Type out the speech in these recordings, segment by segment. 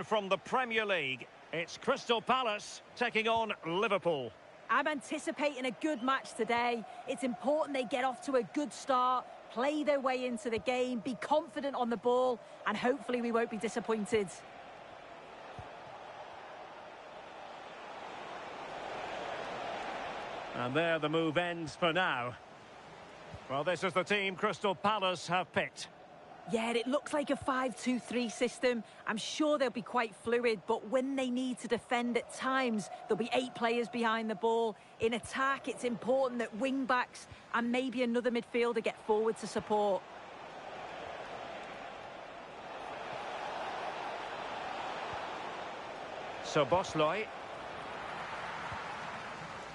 action from the Premier League. It's Crystal Palace taking on Liverpool. I'm anticipating a good match today. It's important they get off to a good start, play their way into the game, be confident on the ball, and hopefully we won't be disappointed. And there the move ends for now. Well, this is the team Crystal Palace have picked. Yeah, it looks like a 5-2-3 system. I'm sure they'll be quite fluid, but when they need to defend at times, there'll be 8 players behind the ball. In attack, it's important that wing-backs and maybe another midfielder get forward to support. So Bosley.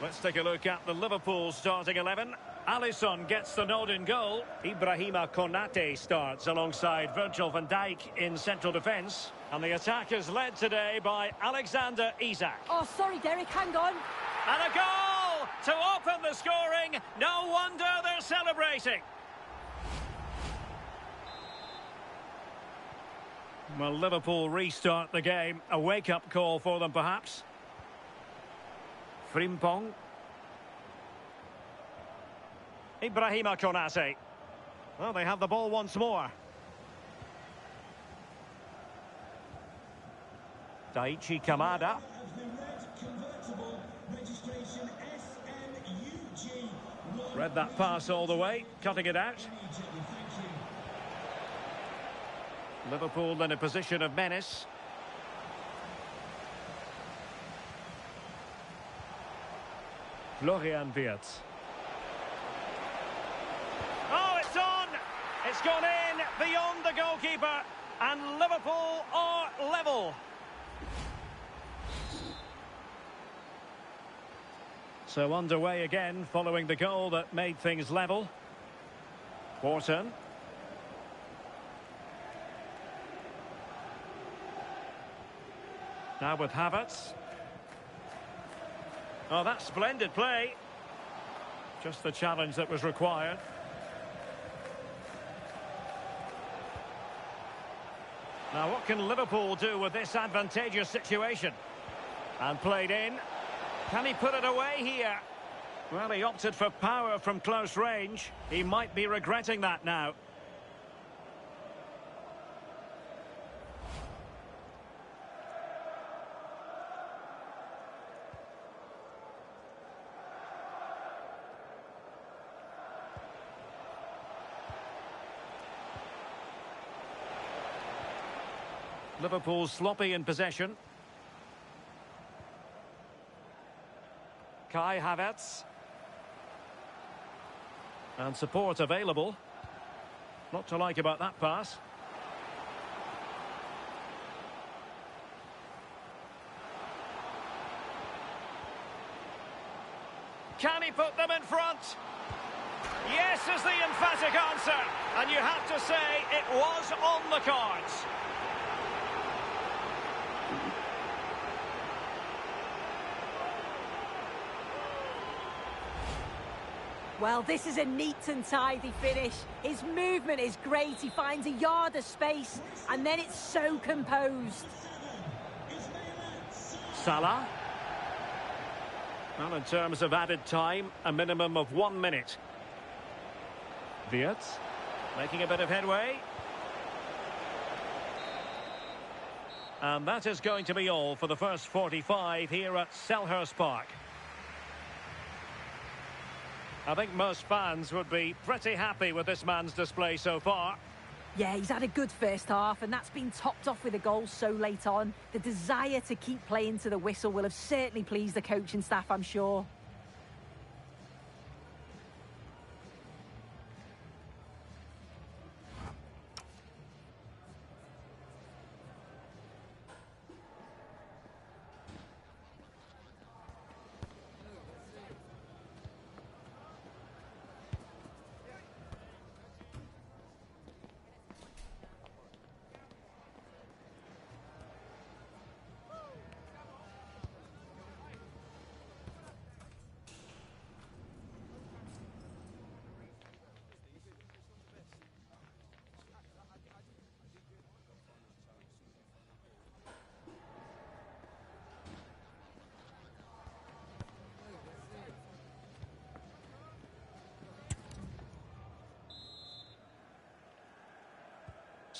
Let's take a look at the Liverpool starting 11. Alisson gets the nod in goal. Ibrahima Konate starts alongside Virgil van Dijk in central defence. And the attack is led today by Alexander Isak. Oh, sorry, Derek, hang on. And a goal to open the scoring. No wonder they're celebrating. Well, Liverpool restart the game. A wake-up call for them, perhaps. Frimpong. Ibrahima Konate. Well, they have the ball once more. Daichi Kamada. Read that pass all the way, cutting it out. Liverpool in a position of menace. Florian Wirtz. Oh, it's on! It's gone in beyond the goalkeeper, and Liverpool are level. So underway again following the goal that made things level. Wharton. Now with Havertz. Oh, that's splendid play. Just the challenge that was required. Now, what can Liverpool do with this advantageous situation? And played in. Can he put it away here? Well, he opted for power from close range. He might be regretting that now. Liverpool sloppy in possession. Kai Havertz. And support available. Not to like about that pass. Can he put them in front? Yes is the emphatic answer. And you have to say it was on the cards. Well, this is a neat and tidy finish. His movement is great. He finds a yard of space, and then it's so composed. Salah. Well, in terms of added time, a minimum of 1 minute. Wirtz making a bit of headway. And that is going to be all for the first 45 here at Selhurst Park. I think most fans would be pretty happy with this man's display so far. Yeah, he's had a good first half, and that's been topped off with a goal so late on. The desire to keep playing to the whistle will have certainly pleased the coaching staff, I'm sure.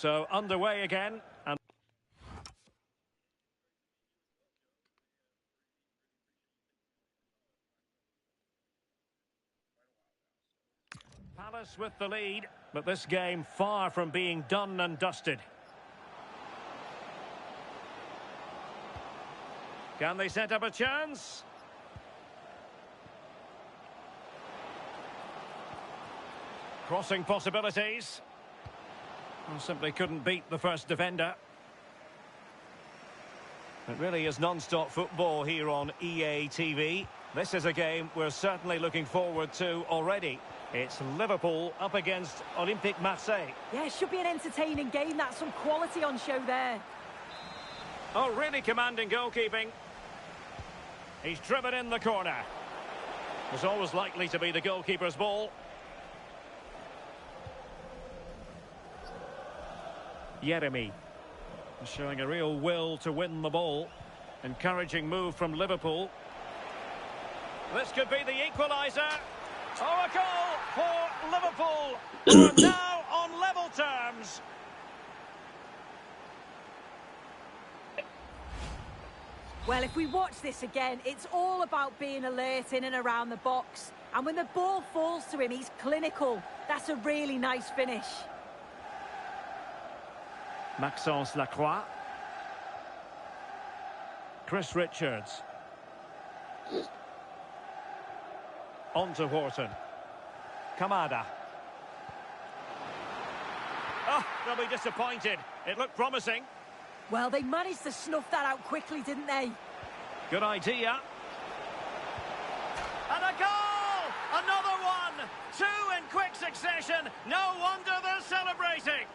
So underway again. And Palace with the lead, but this game far from being done and dusted. Can they set up a chance? Crossing possibilities. Well, simply couldn't beat the first defender. It really is non-stop football here on EA TV. This is a game we're certainly looking forward to already. It's Liverpool up against Olympique Marseille. Yeah, it should be an entertaining game. That's some quality on show there. Oh, really commanding goalkeeping. He's driven in the corner. It's always likely to be the goalkeeper's ball. Yeremy showing a real will to win the ball. Encouraging move from Liverpool. This could be the equaliser. Oh, a goal for Liverpool, who are now on level terms. Well, if we watch this again, it's all about being alert in and around the box. And when the ball falls to him, he's clinical. That's a really nice finish. Maxence Lacroix. Chris Richards. On to Wharton. Kamada. Oh, they'll be disappointed. It looked promising. Well, they managed to snuff that out quickly, didn't they? Good idea. And a goal! Another one! Two in quick succession. No wonder they're celebrating.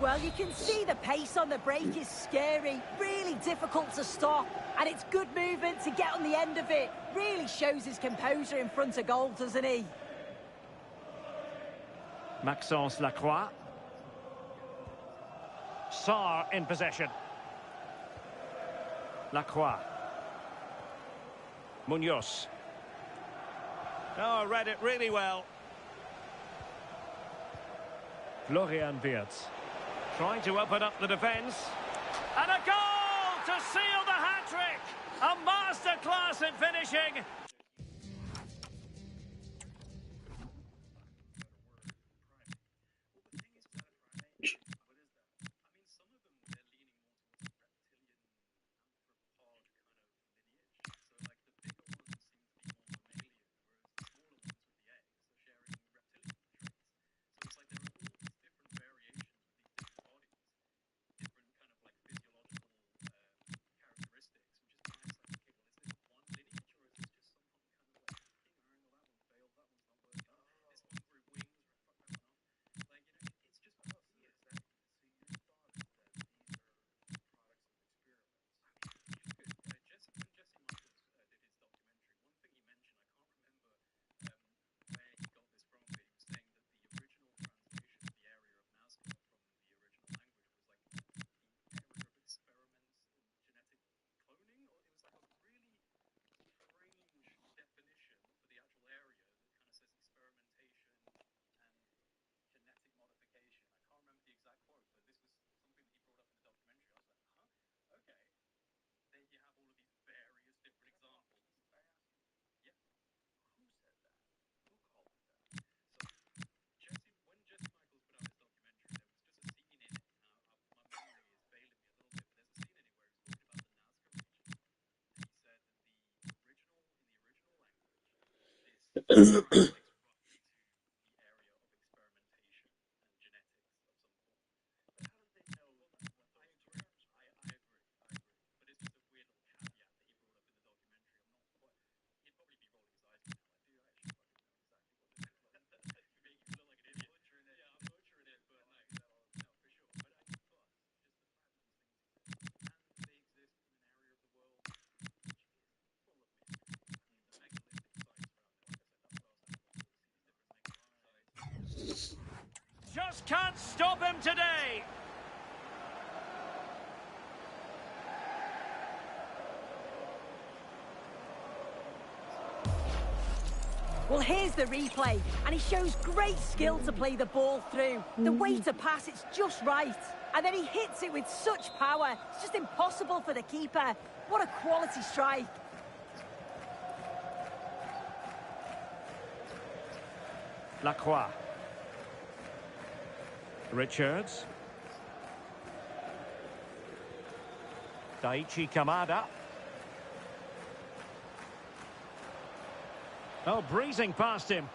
Well, you can see the pace on the break is scary, really difficult to stop. And it's good movement to get on the end of it. Really shows his composure in front of goal, doesn't he? Maxence Lacroix. Sarr in possession. Lacroix. Munoz. Oh, read it really well. Florian Wirtz. Trying to open up the defence. And a goal to seal the hat-trick! A masterclass in finishing. Just can't stop him today. Well, here's the replay, and he shows great skill to play the ball through. The way to pass, it's just right. And then he hits it with such power. It's just impossible for the keeper. What a quality strike. Lacroix. Richards. Daichi Kamada. Oh, breezing past him.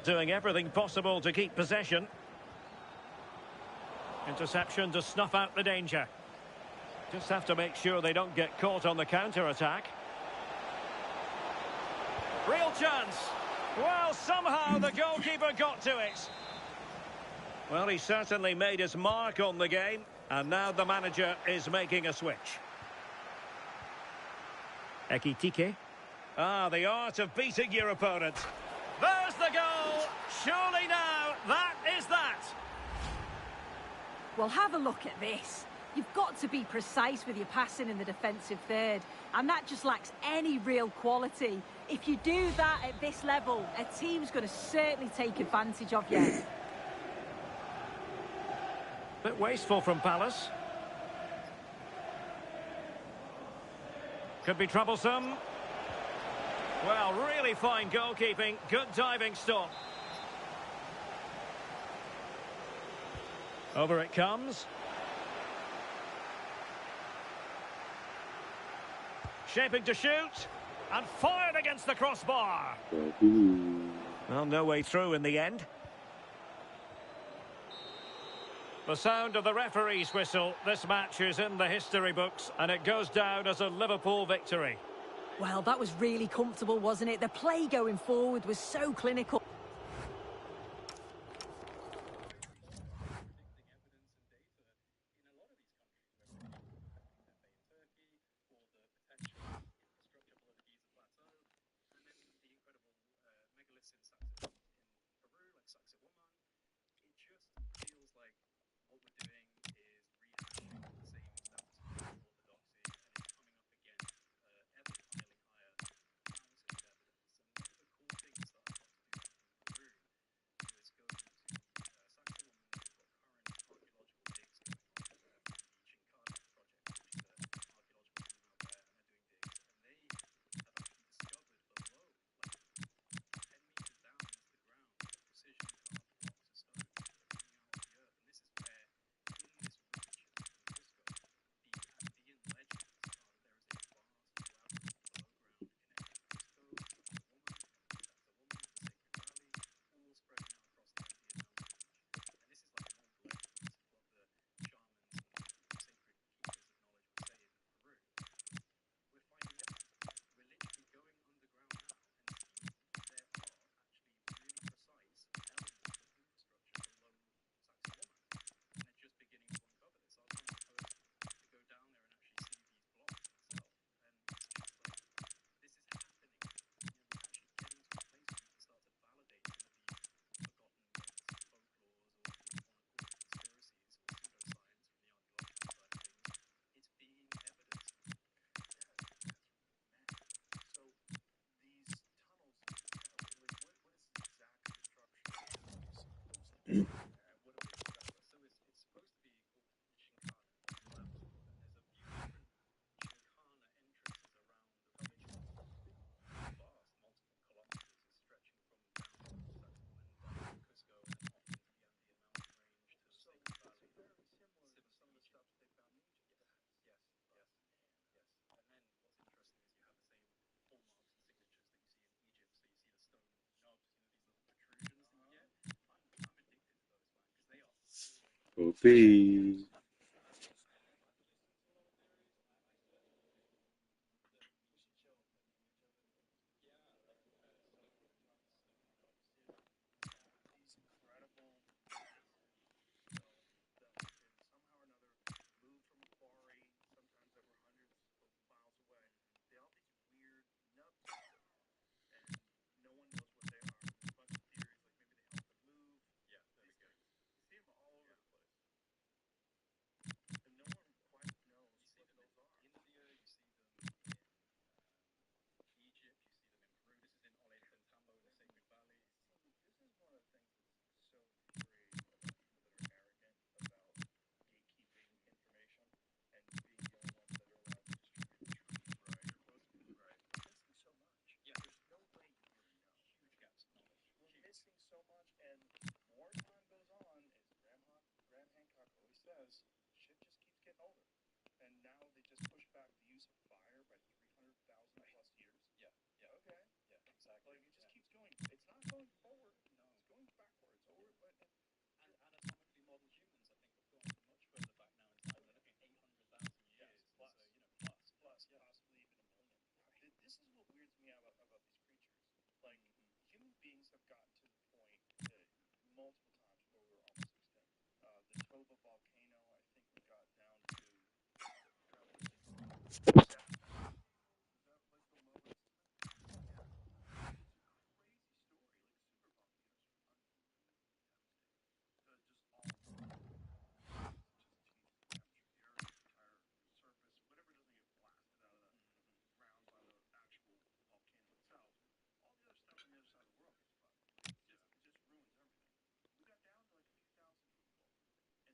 Doing everything possible to keep possession. Interception to snuff out the danger. Just have to make sure they don't get caught on the counter-attack. Real chance. Well, somehow the goalkeeper got to it. Well, he certainly made his mark on the game. And now the manager is making a switch. Ekitike. Ah, the art of beating your opponent. There's the goal. Surely now, that is that. Well, have a look at this. You've got to be precise with your passing in the defensive third, and that just lacks any real quality. If you do that at this level, a team's going to certainly take advantage of you. Bit wasteful from Palace. Could be troublesome. Well, really fine goalkeeping. Good diving stop. Over it comes. Shaping to shoot. And fired against the crossbar. Well, no way through in the end. The sound of the referee's whistle. This match is in the history books, and it goes down as a Liverpool victory. Well, that was really comfortable, wasn't it? The play going forward was so clinical. OP. gotten to the point multiple times where we were almost extinct. The Toba volcano, I think we got down to is that like the lowest? Yeah. It's a crazy story, like super volcanoes are unbelievably devastating. Just all of them. Just capture the Earth's entire surface.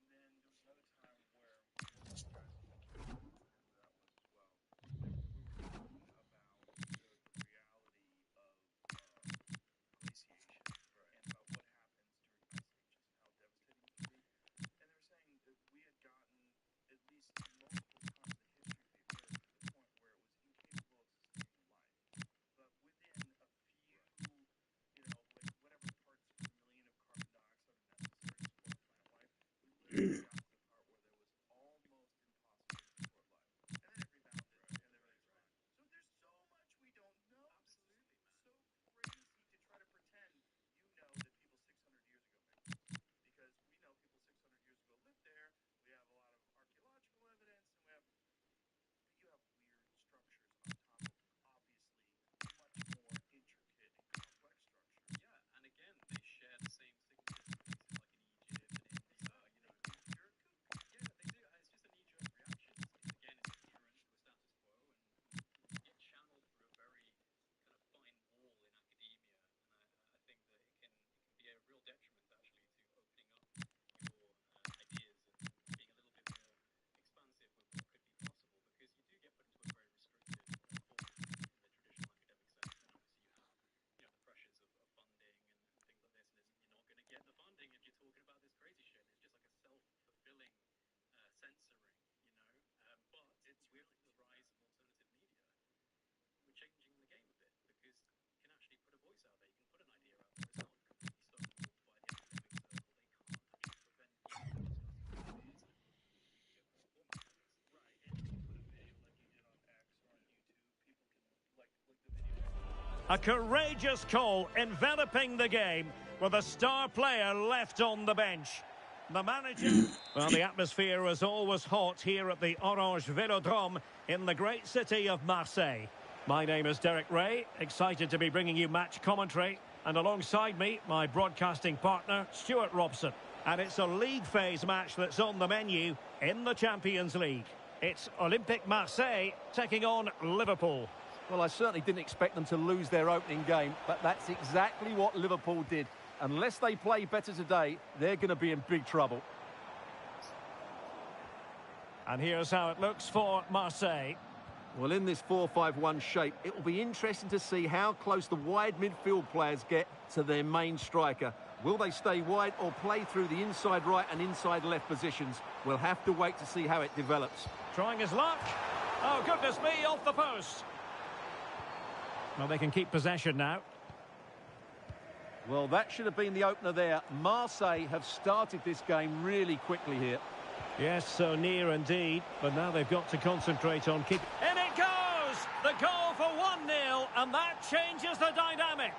Whatever doesn't get blasted out of the ground by the actual volcano itself. All the other stuff on the other side of the world gets fucked. It just ruins everything. We got down to like a few thousand people. And then there was another time where one of the guys, I can't remember who that was as well, we were talking about the reality of glaciation, right, and about what happens during ice ages and how devastating it can be. And they were saying that we had gotten, at least multiple times in the history of the Earth, to the point where it was incapable of sustaining life. But within a few, like whatever parts per million of carbon dioxide are necessary to support plant life, we literally got to the part where there was almost impossible to support life. And then it rebounded, and everything's fine. So there's so much we don't know. Absolutely, man. So crazy to try to pretend you know that people 600 years ago made this. Because we know people 600 years ago lived there. We have a lot of archaeological evidence, and you have weird structures on top of obviously much more intricate and complex structures. Yeah, and again, they share the same signatures in places like in Egypt and India, Knee-jerk. Yeah, they do. It's just a knee-jerk reaction. It's adherence to a status quo, and you get channeled through a very kind of fine wall in academia, and I think that it can be a real detriment actually to opening up your ideas and being a little bit more expansive with what could be possible, because you do get put into a very restricted format in the traditional academic sense. And obviously you have the pressures of funding and things like this, and you're not going to get the funding if you're talking about this crazy shit. It's just like a self-fulfilling censoring, but it's with the rise of alternative media, we're changing the game a bit, because you can actually put a voice out there, you can put an idea out there. It's not completely stonewalled by the academic circle. They can't actually prevent you from discussing ideas in a media format like this. Right, and if you put a video like you did on X or on YouTube, people can like the video. A courageous call enveloping the game with a star player left on the bench. The manager... Well, the atmosphere was always hot here at the Orange Velodrome in the great city of Marseille. My name is Derek Ray, excited to be bringing you match commentary. And alongside me, my broadcasting partner, Stuart Robson. And it's a league phase match that's on the menu in the Champions League. It's Olympique Marseille taking on Liverpool. Well, I certainly didn't expect them to lose their opening game, but that's exactly what Liverpool did. Unless they play better today, they're going to be in big trouble. And here's how it looks for Marseille. Well, in this 4-5-1 shape, it will be interesting to see how close the wide midfield players get to their main striker. Will they stay wide or play through the inside right and inside left positions? We'll have to wait to see how it develops. Trying his luck. Oh, goodness me, off the post. Well, they can keep possession now. Well, that should have been the opener there. Marseille have started this game really quickly here. Yes, so near indeed, but now they've got to concentrate on keep. In it goes! The goal for 1-0, and that changes the dynamic.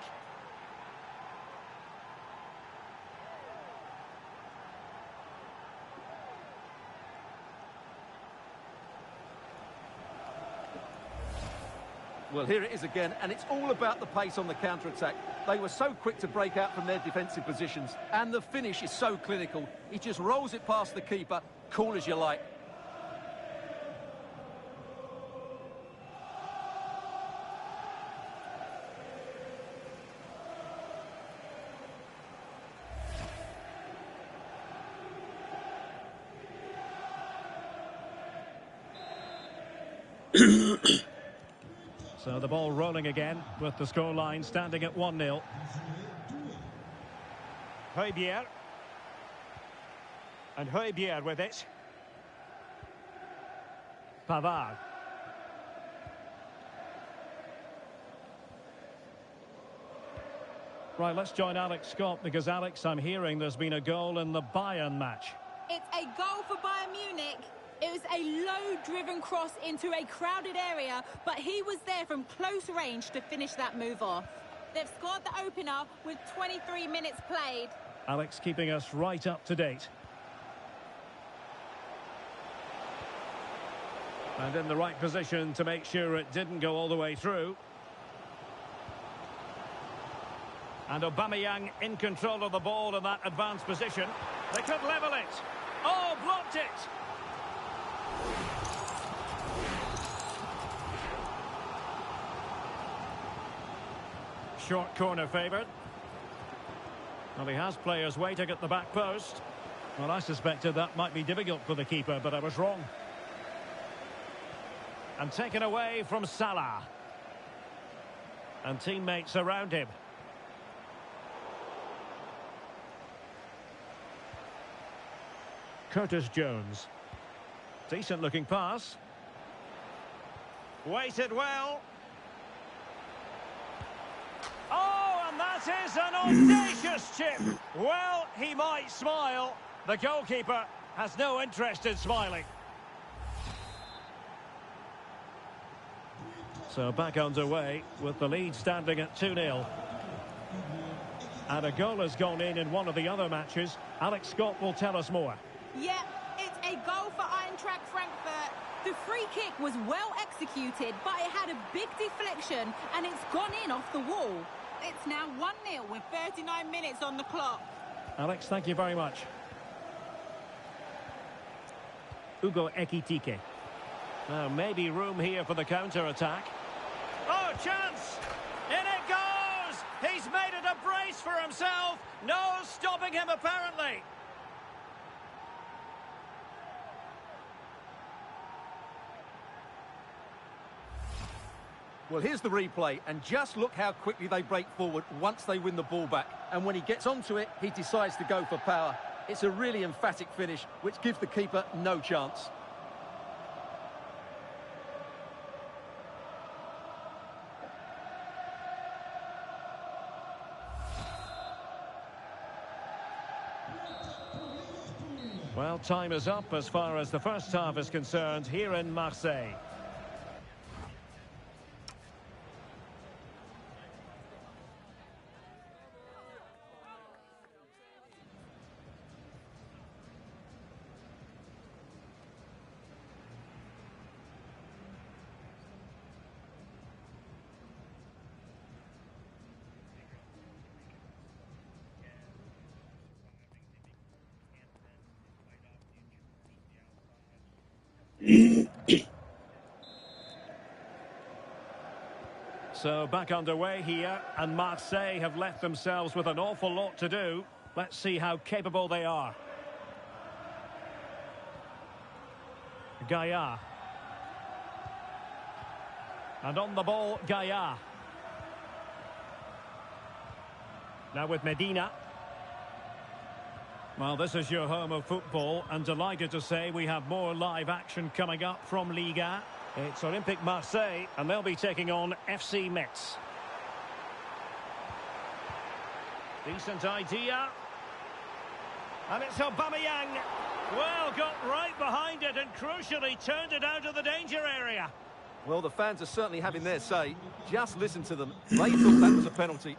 Well, here it is again, and it's all about the pace on the counter-attack. They were so quick to break out from their defensive positions, and the finish is so clinical. He just rolls it past the keeper, cool as you like. So the ball rolling again with the scoreline standing at 1-0. Højbjerg. And Højbjerg with it. Pavard. Right, let's join Alex Scott, because Alex, I'm hearing there's been a goal in the Bayern match. It's a goal for Bayern Munich. It was a low-driven cross into a crowded area, but he was there from close range to finish that move off. They've scored the opener with 23 minutes played. Alex keeping us right up to date. And in the right position to make sure it didn't go all the way through. And Aubameyang in control of the ball in that advanced position. They could level it. Oh, blocked it. Short corner favoured. Well, he has players waiting at the back post. Well, I suspected that might be difficult for the keeper, but I was wrong. And taken away from Salah. And teammates around him. Curtis Jones. Decent looking pass. Weighted well. Oh, and that is an audacious chip. Well, he might smile. The goalkeeper has no interest in smiling. So back underway with the lead standing at 2-0. And a goal has gone in one of the other matches. Alex Scott will tell us more. Yeah, it's a goal for Eintracht Frankfurt. The free kick was well executed, but it had a big deflection and it's gone in off the wall. It's now 1-0 with 39 minutes on the clock. Alex, thank you very much. Ugo Ekitike. Now, maybe room here for the counter-attack. Oh, chance! In it goes! He's made it a brace for himself. No stopping him, apparently. Well, here's the replay, and just look how quickly they break forward once they win the ball back. And when he gets onto it, he decides to go for power. It's a really emphatic finish, which gives the keeper no chance. Well, time is up as far as the first half is concerned here in Marseille. So back underway here, and Marseille have left themselves with an awful lot to do. Let's see how capable they are. Gaia. And on the ball, Gaia. Now with Medina. Well, this is your home of football, and delighted to say we have more live action coming up from Liga. It's Olympique Marseille, and they'll be taking on FC Metz. Decent idea. And it's Aubameyang. Well, got right behind it and crucially turned it out of the danger area. Well, the fans are certainly having their say. Just listen to them. They thought that was a penalty.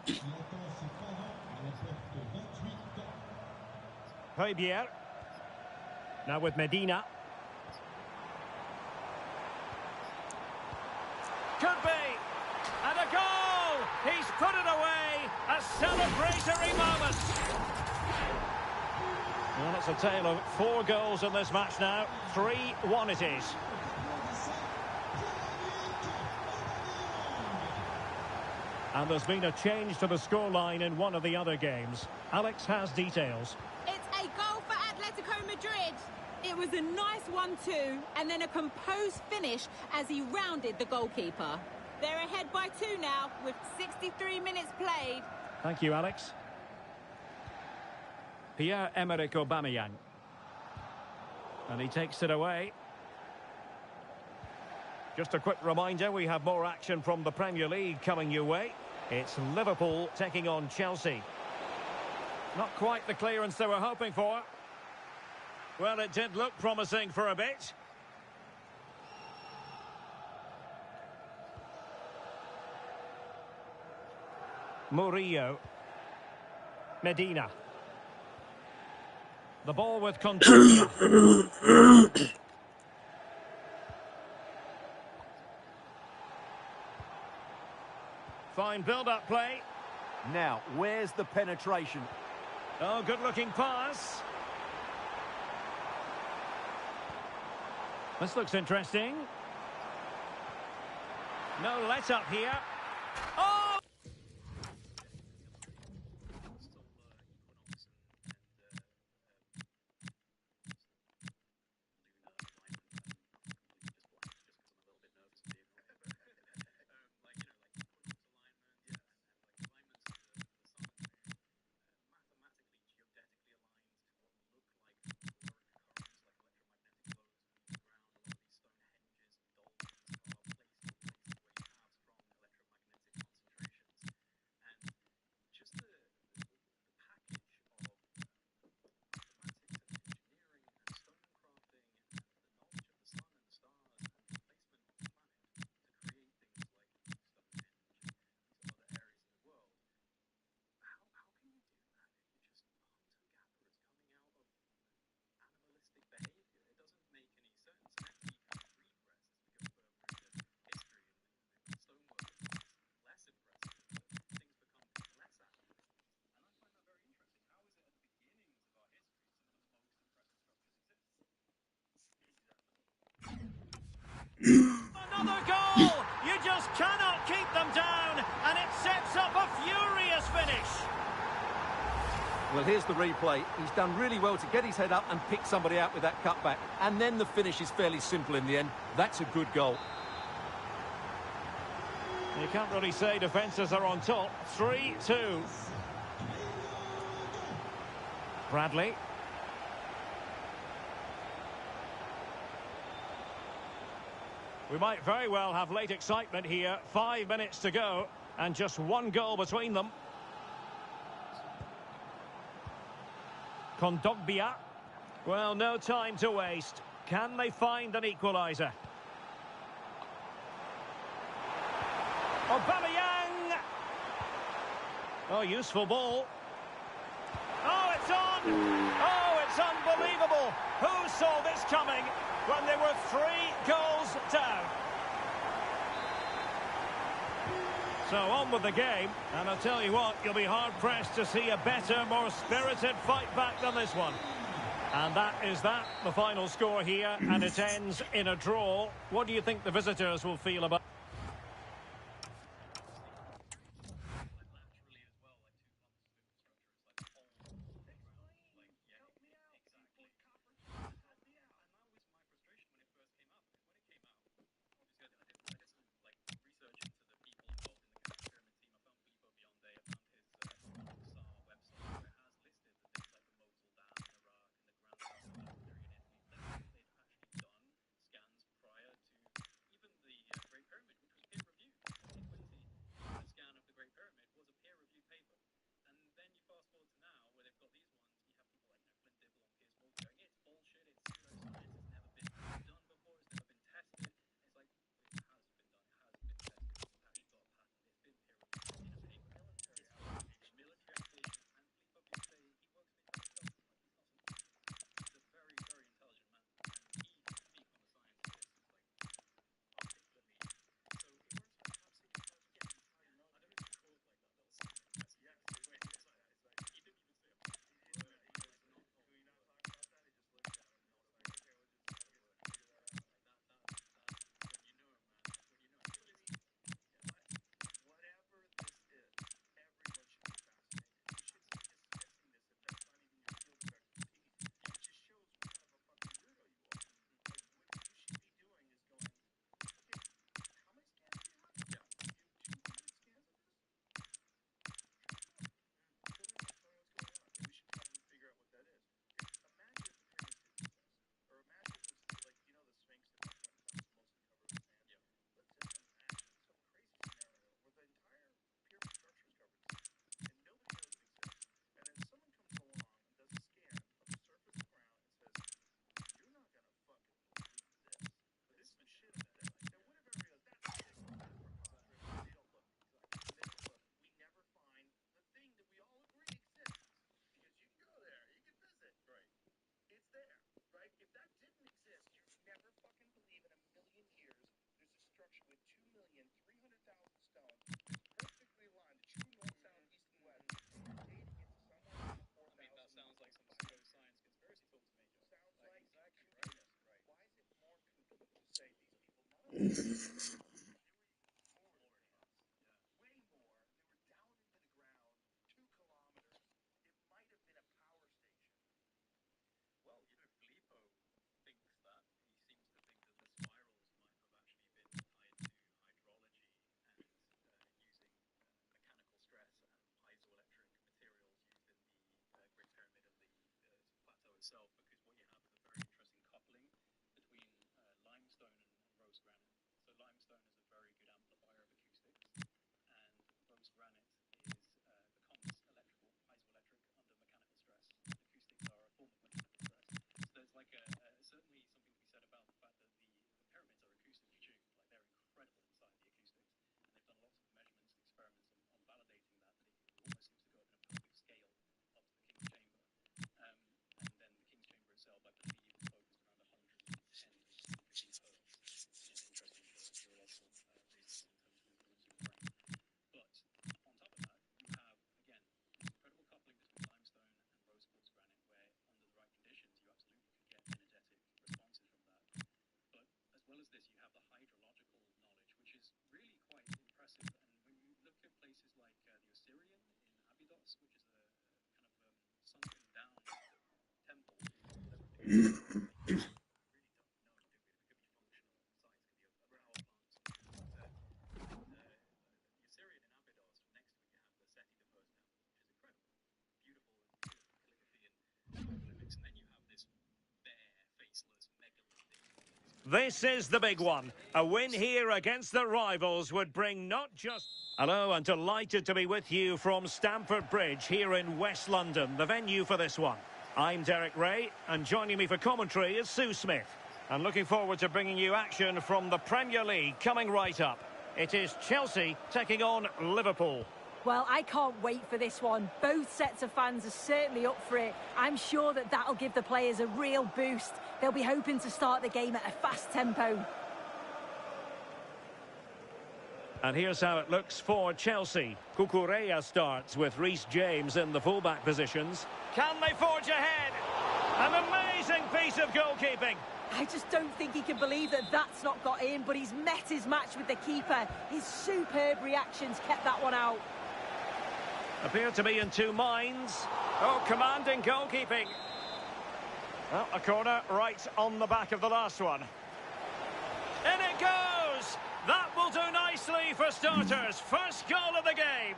Højbjerg. Now with Medina. Could be. And a goal! He's put it away. A celebratory moment. Well, it's a tale of 4 goals in this match now. 3-1 it is. And there's been a change to the scoreline in one of the other games. Alex has details. It's a goal for Atletico Madrid. It was a nice 1-2 and then a composed finish as he rounded the goalkeeper. They're ahead by 2 now with 63 minutes played. Thank you, Alex. Pierre-Emerick Aubameyang. And he takes it away. Just a quick reminder, we have more action from the Premier League coming your way. It's Liverpool taking on Chelsea. Not quite the clearance they were hoping for. Well, it did look promising for a bit. Murillo. Medina. The ball with Kondogbia. Fine build-up play. Now, where's the penetration? Oh, good-looking pass. This looks interesting. No let-up here. Oh! Another goal! You just cannot keep them down, and it sets up a furious finish. Well, here's the replay. He's done really well to get his head up and pick somebody out with that cutback. And then the finish is fairly simple in the end. That's a good goal. You can't really say defences are on top. 3-2. Bradley. We might very well have late excitement here. 5 minutes to go, and just one goal between them. Kondogbia. Well, no time to waste. Can they find an equaliser? Aubameyang. Oh, useful ball. Oh, it's on! Oh, it's unbelievable! Who saw this coming when they were 3 goals down? So on with the game, and I'll tell you what, you'll be hard-pressed to see a better, more spirited fight back than this one. And that is that, the final score here, and it ends in a draw. What do you think the visitors will feel about... Way more. They were down into the ground, 2 kilometers. It might have been a power station. Well, Filippo thinks that. He seems to think that the spirals might have actually been tied to hydrology and using mechanical stress and piezoelectric materials used in the Great Pyramid and the plateau itself, because what you have is a very interesting coupling between limestone and rose granite. So limestone is a very good amplifier of acoustics, and rose granite becomes electrical, piezoelectric under mechanical stress. Acoustics are a form of mechanical stress. So there's like certainly something to be said about the fact that the pyramids are acoustically tuned. Like, they're incredible inside the acoustics, and they've done lots of measurements and experiments on validating that. It almost seems to go up in a perfect scale up to the King's Chamber. And then the King's Chamber itself, I believe, is focused around 110 hertz, which is interesting for neurological reasons in terms of influencing your brain. But on top of that, you have, again, this incredible coupling between limestone and rose quartz granite, where under the right conditions, you absolutely could get energetic responses from that. But as well as this, you have the hydrological knowledge, which is really quite impressive. And when you look at places like the Osirian in Abydos, which is a kind of sunken down temple, whatever it is, really don't know, do we? It could be functional sites, could be a power plant, something like that. And the Osirian in Abydos, next to it you have the Seti the First temple, which is incredible, beautiful calligraphy and hieroglyphics. And then you have this bare, faceless, megalithic. This is the big one. A win here against the rivals would bring not just... Hello, and delighted to be with you from Stamford Bridge here in West London, the venue for this one. I'm Derek Ray, and joining me for commentary is Sue Smith. And looking forward to bringing you action from the Premier League coming right up. It is Chelsea taking on Liverpool. Well, I can't wait for this one. Both sets of fans are certainly up for it. I'm sure that that'll give the players a real boost. They'll be hoping to start the game at a fast tempo. And here's how it looks for Chelsea. Cucurella starts with Reece James in the fullback positions. Can they forge ahead? An amazing piece of goalkeeping. I just don't think he can believe that that's not got in, but he's met his match with the keeper. His superb reactions kept that one out. Appear to be in two minds. Oh, commanding goalkeeping. Well, a corner right on the back of the last one. In it goes! That will do nicely for starters. First goal of the game.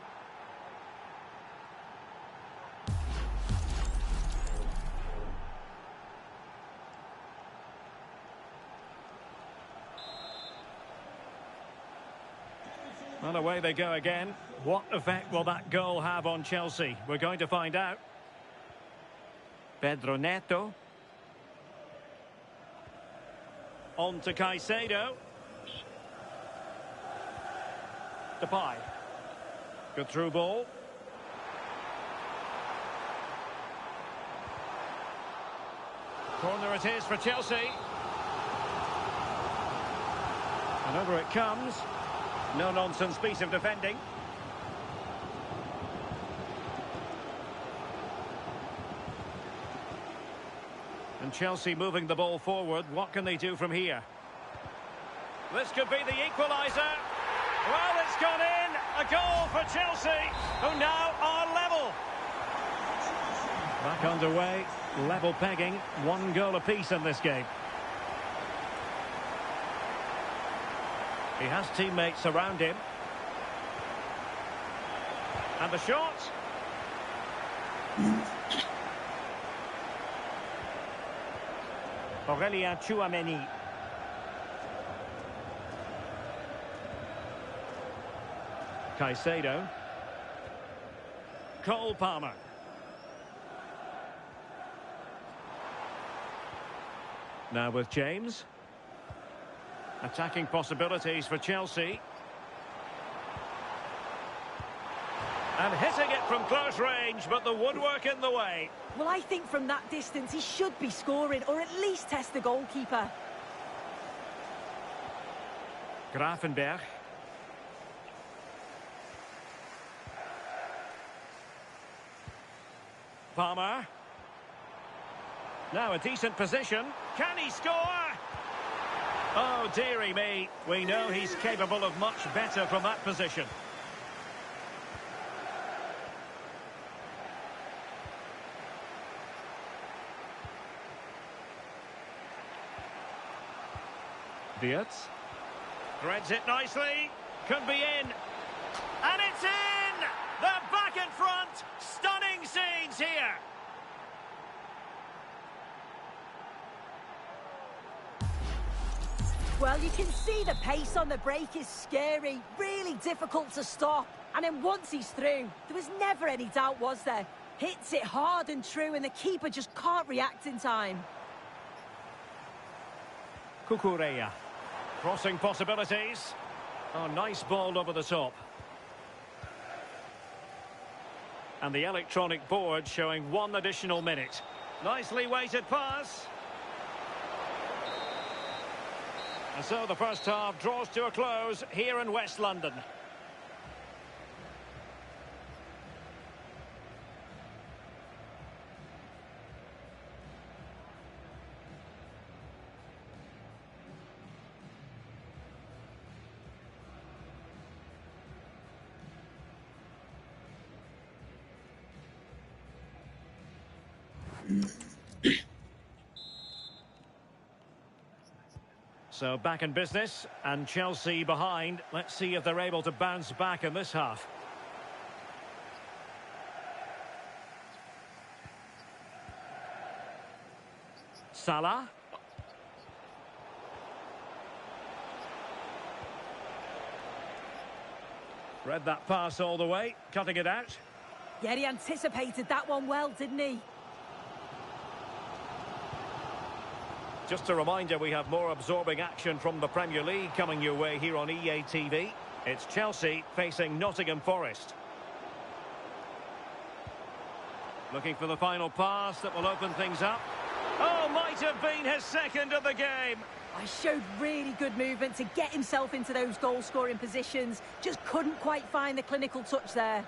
Well, away they go again. What effect will that goal have on Chelsea? We're going to find out. Pedro Neto. On to Caicedo. Depay. Good through ball. Corner it is for Chelsea. And over it comes. No-nonsense piece of defending. And Chelsea moving the ball forward. What can they do from here? This could be the equaliser. Well, it's gone in. A goal for Chelsea, who now are level. Back underway. Level pegging. 1 goal apiece in this game. He has teammates around him. And the shot. Aurélien Tchouameni. Caicedo. Cole Palmer. Now with James. Attacking possibilities for Chelsea. And hitting it from close range, but the woodwork in the way. Well, I think from that distance he should be scoring, or at least test the goalkeeper. Gravenberch. Palmer. Now a decent position. Can he score? Oh, dearie me. We know he's capable of much better from that position. Dietz. Threads it nicely. Could be in. And it's in! They're back in front. Stunning scenes here. Well, you can see the pace on the break is scary, really difficult to stop. And then once he's through, there was never any doubt, was there? Hits it hard and true, and the keeper just can't react in time. Cucurella. Crossing possibilities. Oh, nice ball over the top. And the electronic board showing 1 additional minute. Nicely weighted pass. And so the first half draws to a close here in West London. So back in business, and Chelsea behind. Let's see if they're able to bounce back in this half. Salah. Read that pass all the way, cutting it out. Yeah, he anticipated that one well, didn't he? Just a reminder, we have more absorbing action from the Premier League coming your way here on EA TV. It's Chelsea facing Nottingham Forest. Looking for the final pass that will open things up. Oh, might have been his second of the game. I showed really good movement to get himself into those goal-scoring positions. Just couldn't quite find the clinical touch there.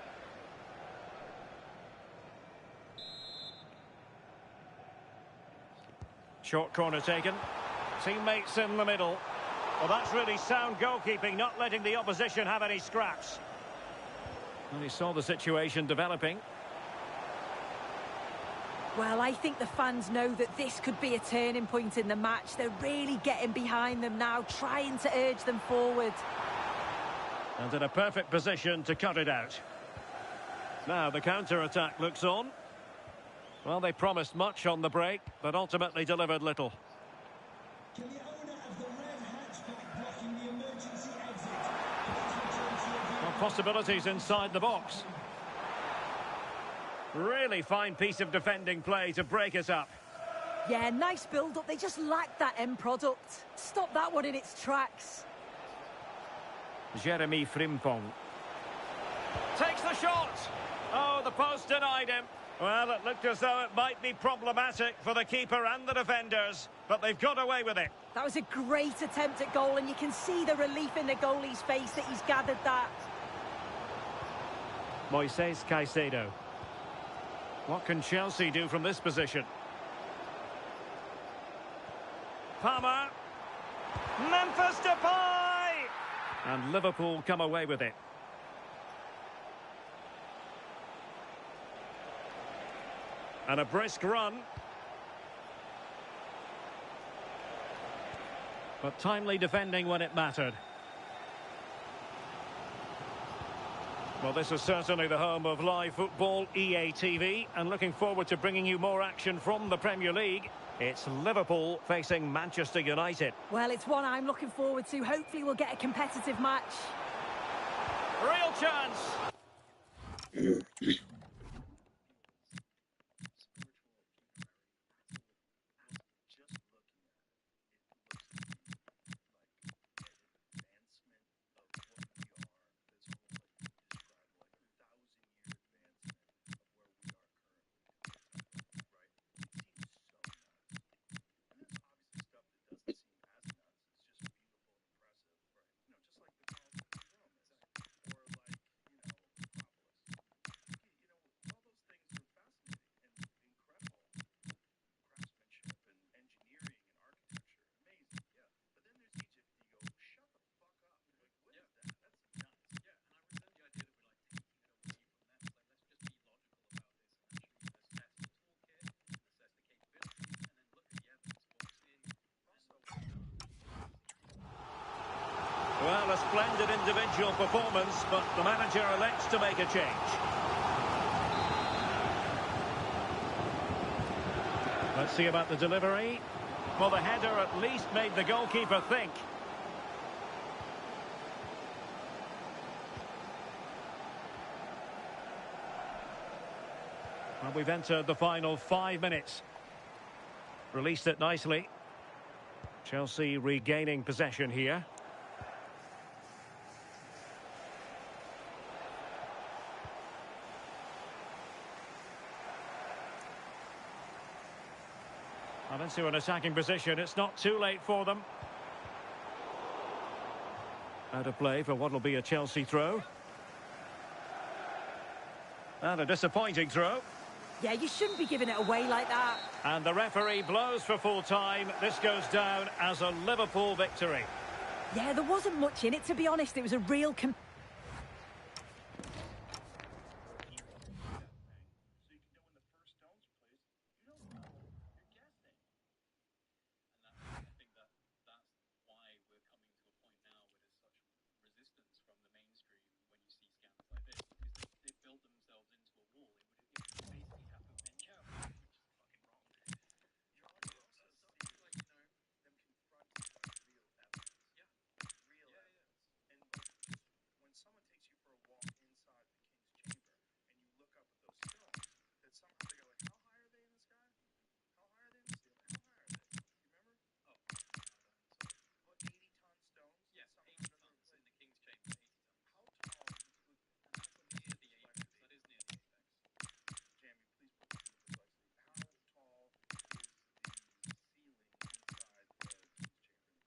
Short corner taken. Teammates in the middle. Well, that's really sound goalkeeping, not letting the opposition have any scraps. And he saw the situation developing. Well, I think the fans know that this could be a turning point in the match. They're really getting behind them now, trying to urge them forward. And in a perfect position to cut it out. Now the counter-attack looks on. Well, they promised much on the break, but ultimately delivered little. To the owner of the red hatchback blocking the emergency exit. Well, possibilities inside the box. Really fine piece of defending play to break us up. Yeah, nice build-up. They just lacked that end product. Stop that one in its tracks. Jeremy Frimpong. Takes the shot. Oh, the post denied him. Well, it looked as though it might be problematic for the keeper and the defenders, but they've got away with it. That was a great attempt at goal, and you can see the relief in the goalie's face that he's gathered that. Moises Caicedo. What can Chelsea do from this position? Palmer. Memphis Depay! And Liverpool come away with it. And a brisk run. But timely defending when it mattered. Well, this is certainly the home of live football, EA TV, and looking forward to bringing you more action from the Premier League. It's Liverpool facing Manchester United. Well, it's one I'm looking forward to. Hopefully we'll get a competitive match. Real chance! splendid individual performance, but the manager elects to make a change. Let's see about the delivery. Well, the header at least made the goalkeeper think. Well, we've entered the final 5 minutes. Released it nicely. Chelsea regaining possession here. And into an attacking position. It's not too late for them. Out of play for what will be a Chelsea throw. And a disappointing throw. Yeah, you shouldn't be giving it away like that. And the referee blows for full time. This goes down as a Liverpool victory. Yeah, there wasn't much in it, to be honest. It was a real... So you can know when the first stone's placed, you don't know. You're guessing. And I think that's why we're coming to a point now where there's such resistance from the mainstream when you see scams like this, because they build themselves into a wall. It would basically have to bench out, which is fucking wrong. You're also seeing, like, you know, them confronting real evidence. Yeah. Real Yeah, evidence. And like, just when someone takes you for a walk inside the king's chamber and you look up at those stones, that somehow they go like, how high are they in the sky? How high are they in the ceiling? How high are they? You remember? Oh, no, I don't. So, What, 80-ton stones? yeah, That 80 somehow tons doesn't in the like, King's Chamber, 80 tons. how tall would And that's near the apex. That is near the apex. Jamie, please put this in precisely. How tall is the ceiling inside the king's chamber?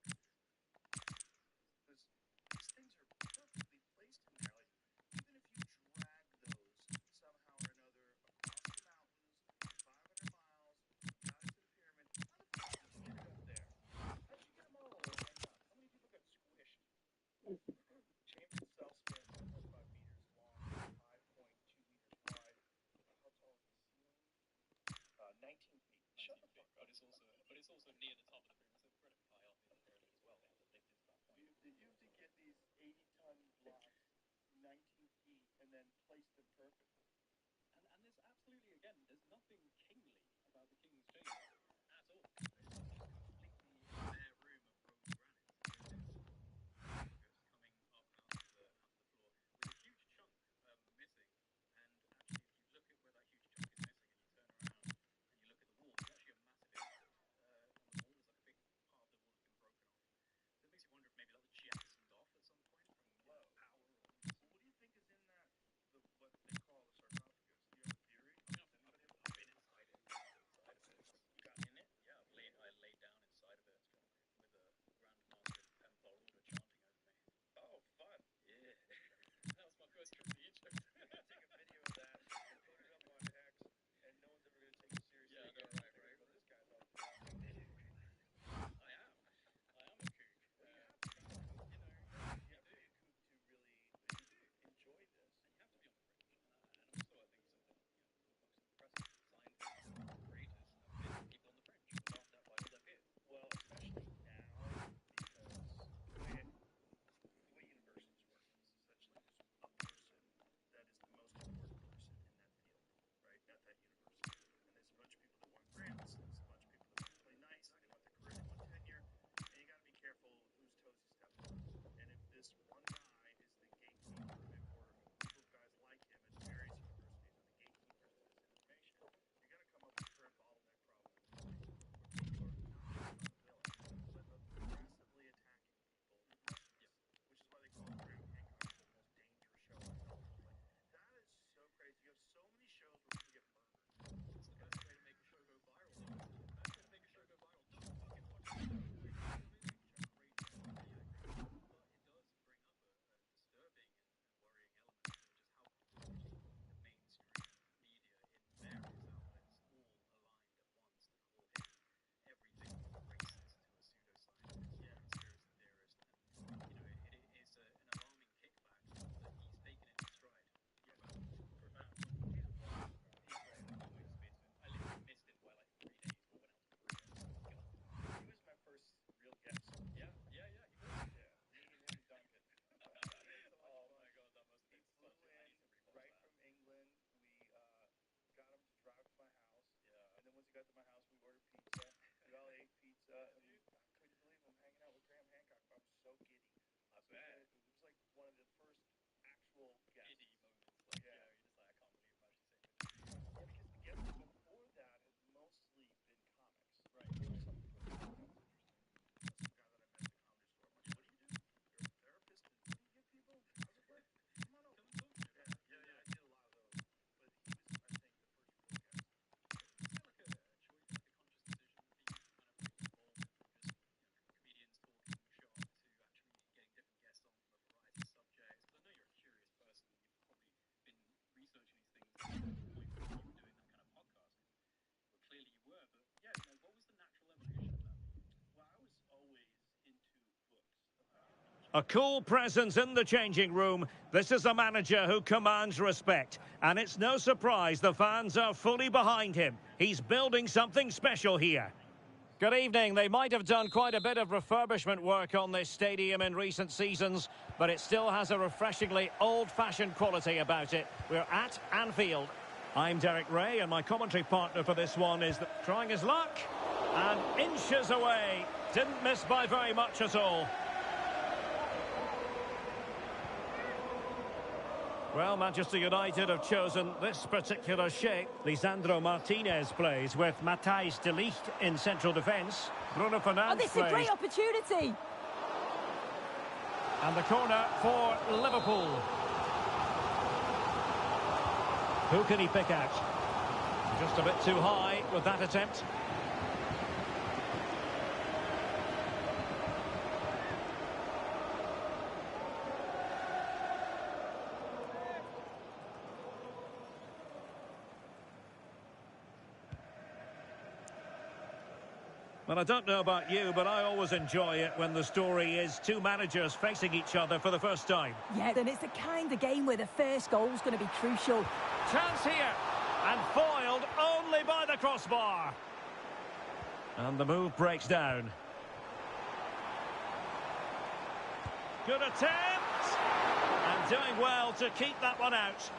Because these things are perfectly placed in there. Like, even if you drag those somehow or another across the mountains, 500 miles, down into the pyramid, how the fuck did you get it up there? How did you get them all lined up? How many people got squished? The chamber itself spans 1.5 meters long, 5.2 meters wide. How tall is the ceiling? 19 feet. Shut the fuck up. But it's also near the top of the pyramid, so incredibly high up in the pyramid as well. They have to lift it to that point. You have to get these 80-ton blocks 19 feet and then place them perfectly. And there's absolutely, again, there's nothing kingly about the King's Chamber at all. It's a completely bare room of rose granite with its sarcophagus coming up out of the floor with a huge chunk missing. And actually, if you look at where that huge chunk is missing and you turn around and you look at the wall, there's actually a massive impact on the wall. There's like a big part of the wall that's been broken off. So it makes you wonder if maybe that was jettisoned off at some point from power. So what do you think is in that, what they call the sarcophagus? Do you have a theory? I've been inside it. She got to my house. We ordered pizza. We all ate pizza, and I couldn't believe I'm hanging out with Graham Hancock. I was so giddy. It was like one of the first actual guests. Giddy moments. Like, Yeah. you're just like, I can't believe I'm actually saying this. Yeah, because the guests before that had mostly been comics. Right. There was something that was interesting. Some guy that I met at the comedy store. I'm like, what do you do? You're a therapist? And what do you give people? How's it work? Come on over. Come and talk to me. Yeah, I did a lot of those. But he was, I think, the first real guest. Is there like a choice, like a conscious decision for you to kind of like evolve from just, comedians talking shop to actually getting different guests on from a variety of subjects? Because I know you're a curious person. You've probably been researching these things to the point where you were doing that kind of podcast. Well, clearly you were, but yeah, what was the natural evolution of that? Well, I was always into books. A cool presence in the changing room. This is a manager who commands respect. And it's no surprise the fans are fully behind him. He's building something special here. Good evening. They might have done quite a bit of refurbishment work on this stadium in recent seasons, but it still has a refreshingly old-fashioned quality about it. We're at Anfield. I'm Derek Ray, and my commentary partner for this one is trying his luck. And inches away. Didn't miss by very much at all. Well, Manchester United have chosen this particular shape. Lisandro Martinez plays with Matthijs de Ligt in central defence. Bruno Fernandes This is a plays. great opportunity. And the corner for Liverpool. Who can he pick out? Just a bit too high with that attempt. Well, I don't know about you, but I always enjoy it when the story is two managers facing each other for the first time. Yeah, then it's the kind of game where the first goal's going to be crucial. Chance here, and foiled only by the crossbar. And the move breaks down. Good attempt, and doing well to keep that one out.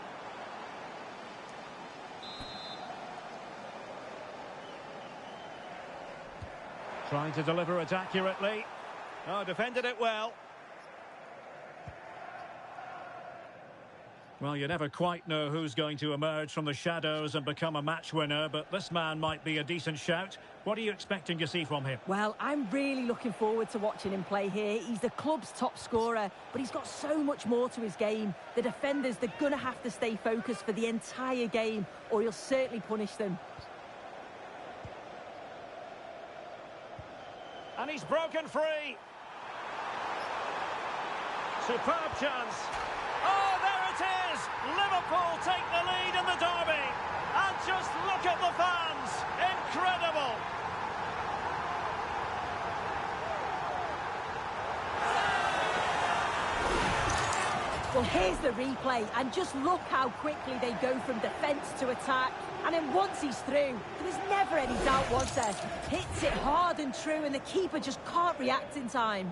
Trying to deliver it accurately. Oh, defended it well. Well, you never quite know who's going to emerge from the shadows and become a match winner, but this man might be a decent shout. What are you expecting to see from him? Well, I'm really looking forward to watching him play here. He's the club's top scorer, but he's got so much more to his game. The defenders, they're going to have to stay focused for the entire game, or he'll certainly punish them. And he's broken free. Superb chance. Oh, there it is! Liverpool take the lead in the derby. And just look at the fans. Incredible. Well, here's the replay, and just look how quickly they go from defence to attack. And then once he's through, there was never any doubt, was there? Hits it hard and true, and the keeper just can't react in time.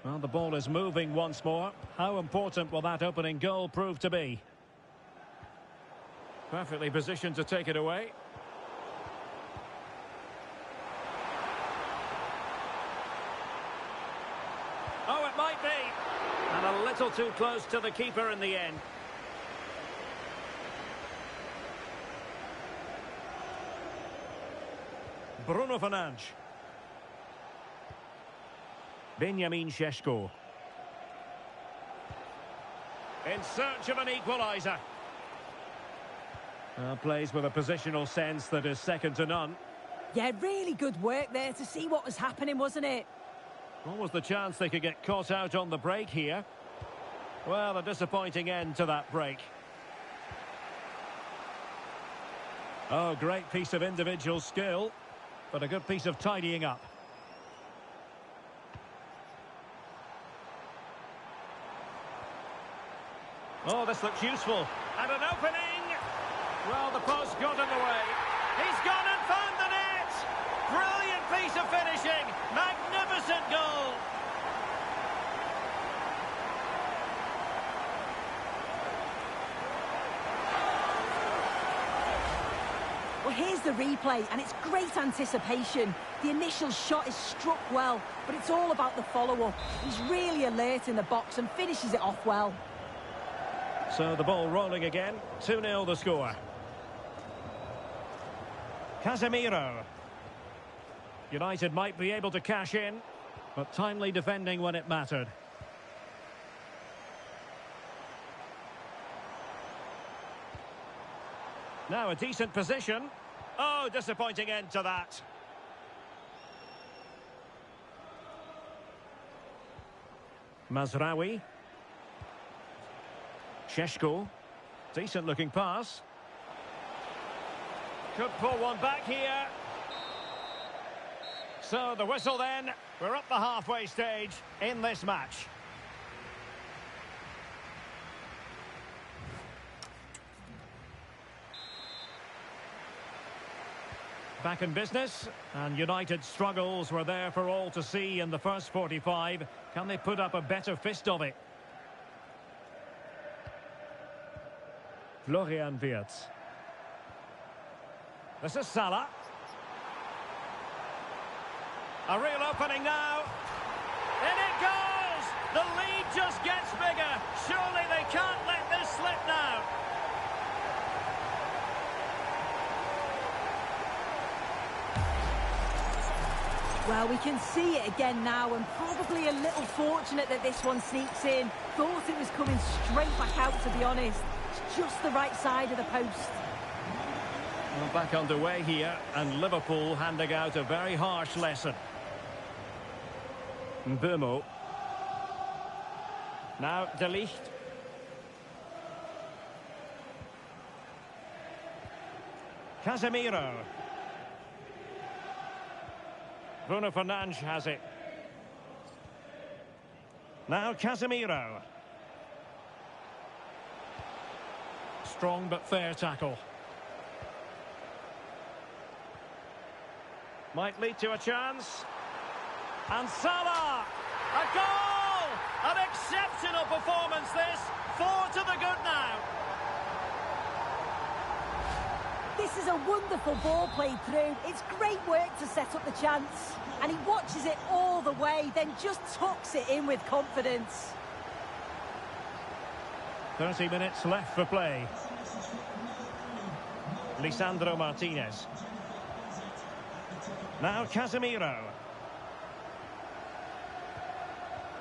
Well, the ball is moving once more. How important will that opening goal prove to be? Perfectly positioned to take it away. Oh, it might be. And a little too close to the keeper in the end. Bruno Fernandes. Benjamin Šeško. In search of an equaliser. Plays with a positional sense that is second to none. Yeah, really good work there to see what was happening, wasn't it? What was the chance they could get caught out on the break here? Well, a disappointing end to that break. Oh, great piece of individual skill, but a good piece of tidying up. Oh, this looks useful. And an opening. Well, the post got in the way. He's gone and found the net. Brilliant piece of finishing. Magnificent goal. Well, here's the replay, and it's great anticipation. The initial shot is struck well, but it's all about the follow-up. He's really alert in the box and finishes it off well. So the ball rolling again. 2-0 the score. Casemiro. United might be able to cash in, but timely defending when it mattered. Now a decent position. Oh, disappointing end to that. Mazraoui. Šeško. Decent looking pass. Could pull one back here. So the whistle then. We're up the halfway stage in this match. Back in business, and United's struggles were there for all to see in the first 45. Can they put up a better fist of it? Florian Wirtz. This is Salah. A real opening now. In it goes! The lead just gets bigger. Surely they can't let this slip now. Well, we can see it again now, and probably a little fortunate that this one sneaks in. Thought it was coming straight back out, to be honest. It's just the right side of the post. Well, back underway here, and Liverpool handing out a very harsh lesson. Mbeumo. Now De Ligt. Casemiro. Bruno Fernandes has it. Now Casemiro. Strong but fair tackle. Might lead to a chance. And Salah! A goal! An exceptional performance this. 4 to the good now. This is a wonderful ball played through. It's great work to set up the chance. And he watches it all the way, then just tucks it in with confidence. 30 minutes left for play. Lisandro Martinez. Now Casemiro.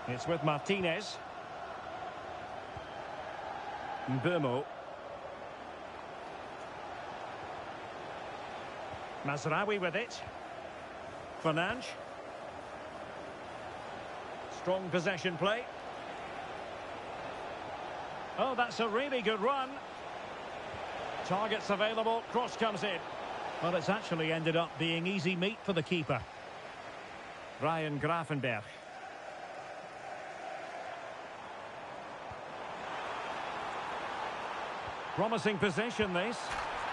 It's with Martinez. Mbeumo. Mazraoui with it. Fernandes. Strong possession play. Oh, that's a really good run. Targets available. Cross comes in. Well, it's actually ended up being easy meat for the keeper. Ryan Gravenberch. Promising possession, this.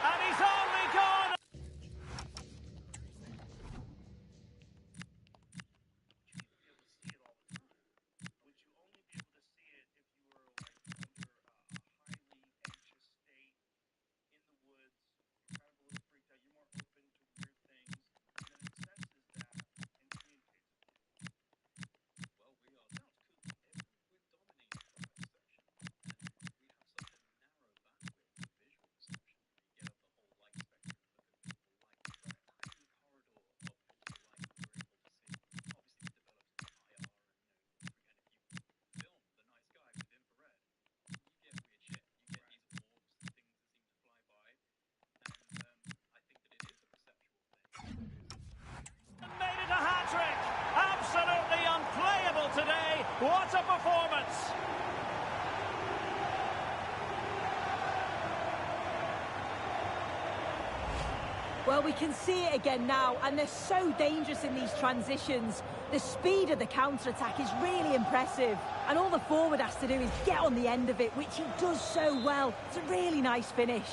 And he's only gone! Would you only be able to see it if you were like under a highly anxious state in the woods? You're kind of a little freaked out. You're more open to weird things, and then it senses that and communicates it with you. Well, we are sounds cool. We're dominated by perception, and we have such a narrow bandwidth of visual perception. You get up the whole light spectrum and look at visible light. It's a tiny corridor of visible light that we're able to see. Obviously, it's developed into IR, and if you film the night sky with infrared, you get weird shit. You get these orbs and things that seem to fly by, and I think that it is a perceptual thing. Made it a hat-trick! Absolutely unplayable today! What a performance! Well, we can see it again now, and they're so dangerous in these transitions. The speed of the counter-attack is really impressive. And all the forward has to do is get on the end of it, which he does so well. It's a really nice finish.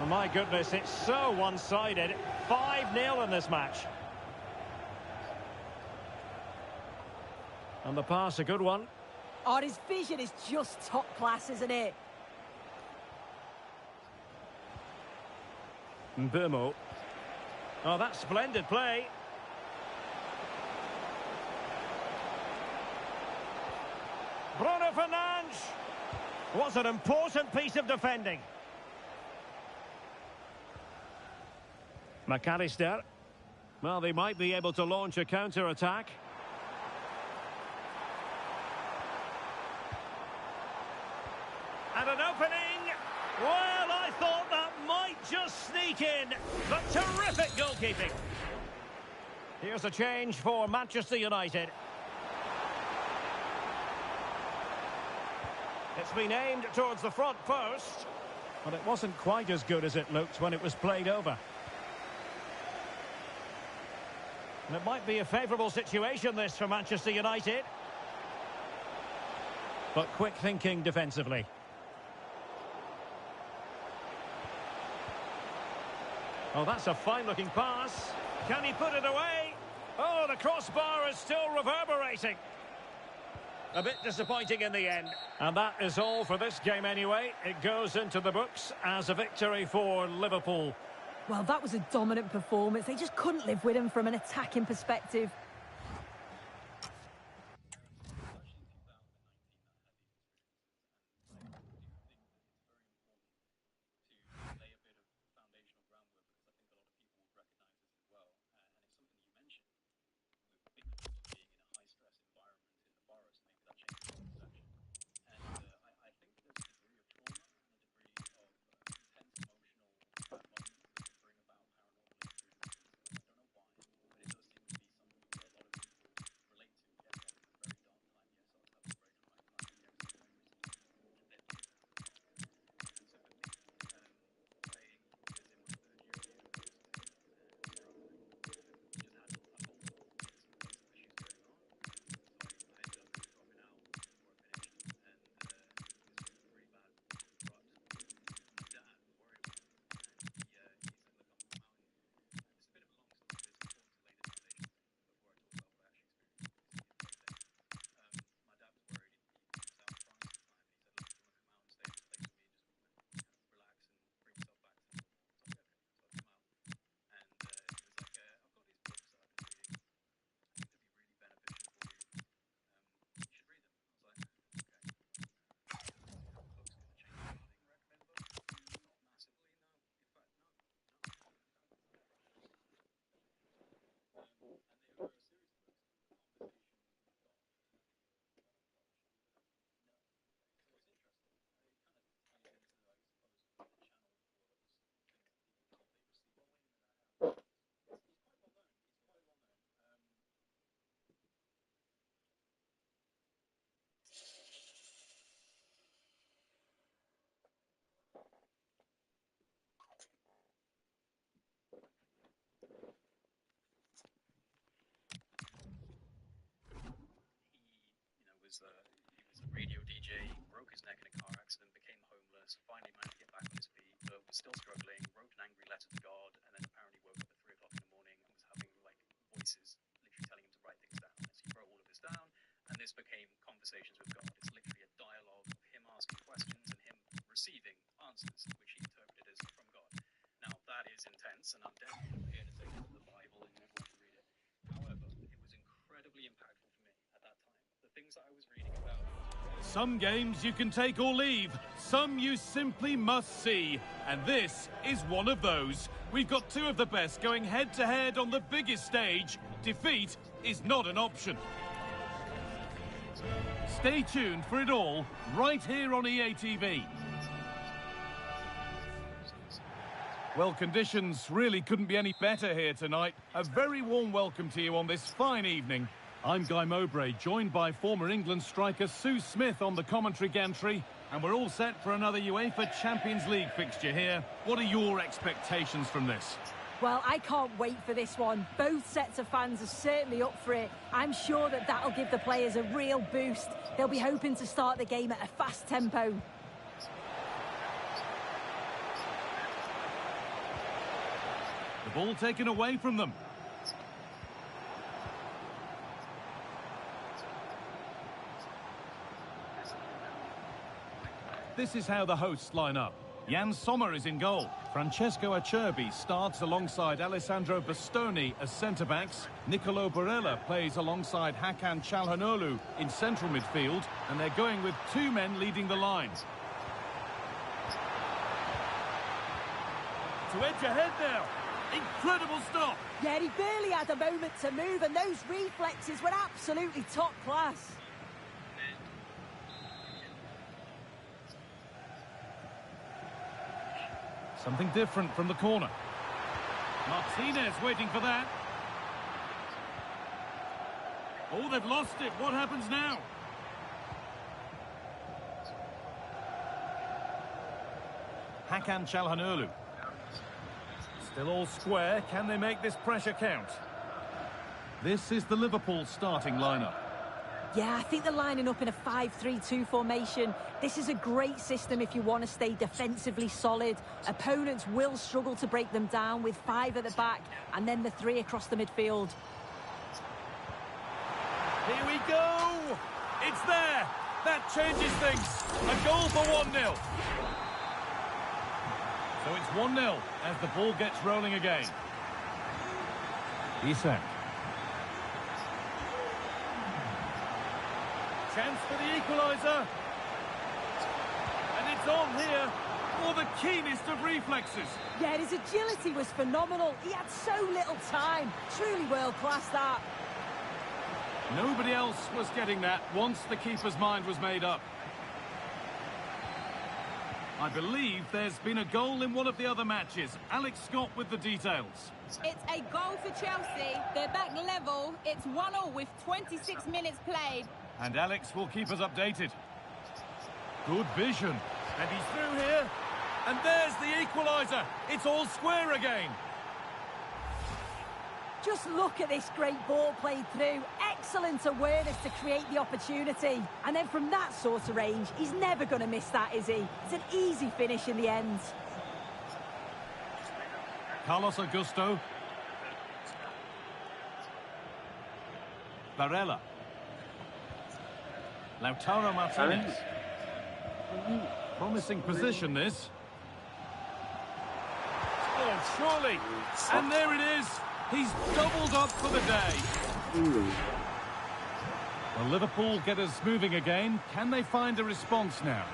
Oh, my goodness, it's so one-sided. 5-0 in this match. And the pass, a good one. Oh, his vision is just top class, isn't it? Mbumo. Oh, that's splendid play. Bruno Fernandes. Was an important piece of defending. McAllister. Well, they might be able to launch a counter-attack. And an opening. Well, I thought that might just sneak in. But terrific goalkeeping. Here's a change for Manchester United. It's been aimed towards the front post. But it wasn't quite as good as it looked when it was played over. And it might be a favourable situation, this, for Manchester United. But quick thinking defensively. Oh, that's a fine-looking pass. Can he put it away? Oh, the crossbar is still reverberating. A bit disappointing in the end. And that is all for this game anyway. It goes into the books as a victory for Liverpool. Well, that was a dominant performance. They just couldn't live with him from an attacking perspective. He was a radio DJ, broke his neck in a car accident, became homeless, finally managed to get back on his feet, but was still struggling, wrote an angry letter to God, and then apparently woke up at 3 o'clock in the morning and was having, like, voices literally telling him to write things down. So he wrote all of this down, and this became Conversations with God. It's literally a dialogue of him asking questions and him receiving answers, which he interpreted as from God. Now, that is intense, and I'm definitely here to take it to the Bible and everyone to read it. However, it was incredibly impactful for me at that time. The things that I was reading about... Some games you can take or leave. Some you simply must see. And this is one of those. We've got two of the best going head-to-head on the biggest stage. Defeat is not an option. Stay tuned for it all, right here on EA TV. Well, conditions really couldn't be any better here tonight. A very warm welcome to you on this fine evening. I'm Guy Mowbray, joined by former England striker Sue Smith on the commentary gantry, and we're all set for another UEFA Champions League fixture here. What are your expectations from this? Well, I can't wait for this one. Both sets of fans are certainly up for it. I'm sure that that'll give the players a real boost. They'll be hoping to start the game at a fast tempo. The ball taken away from them. This is how the hosts line up. Jan Sommer is in goal. Francesco Acerbi starts alongside Alessandro Bastoni as centre-backs. Nicolo Barella plays alongside Hakan Çalhanoğlu in central midfield. And they're going with two men leading the line. To edge ahead now. Incredible stop. Yeah, he barely had a moment to move, and those reflexes were absolutely top class. Something different from the corner. Martinez waiting for that. Oh, they've lost it. What happens now? Hakan Çalhanoğlu. Still all square. Can they make this pressure count? This is the Liverpool starting lineup. Yeah, I think they're lining up in a 5-3-2 formation. This is a great system if you want to stay defensively solid. Opponents will struggle to break them down with 5 at the back and then the 3 across the midfield. Here we go! It's there! That changes things. A goal for 1-0. So it's 1-0 as the ball gets rolling again. Isak. Chance for the equaliser. And it's on here for the keenest of reflexes. Yeah, his agility was phenomenal. He had so little time. Truly world-class, that. Nobody else was getting that once the keeper's mind was made up. I believe there's been a goal in one of the other matches. Alex Scott with the details. It's a goal for Chelsea. They're back level. It's 1-1 with 26 minutes played. And Alex will keep us updated. Good vision. And he's through here. And there's the equaliser. It's all square again. Just look at this great ball played through. Excellent awareness to create the opportunity. And then from that sort of range, he's never going to miss that, is he? It's an easy finish in the end. Carlos Augusto. Barella. Lautaro Martinez. Promising position, this. Oh, surely. And there it is. He's doubled up for the day. Well, Liverpool get us moving again. Can they find a response now?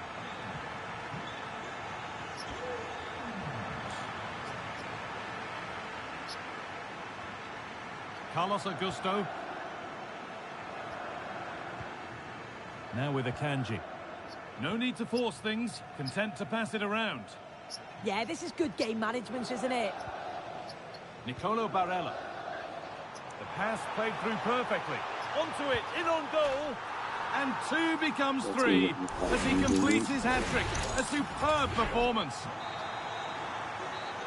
Carlos Augusto. Now with Akanji. No need to force things. Content to pass it around. Yeah, this is good game management, isn't it? Nicolo Barella. The pass played through perfectly. Onto it, in on goal. And 2 becomes 3 as he completes his hat-trick. A superb performance.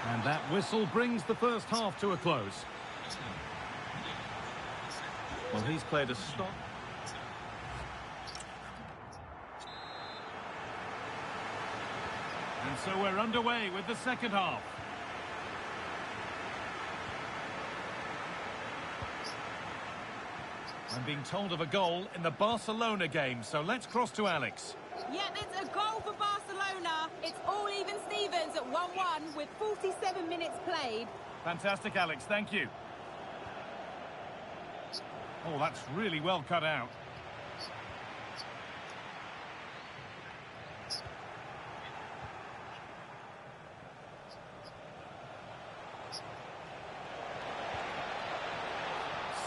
And that whistle brings the first half to a close. Well, he's played a stop. And so we're underway with the second half. I'm being told of a goal in the Barcelona game, so let's cross to Alex. Yep, it's a goal for Barcelona. It's all even Stevens at 1-1 with 47 minutes played. Fantastic, Alex, thank you. Oh, that's really well cut out.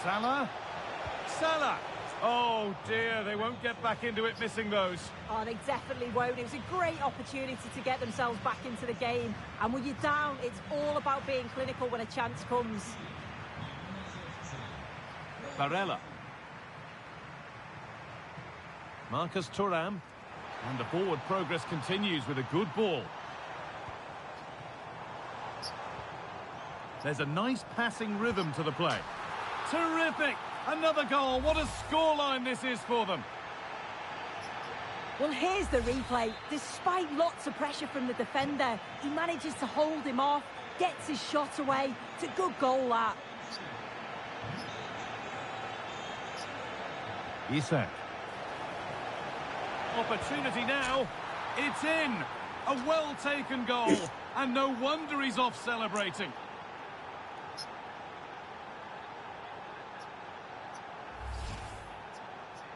Salah. Salah! Oh dear, they won't get back into it missing those. Oh, they definitely won't. It was a great opportunity to get themselves back into the game. And when you're down, it's all about being clinical when a chance comes. Barella. Marcus Thuram. And the forward progress continues with a good ball. There's a nice passing rhythm to the play. Terrific! Another goal. What a scoreline this is for them. Well, here's the replay. Despite lots of pressure from the defender, he manages to hold him off, gets his shot away. It's a good goal, that. Isak. Opportunity now. It's in. A well-taken goal. And no wonder he's off celebrating.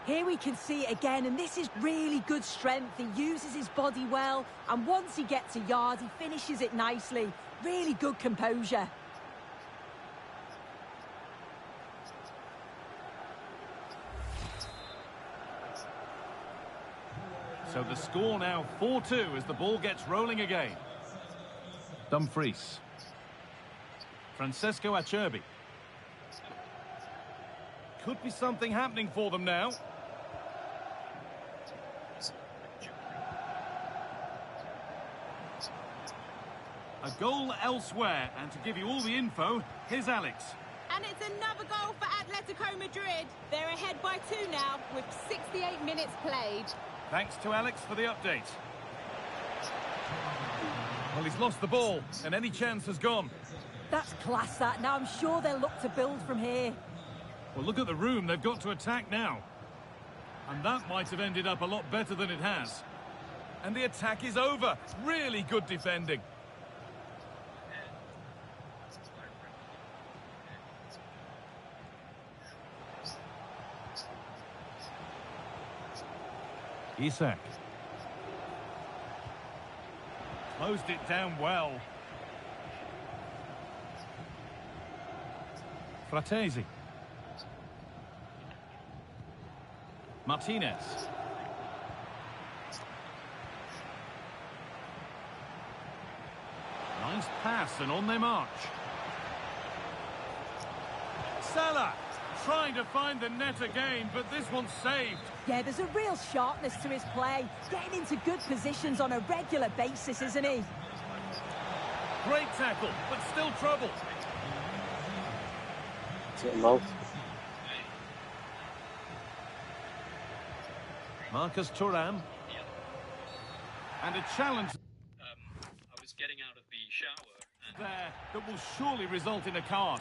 Here we can see it again, and this is really good strength. He uses his body well, and once he gets a yard, he finishes it nicely. Really good composure. So the score now 4-2 as the ball gets rolling again. Dumfries. Francesco Acerbi. Could be something happening for them now. A goal elsewhere, and to give you all the info, here's Alex. And it's another goal for Atletico Madrid. They're ahead by 2 now, with 68 minutes played. Thanks to Alex for the update. Well, he's lost the ball, and any chance has gone. That's class, that. Now I'm sure they'll look to build from here. Well, look at the room. They've got to attack now. And that might have ended up a lot better than it has. And the attack is over. Really good defending. Isak. Closed it down well. Fratesi. Martinez. Nice pass and on their march. Salah trying to find the net again, but this one's saved. Yeah, there's a real sharpness to his play. Getting into good positions on a regular basis, isn't he? Great tackle, but still trouble. Marcus Thuram. And a challenge I was getting out of the shower and there that will surely result in a card.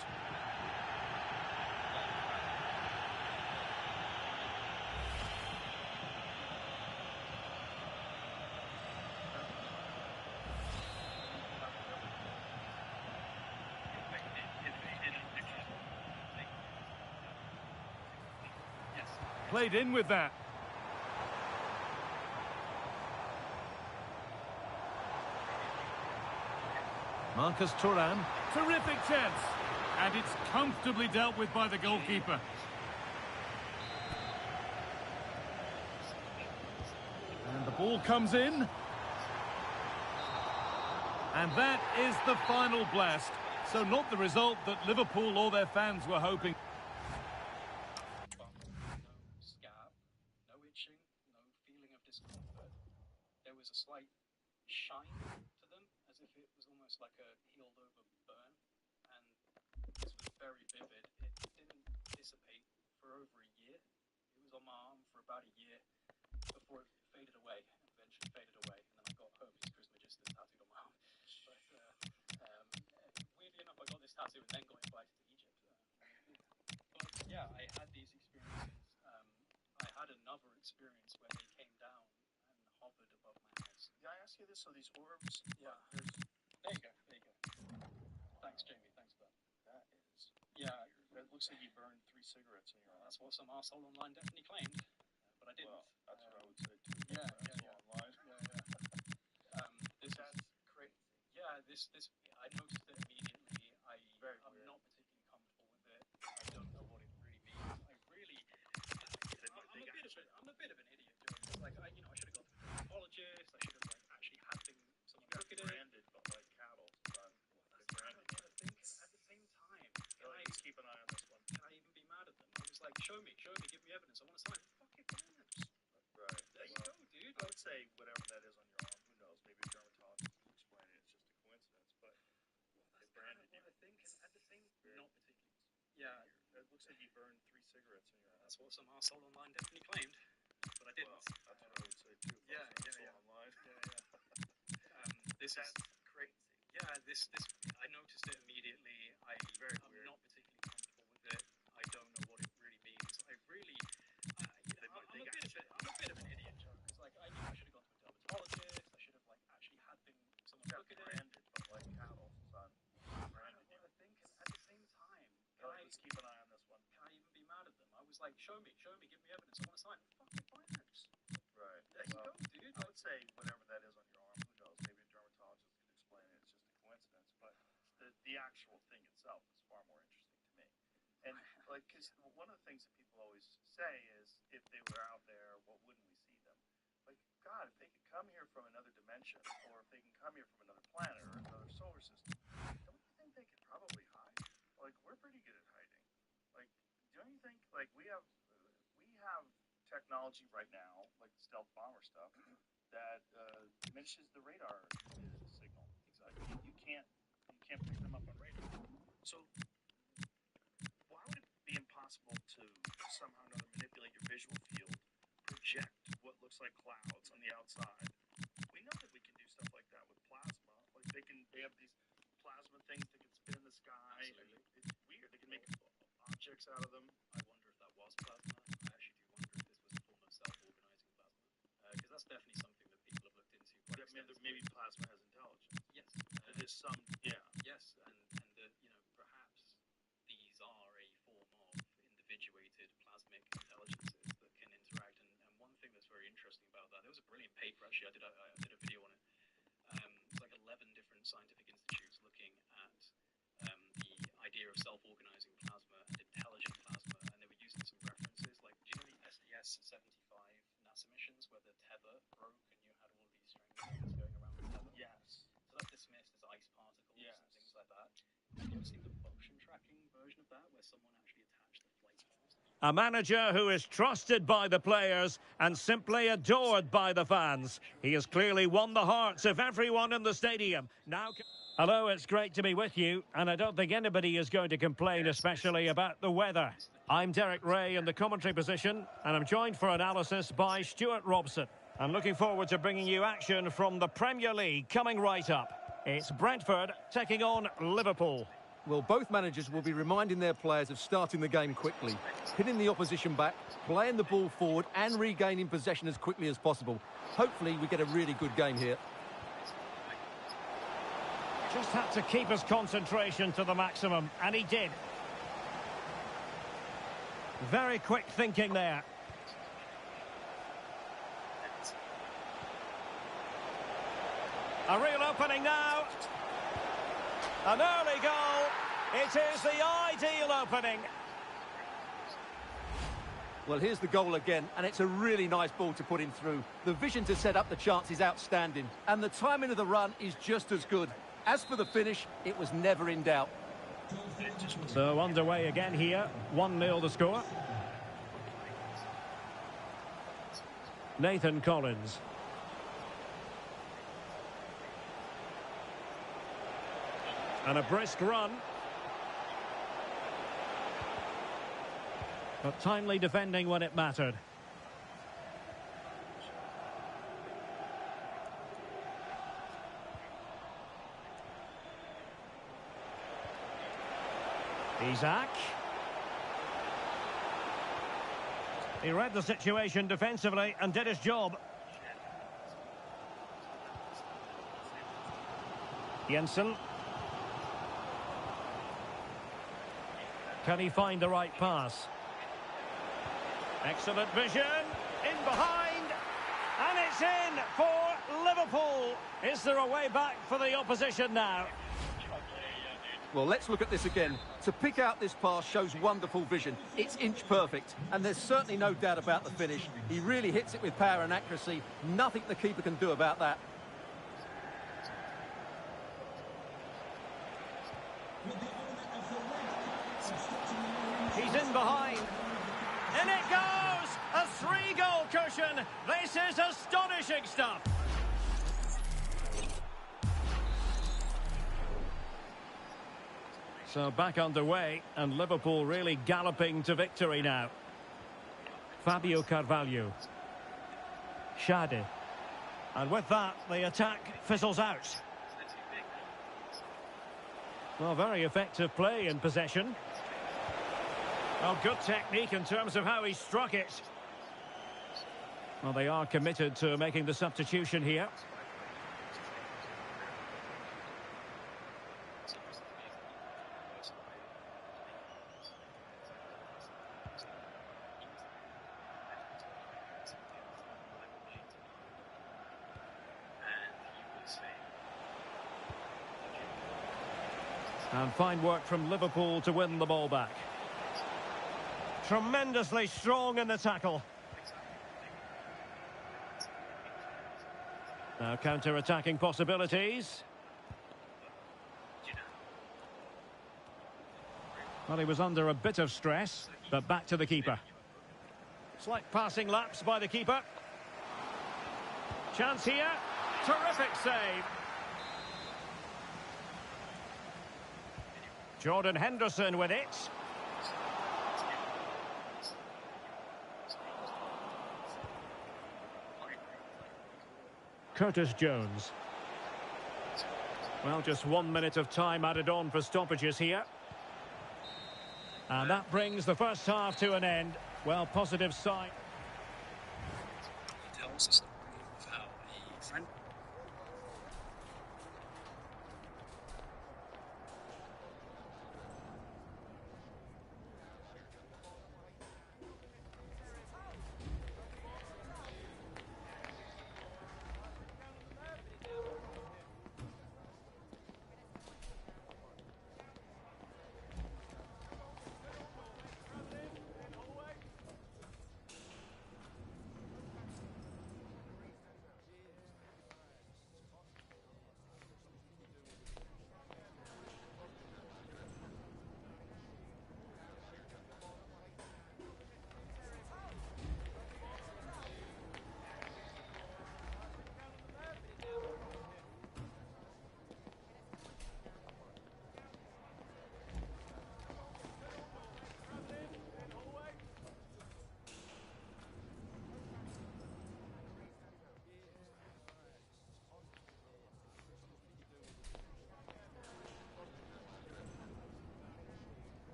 Played in with that. Marcus Thuram. Terrific chance. And it's comfortably dealt with by the goalkeeper. And the ball comes in. And that is the final blast. So not the result that Liverpool or their fans were hoping. There was a slight shine to them, as if it was almost like a healed over burn, and this was very vivid. It didn't dissipate for over a year. It was on my arm for about a year before it faded away, and eventually faded away, and then I got Hermes Trismegistus tattooed on my arm. But weirdly enough, I got this tattoo and then got invited to Egypt. But yeah, I had these experiences. I had another experience where they came down hovered above my house. Did I ask you this? So these orbs? Yeah. There you go. There you go. Thanks, Jamie. Thanks for that. That is. Yeah. It looks like you burned 3 cigarettes in your arm. That's what some arsehole online definitely claimed, but I didn't. Well, that's what I would say too. Yeah. Online. This is crazy. Yeah. This. I noticed it immediately. I'm not particularly comfortable with it. I don't know what it really means. I'm a bit of an idiot doing this. Like, I should have gone to an apologist. I should have actually had someone look at it. Branded, but like cattle. But at the same time, just keep an eye on this one. Can I even be mad at them? I was like, show me, give me evidence. I want to sign it. Fuck it, man. Right. There you go, dude. I would say whatever that is on your arm, who knows? Maybe a dermatologist will explain it. It's just a coincidence. But Yeah, It looks like you burned 3 cigarettes in your ass. that's what some arsehole online definitely claimed, but I didn't. Well, that's what I would say too. If Yeah, I was yeah, yeah. online. This That's is crazy. yeah. This I noticed it immediately. I'm weird. not particularly comfortable with it. I don't know what it really means. I'm a bit of an idiot, Joe, because like I knew I should have gone to a dermatologist. I should have like actually had someone look at it. Branded, but like cattle, son. Branded you. I think at the same time, Let's keep an eye on this one. can I even be mad at them? I was like, show me, give me evidence. I want to sign it. Fucking finance. Right. There you go, dude. I would say whatever that is on your arm, who knows? Maybe a dermatologist can explain it. It's just a coincidence. But the actual thing itself is far more interesting to me. And like, because one of the things that people always say is, if they were out there, what wouldn't we see them? Like, God, if they could come here from another dimension, or if they can come here from another planet or another solar system, don't you think they could probably hide? Like, we're pretty good at hiding. Like, don't you think? Like, we have technology right now, like the stealth bomber stuff, that diminishes the radar signal. Exactly. You can't pick them up on radar. So why would it be impossible to somehow or another manipulate your visual field, project what looks like clouds on the outside? We know that we can do stuff like that with plasma. Like they have these plasma things that can spin in the sky. Absolutely. It's weird. They can make objects out of them. I wonder if that was plasma. I actually do wonder if this was a form of self-organizing plasma, because that's definitely something that people have looked into quite extensively. Maybe plasma has intelligence. Yes. There's some, yeah. Yes, and perhaps these are a form of individuated plasmic intelligences that can interact. And one thing that's very interesting about that, there was a brilliant paper actually. I did a video on it. It's like 11 different scientific institutes looking at the idea of self-organizing plasma and intelligent plasma, and they were using some references. Like, do you know the SDS-75 NASA missions where the tether broke and you had all these strange things going around the tether? Yes. So that's dismissed as ice particles Yes. and things like that. Have you ever seen the motion tracking version of that, where someone actually attached the flight paths? A manager who is trusted by the players and simply adored by the fans. He has clearly won the hearts of everyone in the stadium. Now, hello, it's great to be with you, and I don't think anybody is going to complain, especially about the weather. I'm Derek Ray in the commentary position, and I'm joined for analysis by Stuart Robson. I'm looking forward to bringing you action from the Premier League coming right up. It's Brentford taking on Liverpool. Well, both managers will be reminding their players of starting the game quickly, pinning the opposition back, playing the ball forward and regaining possession as quickly as possible. Hopefully we get a really good game here. Just had to keep his concentration to the maximum, and he did. Very quick thinking there. A real opening now. An early goal. It is the ideal opening. Well, here's the goal again, and it's a really nice ball to put him through. The vision to set up the chance is outstanding, and the timing of the run is just as good. As for the finish, it was never in doubt. So underway again here. 1-0 the score. Nathan Collins. And a brisk run. But timely defending when it mattered. Isaac. He read the situation defensively and did his job. Jensen. Can he find the right pass? Excellent vision. In behind. And it's in for Liverpool. Is there a way back for the opposition now? Well, let's look at this again. To pick out this pass shows wonderful vision. It's inch perfect, and there's certainly no doubt about the finish. He really hits it with power and accuracy. Nothing the keeper can do about that. He's in behind. In it goes! A 3-goal cushion. This is astonishing stuff. So back underway, and Liverpool really galloping to victory now. Fabio Carvalho. Shade. And with that, the attack fizzles out. Well, very effective play in possession. Oh, good technique in terms of how he struck it. Well, they are committed to making the substitution here. And fine work from Liverpool to win the ball back. Tremendously strong in the tackle. Now counter-attacking possibilities. Well, he was under a bit of stress, but back to the keeper. Slight passing lapse by the keeper. Chance here. Terrific save. Jordan Henderson with it. Curtis Jones. Well, just 1 minute of time added on for stoppages here. And that brings the first half to an end. Well, positive sign. It tells us of how a friend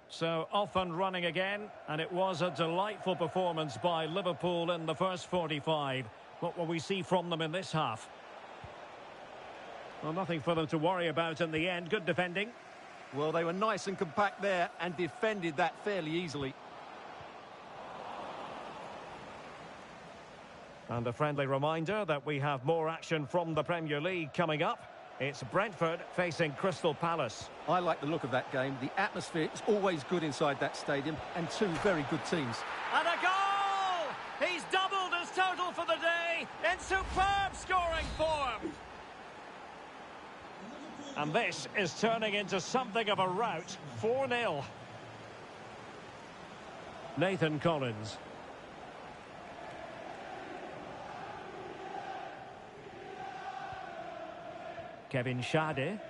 So off and running again, and it was a delightful performance by Liverpool in the first 45. What will we see from them in this half? Well, nothing for them to worry about in the end. Good defending. Well, they were nice and compact there and defended that fairly easily. And a friendly reminder that we have more action from the Premier League coming up. It's Brentford facing Crystal Palace. I like the look of that game. The atmosphere is always good inside that stadium, and two very good teams. And a goal! He's doubled his total for the day in superb scoring form. And this is turning into something of a rout. 4-0. Nathan Collins. Kevin Schade.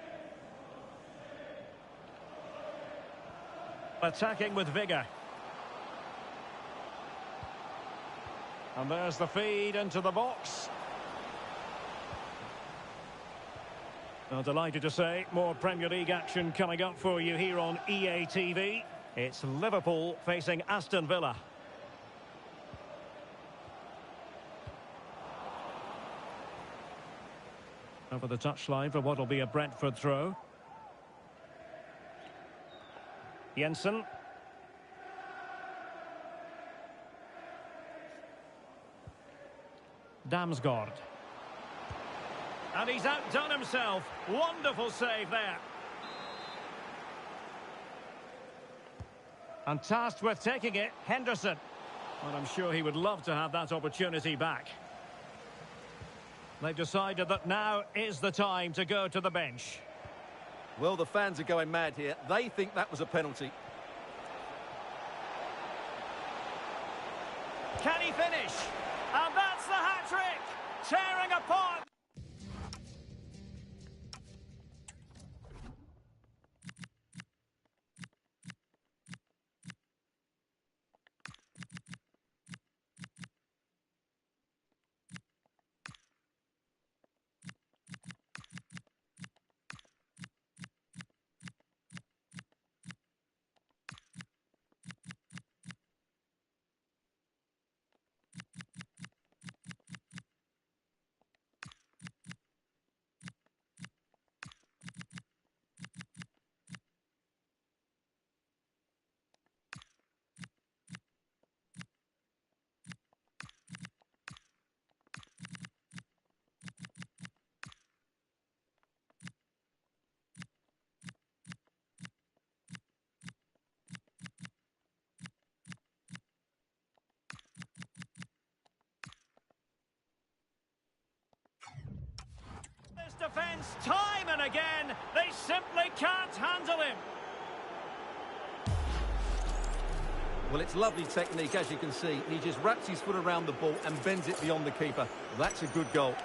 Attacking with vigour. And there's the feed into the box. Well, delighted to say, more Premier League action coming up for you here on EA TV. It's Liverpool facing Aston Villa. Over the touchline for what will be a Brentford throw. Jensen. Damsgaard. And he's outdone himself. Wonderful save there. And tasked with taking it, Henderson. Well, I'm sure he would love to have that opportunity back. They've decided that now is the time to go to the bench. Well, the fans are going mad here. They think that was a penalty. Can he finish? And that's the hat-trick! Tearing apart! Defence time and again, they simply can't handle him. Well, it's lovely technique, as you can see. He just wraps his foot around the ball and bends it beyond the keeper. That's a good goal.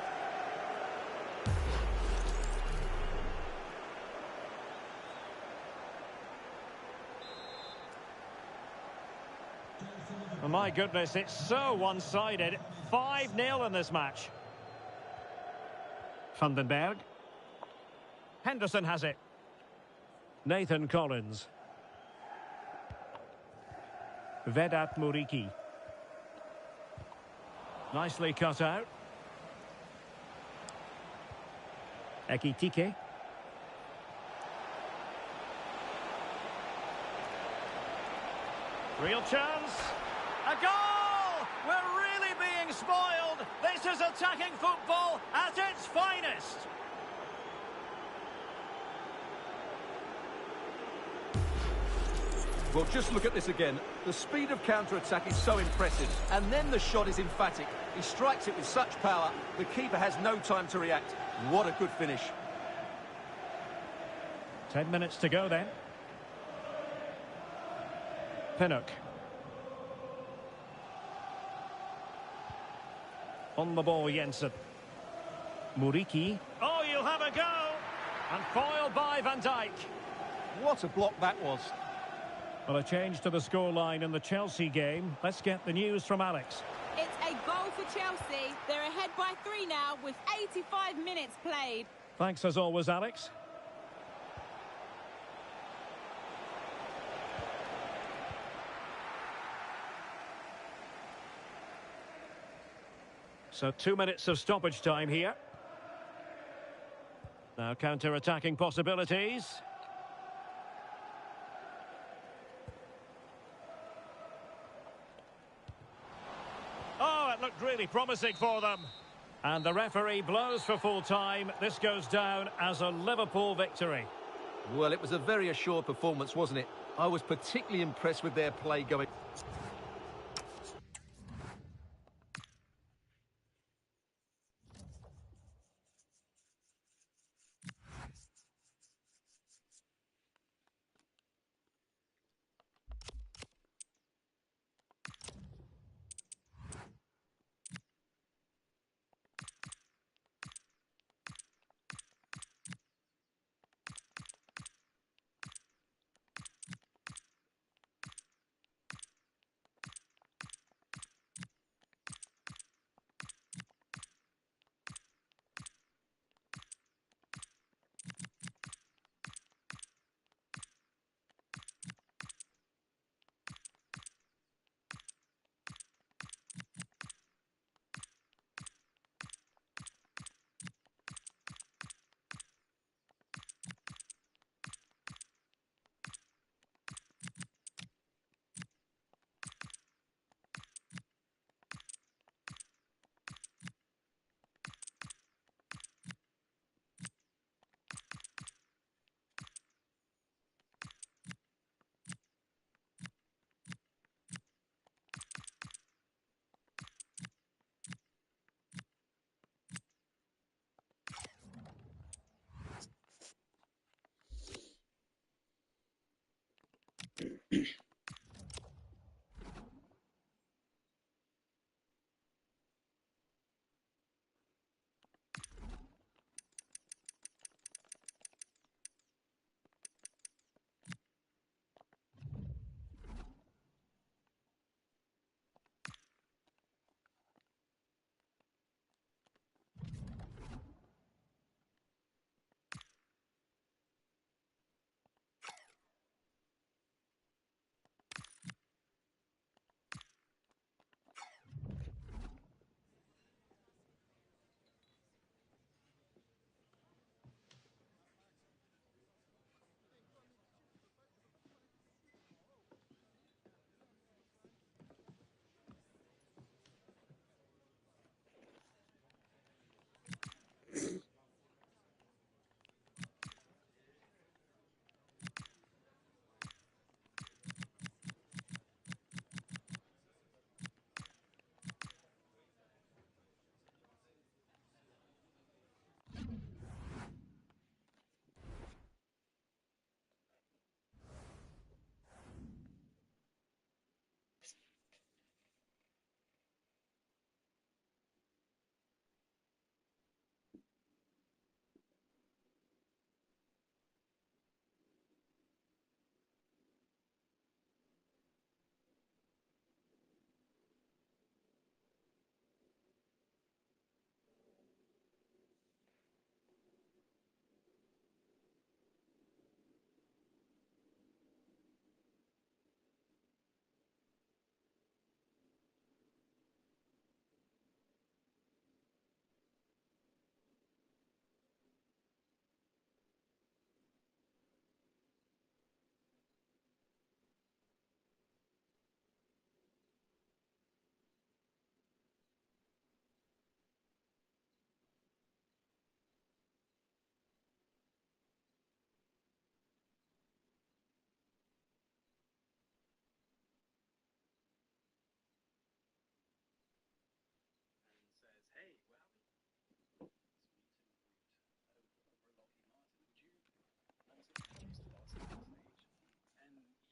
Oh, my goodness, it's so one-sided. 5-0 in this match. Vandenberg. Henderson has it. Nathan Collins. Vedat Muriqi. Nicely cut out. Ekitike. Real chance. A goal! We're really being spoiled. This is attacking football at its finest. Well, just look at this again. The speed of counter-attack is so impressive. And then the shot is emphatic. He strikes it with such power, the keeper has no time to react. What a good finish. 10 minutes to go then. Pinnock. On the ball, Jensen. Muriqi. Oh, you'll have a go. And foiled by Van Dijk. What a block that was. Well, a change to the scoreline in the Chelsea game. Let's get the news from Alex. It's a goal for Chelsea. They're ahead by 3 now with 85 minutes played. Thanks as always, Alex. So 2 minutes of stoppage time here. Now counter-attacking possibilities. Oh, it looked really promising for them. And the referee blows for full time. This goes down as a Liverpool victory. Well, it was a very assured performance, wasn't it? I was particularly impressed with their play going.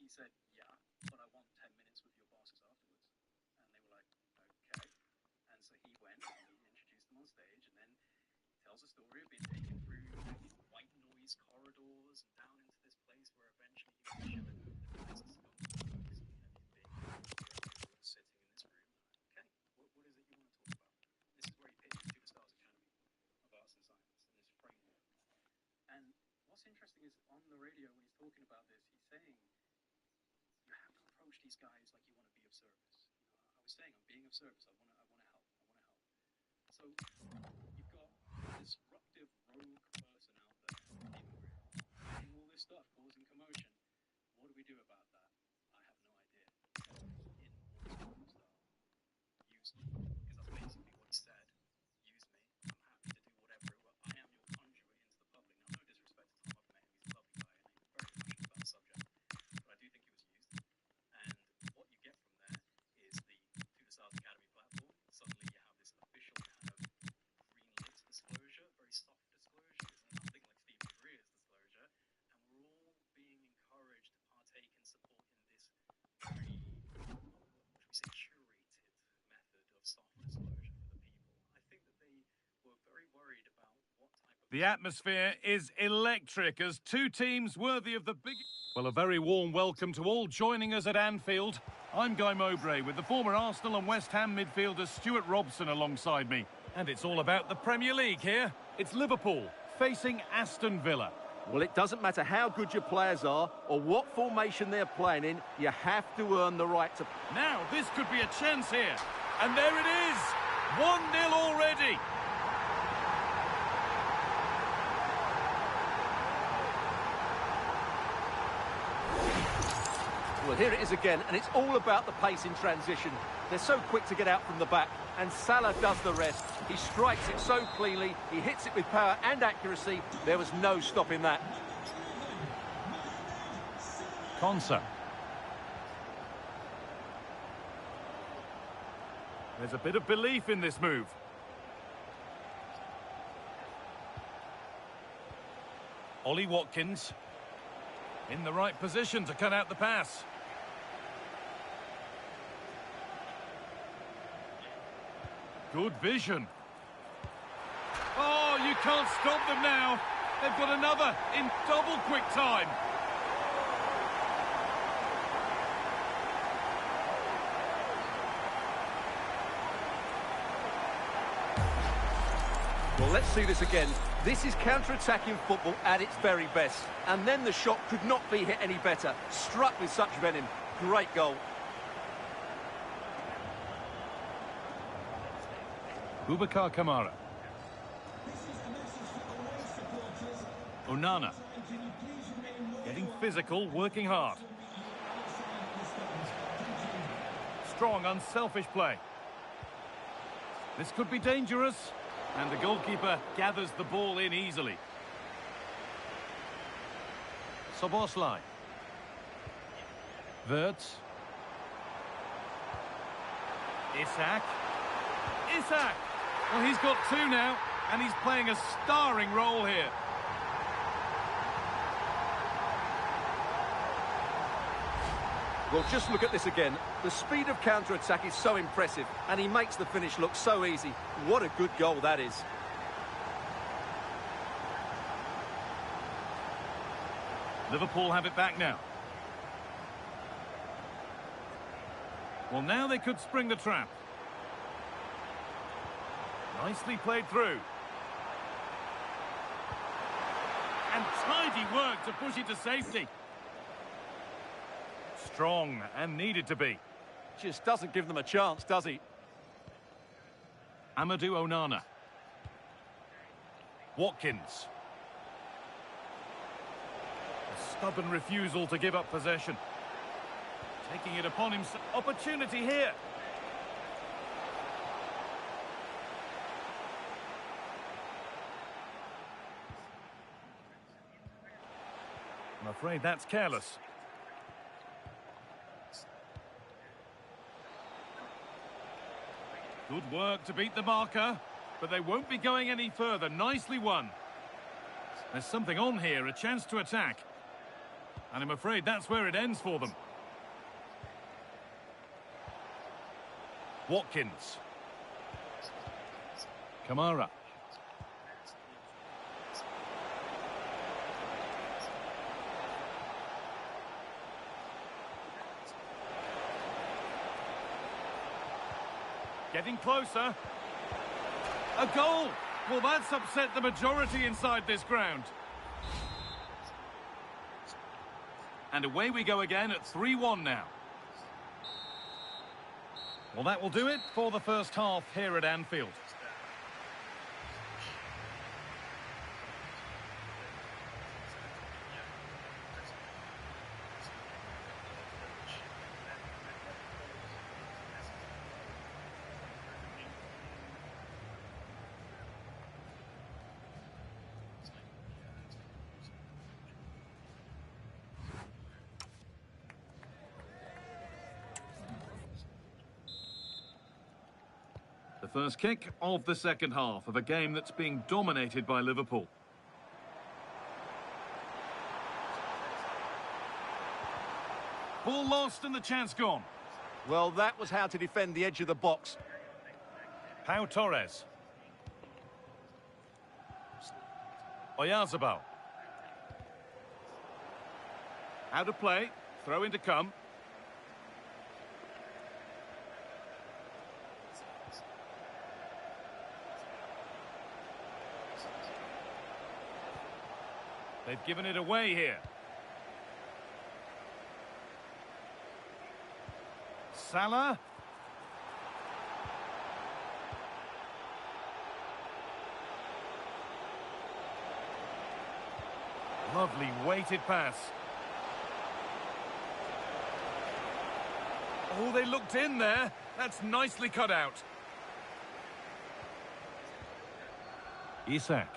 He said, yeah, but I want 10 minutes with your bosses afterwards. And they were like, okay. And so he went and he introduced them on stage and then tells a story of being taken through these white noise corridors and down into this place where eventually he was chilling over the place of skunk works, these big sitting in this room. Okay, what is it you want to talk about? This is where he pitches to the Stars Academy of Arts and Science and this framework. And what's interesting is on the radio when he's talking about this, he's saying, you have to approach these guys like you want to be of service. I was saying, I'm being of service. I want to help. So you've got a disruptive rogue person out there, doing all this stuff, causing commotion. What do we do about that? I have no idea. In Mortal style, use me, because that's basically what he said. Use me. I'm happy to do whatever. I am your conduit into the public. Now, no disrespect to Tom, I've met him. He's a lovely guy, and he's very passionate about the subject. But I do think he was used. And what you get from there is the To The Stars Academy platform. Suddenly you have this official kind of green-lit disclosure, very soft disclosure. It's nothing like Stephen Greer's disclosure. And we're all being encouraged to partake and support in this very, what should we say, curated method of soft disclosure for the people. I think that they were very worried about what type of... The atmosphere is electric as two teams worthy of the big... Well, a very warm welcome to all joining us at Anfield. I'm Guy Mowbray with the former Arsenal and West Ham midfielder Stuart Robson alongside me. And it's all about the Premier League here. It's Liverpool facing Aston Villa. Well, it doesn't matter how good your players are or what formation they're playing in, you have to earn the right to... Now, this could be a chance here. And there it is! 1-0 already! Well, here it is again, and it's all about the pace in transition. They're so quick to get out from the back, and Salah does the rest. He strikes it so cleanly, he hits it with power and accuracy. There was no stopping that. Konsa. There's a bit of belief in this move. Ollie Watkins. In the right position to cut out the pass. Good vision. Oh, you can't stop them now. They've got another in double quick time. Well, let's see this again. This is counter-attacking football at its very best. And then the shot could not be hit any better. Struck with such venom. Great goal. Boubacar Kamara. Onana. Getting physical, working hard. Strong, unselfish play. This could be dangerous. And the goalkeeper gathers the ball in easily. Soboslai. Wirtz. Isak. Well, he's got two now, and he's playing a starring role here. Well, just look at this again. The speed of counter-attack is so impressive, and he makes the finish look so easy. What a good goal that is. Liverpool have it back now. Well, now they could spring the trap. Nicely played through. And tidy work to push it to safety. Strong and needed to be. Just doesn't give them a chance, does he? Amadou Onana. Watkins. A stubborn refusal to give up possession. Taking it upon himself. Opportunity here. I'm afraid that's careless. Good work to beat the marker, but they won't be going any further. Nicely won. There's something on here, a chance to attack. And I'm afraid that's where it ends for them. Watkins. Kamara. Getting closer. A goal! Well, that's upset the majority inside this ground. And away we go again at 3-1 now. Well, that will do it for the first half here at Anfield. First kick of the second half of a game that's being dominated by Liverpool. Ball lost and the chance gone. Well, that was how to defend the edge of the box. Pau Torres. Oyarzabal. Out of play. Throw in to come. They've given it away here. Salah. Lovely weighted pass. Oh, they looked in there. That's nicely cut out. Isak.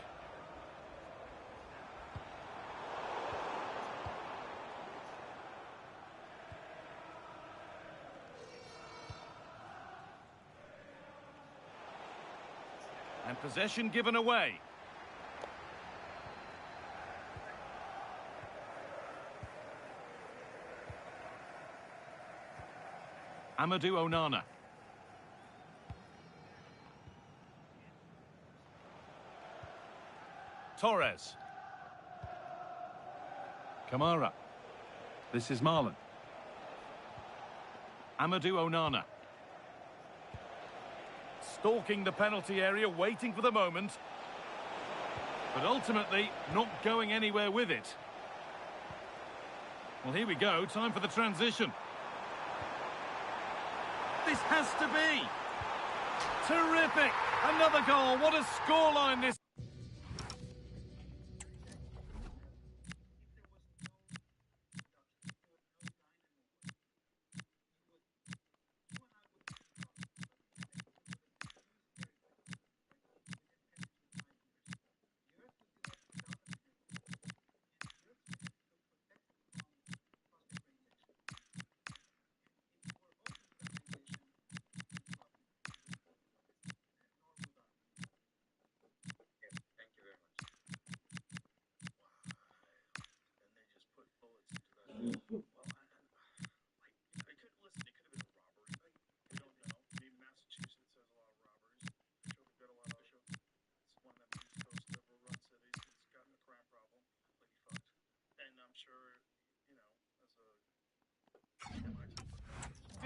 And possession given away. Amadou Onana. Torres. Kamara. This is Marlon. Amadou Onana. Stalking the penalty area, waiting for the moment. But ultimately, not going anywhere with it. Well, here we go. Time for the transition. This has to be. Terrific. Another goal. What a scoreline this.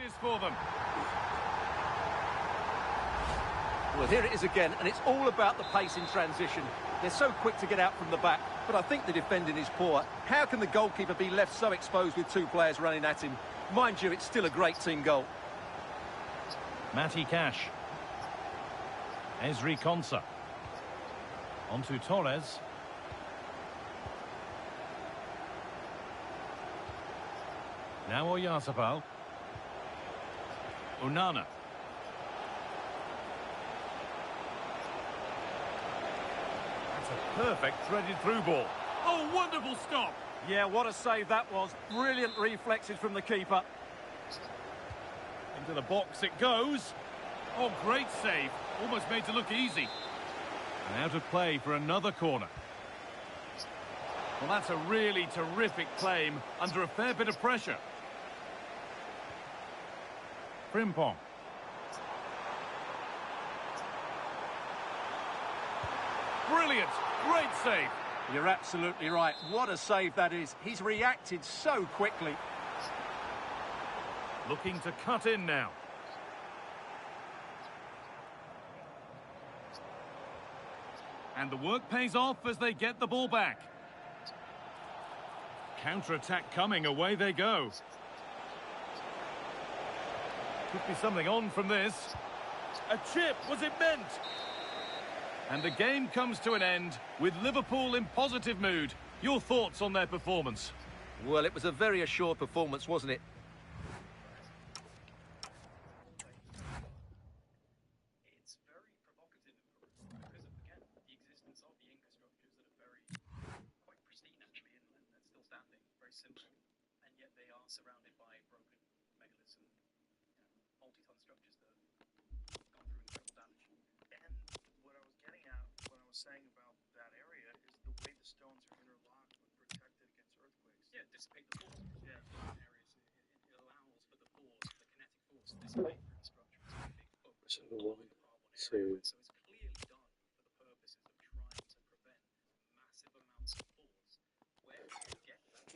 Is for them. Well, here it is again, and it's all about the pace in transition. They're so quick to get out from the back, but I think the defending is poor. How can the goalkeeper be left so exposed with two players running at him? Mind you, it's still a great team goal. Matty Cash. Ezri Konsa. On to Torres. Now Oyarzabal. Onana. That's a perfect threaded through ball. Oh, wonderful stop. Yeah, what a save that was. Brilliant reflexes from the keeper. Into the box it goes. Oh, great save. Almost made to look easy. And out of play for another corner. Well, that's a really terrific claim under a fair bit of pressure. Frimpong. Brilliant. Great save. You're absolutely right. What a save that is. He's reacted so quickly. Looking to cut in now. And the work pays off as they get the ball back. Counter-attack coming. Away they go. Could be something on from this. A chip, was it meant? And the game comes to an end with Liverpool in positive mood. Your thoughts on their performance? Well, it was a very assured performance, wasn't it? It's very provocative because of, again, the existence of the Inca structures that are very, quite pristine actually, and still standing, very simple, and yet they are surrounded by broken megaliths and multi-ton structures that have gone through incredible damage. saying about that area is the way the stones are interlocked would protect it against earthquakes. Yeah, dissipate the force. Yeah. In areas, it allows for the force, the kinetic force, to dissipate through the structure. It's a big focus So on one, the part one two. area. So it's clearly done for the purposes of trying to prevent massive amounts of force. Where do you get that?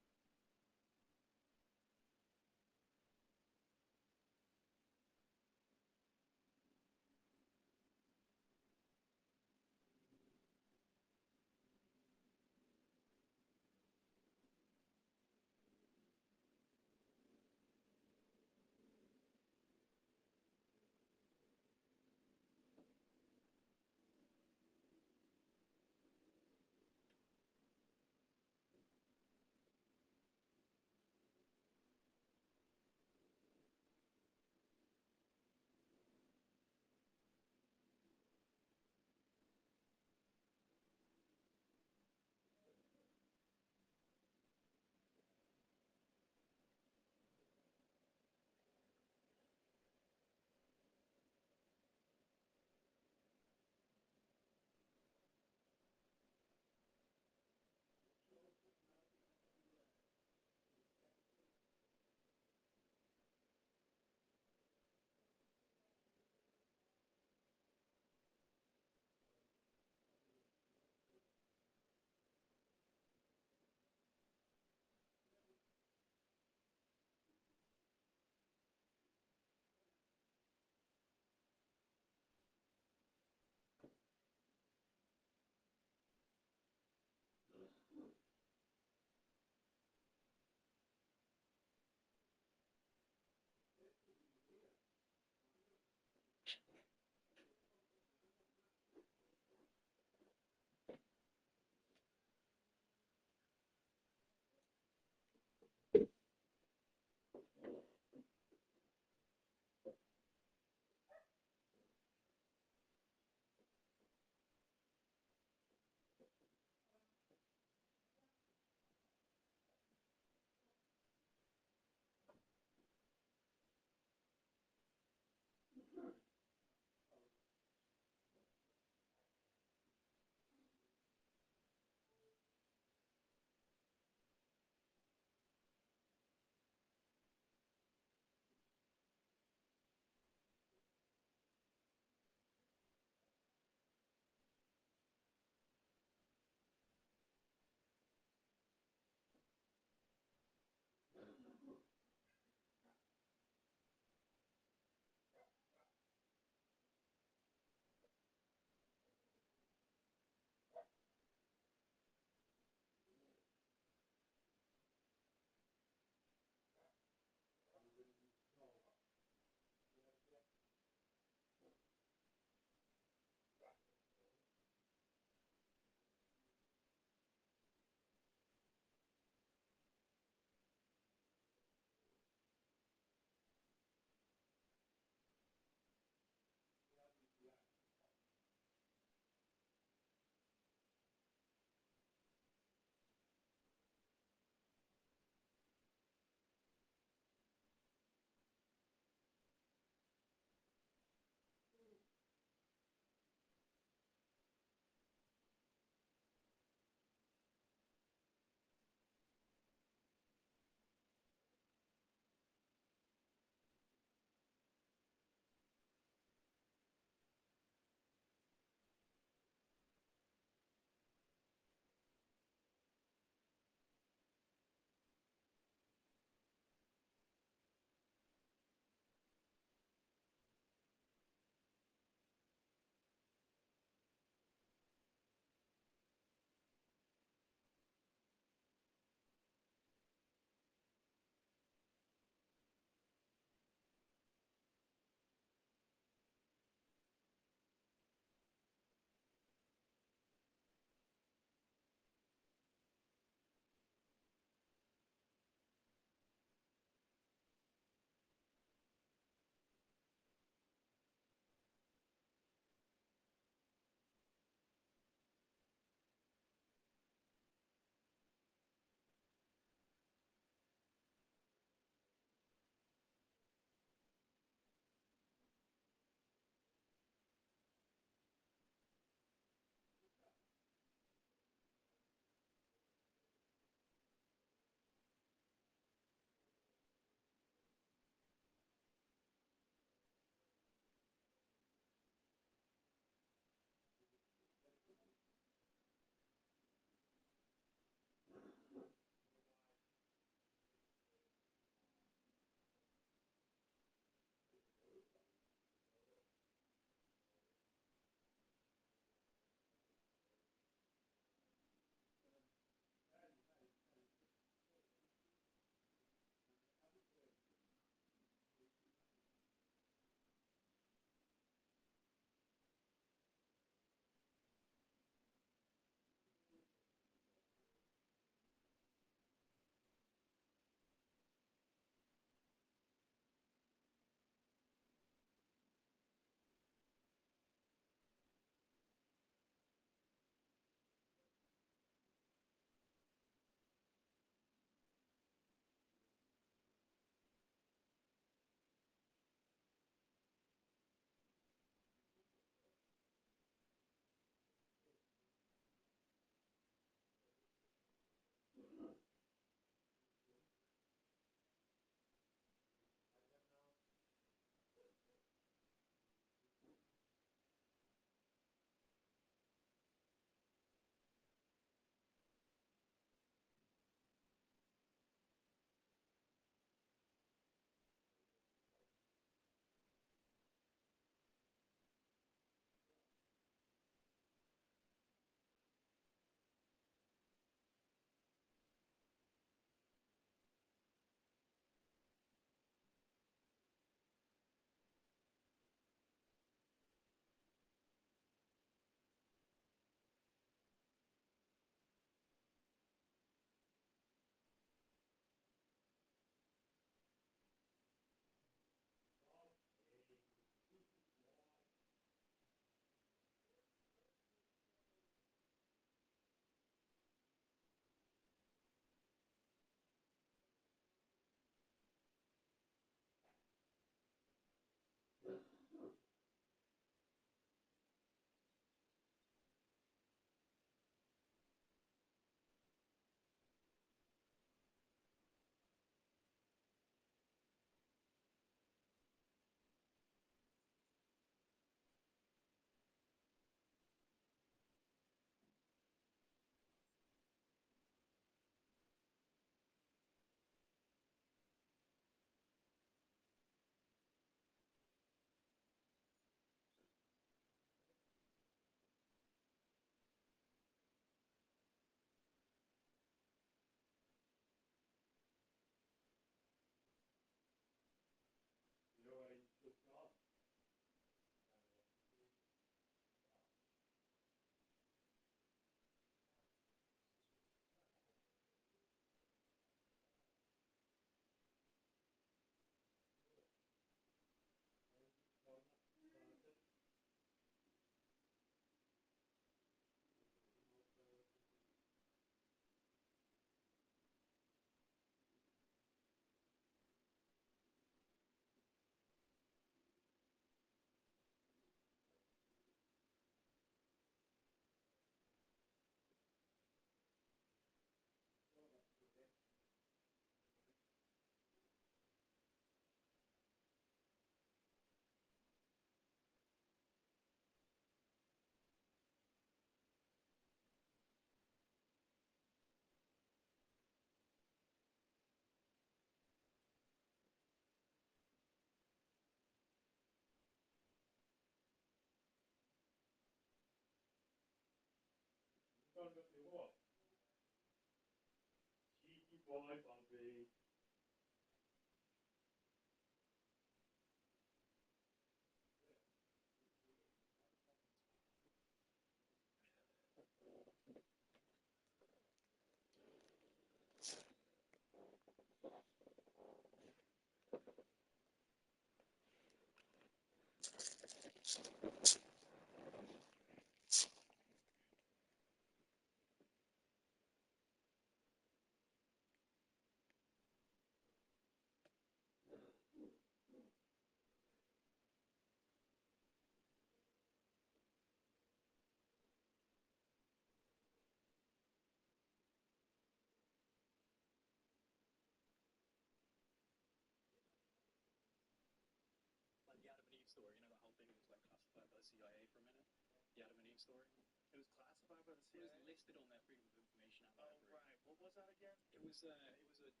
Like the Adam and Eve story, you know, that whole thing was like classified by the CIA for a minute. The Adam and Eve story. It was classified by the It CIA. was listed on their Freedom of Information Act Oh, library. right. What was that again? It was a deep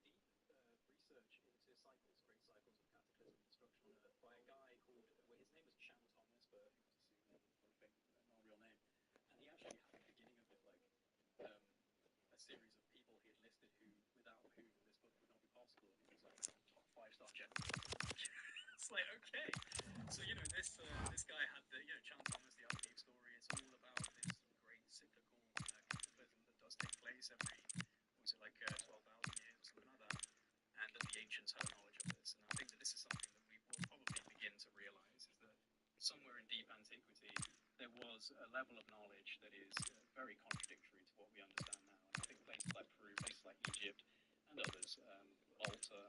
research into cycles, great cycles of cataclysm and destruction on Earth by a guy called, well, his name was Cham Thomas, but I think it was a pseudonym, not a real name. And he actually had the beginning of it like a series of people he had listed who, without whom this book would not be possible. And he was like top 5-star general. It's like, okay. So, you know, this guy had the, you know, Cham Thomas, the Adam and Eve story. It's all about this great cyclical cataclysm that does take place every, was it like 12,000 years or something like that? And that the ancients had knowledge of this. And I think that this is something that we will probably begin to realize is that somewhere in deep antiquity, there was a level of knowledge that is very contradictory to what we understand now. And I think places like Peru, places like Egypt, and others, Malta,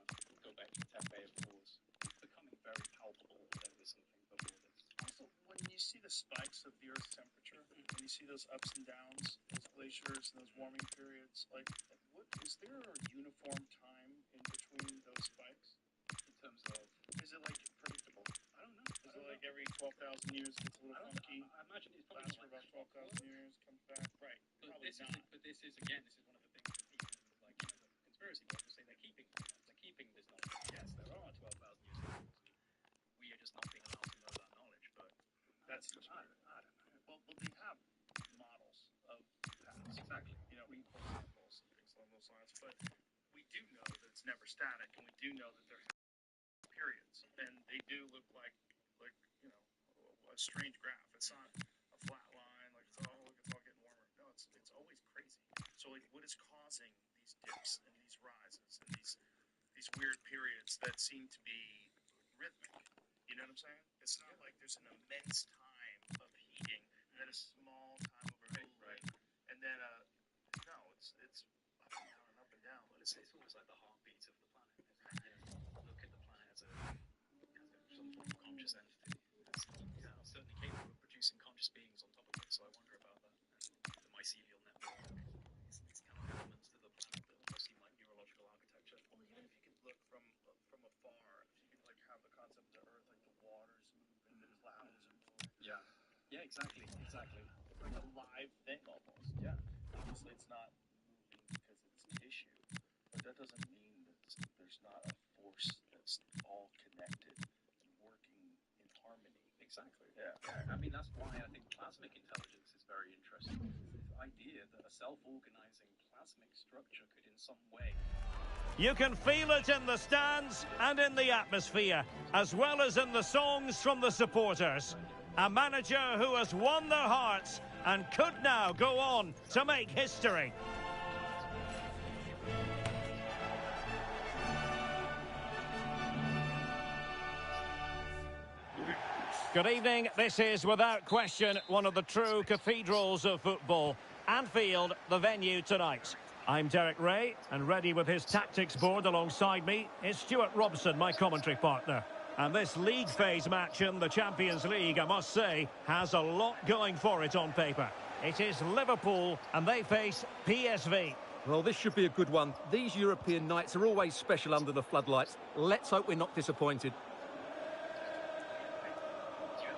go back to Tepe, of course, it's becoming very palpable that there was something before this. Also, when you see the spikes of the Earth's temperature, and you see those ups and downs, those glaciers and those warming periods, like, what is there a uniform time in between those spikes? In terms of, Is it like predictable? I don't know. Is it like every 12,000 years it gets a little funky? I imagine it's probably Lasts for not about like 12,000 years, comes back. Right. But Probably this not. is again, this is one of the things that people like, you know, the conspiracy theorists say they're keeping from us. They're keeping this knowledge. Yes, there are 12,000 years cycles, and we are just not being allowed to know that knowledge. But That's I don't know. Well, they have models of paths. exactly, You know, we pull samples and things along those lines. But we do know that it's never static, and we do know that there are periods, and they do look like you know, a strange graph. It's not a flat line. Like it's all getting warmer. No, it's always crazy. So like, what is causing these dips and these rises and these weird periods that seem to be rhythmic? You know what I'm saying? It's not like there's an immense time of heating and then a small time of cooling, right. and then no, it's up and down and up and down. But it's almost like the heartbeat of the planet. You know, look at the planet as some form of conscious entity. It's certainly capable of producing conscious beings on top of it. So I wonder about that. And the mycelial network, these kind of elements to the planet that almost seem like neurological architecture. Well, even if you could look from afar, if you could like have the concept of the Earth, like the waters moving, the clouds are moving. Yeah, exactly. It's like a live thing almost. Yeah. Obviously, it's not moving because it's tissue, but that doesn't mean that there's not a force that's all connected and working in harmony. Exactly. Yeah. I mean, that's why I think plasmic intelligence is very interesting. The idea that a self-organizing plasmic structure could in some way... You can feel it in the stands and in the atmosphere, as well as in the songs from the supporters. A manager who has won their hearts and could now go on to make history. Good evening. This is, without question, one of the true cathedrals of football. Anfield, the venue tonight. I'm Derek Ray, and ready with his tactics board alongside me is Stuart Robson, my commentary partner. And this league phase match in the Champions League, I must say, has a lot going for it on paper. It is Liverpool, and they face PSV. Well, this should be a good one. These European nights are always special under the floodlights. Let's hope we're not disappointed.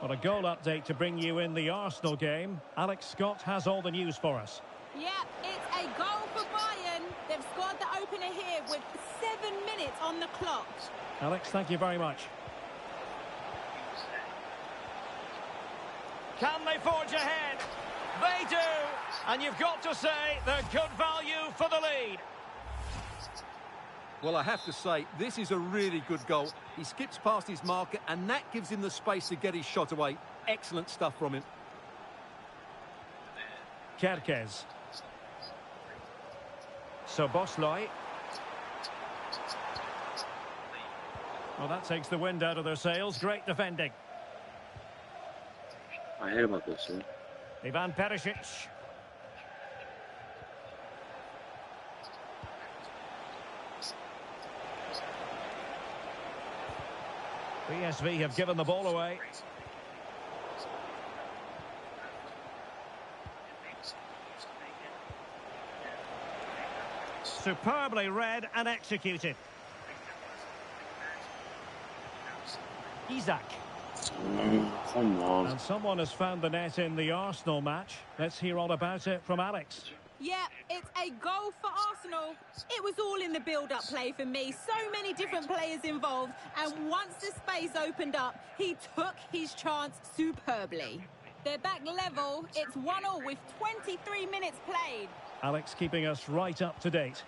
Well, a goal update to bring you in the Arsenal game. Alex Scott has all the news for us. Yeah, it's a goal for Bayern. They've scored the opener here with 7 minutes on the clock. Alex, thank you very much. Can they forge ahead? They do! And you've got to say they're good value for the lead. Well, I have to say, this is a really good goal. He skips past his marker, and that gives him the space to get his shot away. Excellent stuff from him. Kerkez. Soboslai. Well, that takes the wind out of their sails. Great defending. 해를 받고 있어요. Ivan Perisic. PSV have given the ball away. Superbly read and executed. Isak. Come on. And someone has found the net in the Arsenal match. Let's hear all about it from Alex. Yeah, it's a goal for Arsenal. It was all in the build-up play for me. So many different players involved. And once the space opened up, he took his chance superbly. They're back level. It's 1-1 with 23 minutes played. Alex keeping us right up to date.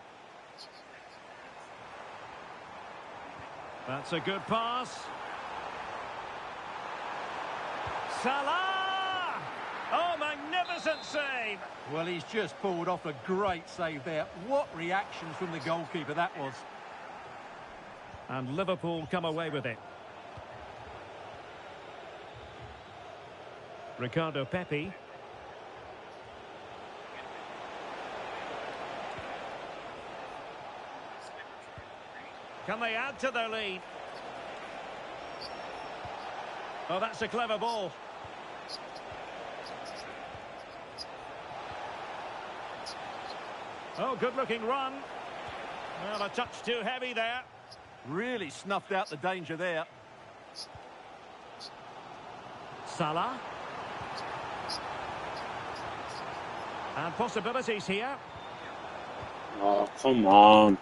That's a good pass. Salah! Oh, magnificent save! Well, he's just pulled off a great save there. What reactions from the goalkeeper that was. And Liverpool come away with it. Ricardo Pepi. Can they add to their lead? Oh, that's a clever ball. Oh, good-looking run. Well, a touch too heavy there. Really snuffed out the danger there. Salah. And possibilities here. Oh, come on.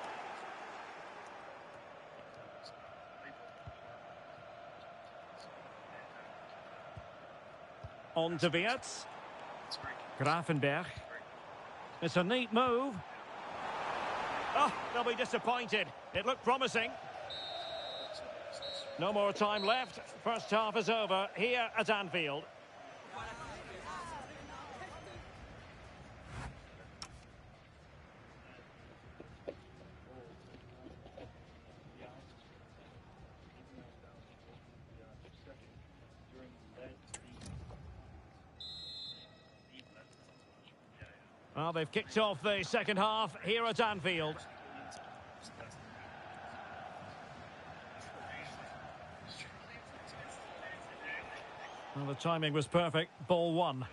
On to Wirtz. Grafenberg. It's a neat move. Oh, they'll be disappointed. It looked promising. No more time left. First half is over here at Anfield. Well, they've kicked off the second half here at Anfield. Well, the timing was perfect. Ball one.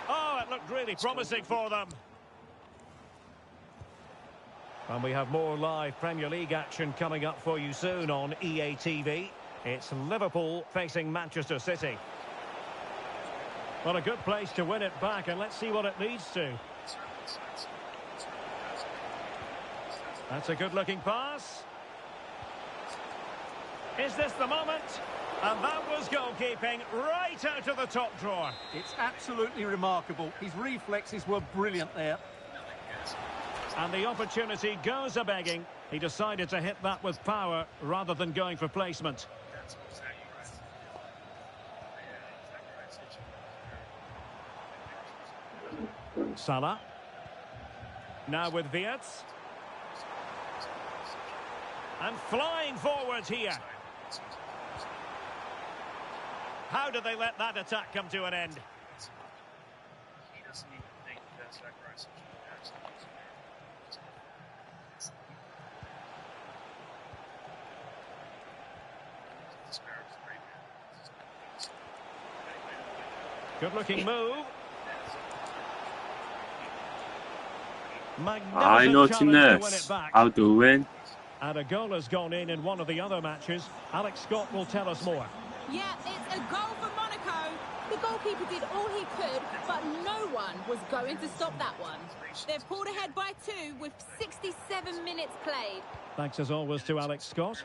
Oh, it looked really promising for them. And we have more live Premier League action coming up for you soon on EA TV. It's Liverpool facing Manchester City. Well, a good place to win it back, and let's see what it leads to. That's a good-looking pass. Is this the moment? And that was goalkeeping right out of the top drawer. It's absolutely remarkable. His reflexes were brilliant there. And the opportunity goes a-begging. He decided to hit that with power rather than going for placement. Salah. Now with Wirtz. And flying forwards here. How did they let that attack come to an end? Good-looking move. I know Magnificent challenge to win it back. I'll do it. And a goal has gone in one of the other matches. Alex Scott will tell us more. Yeah, it's a goal for Monaco. The goalkeeper did all he could, but no one was going to stop that one. They've pulled ahead by 2 with 67 minutes played. Thanks as always to Alex Scott.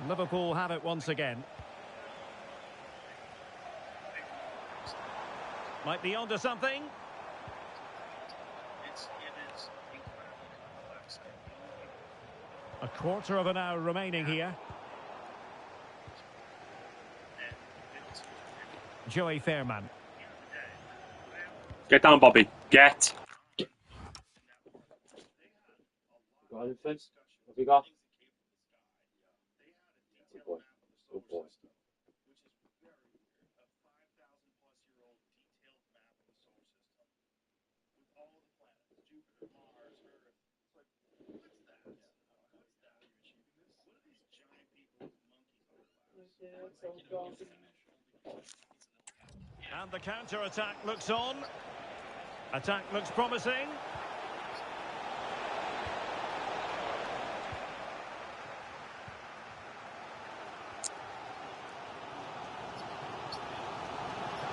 Liverpool have it once again. Might be onto something. It is incredibly complex. A quarter of an hour remaining here. Joey Fairman. Get down, Bobby. Get. Got anything? What have you got? Good boy. Good boy. And the counter-attack looks on. Attack looks promising.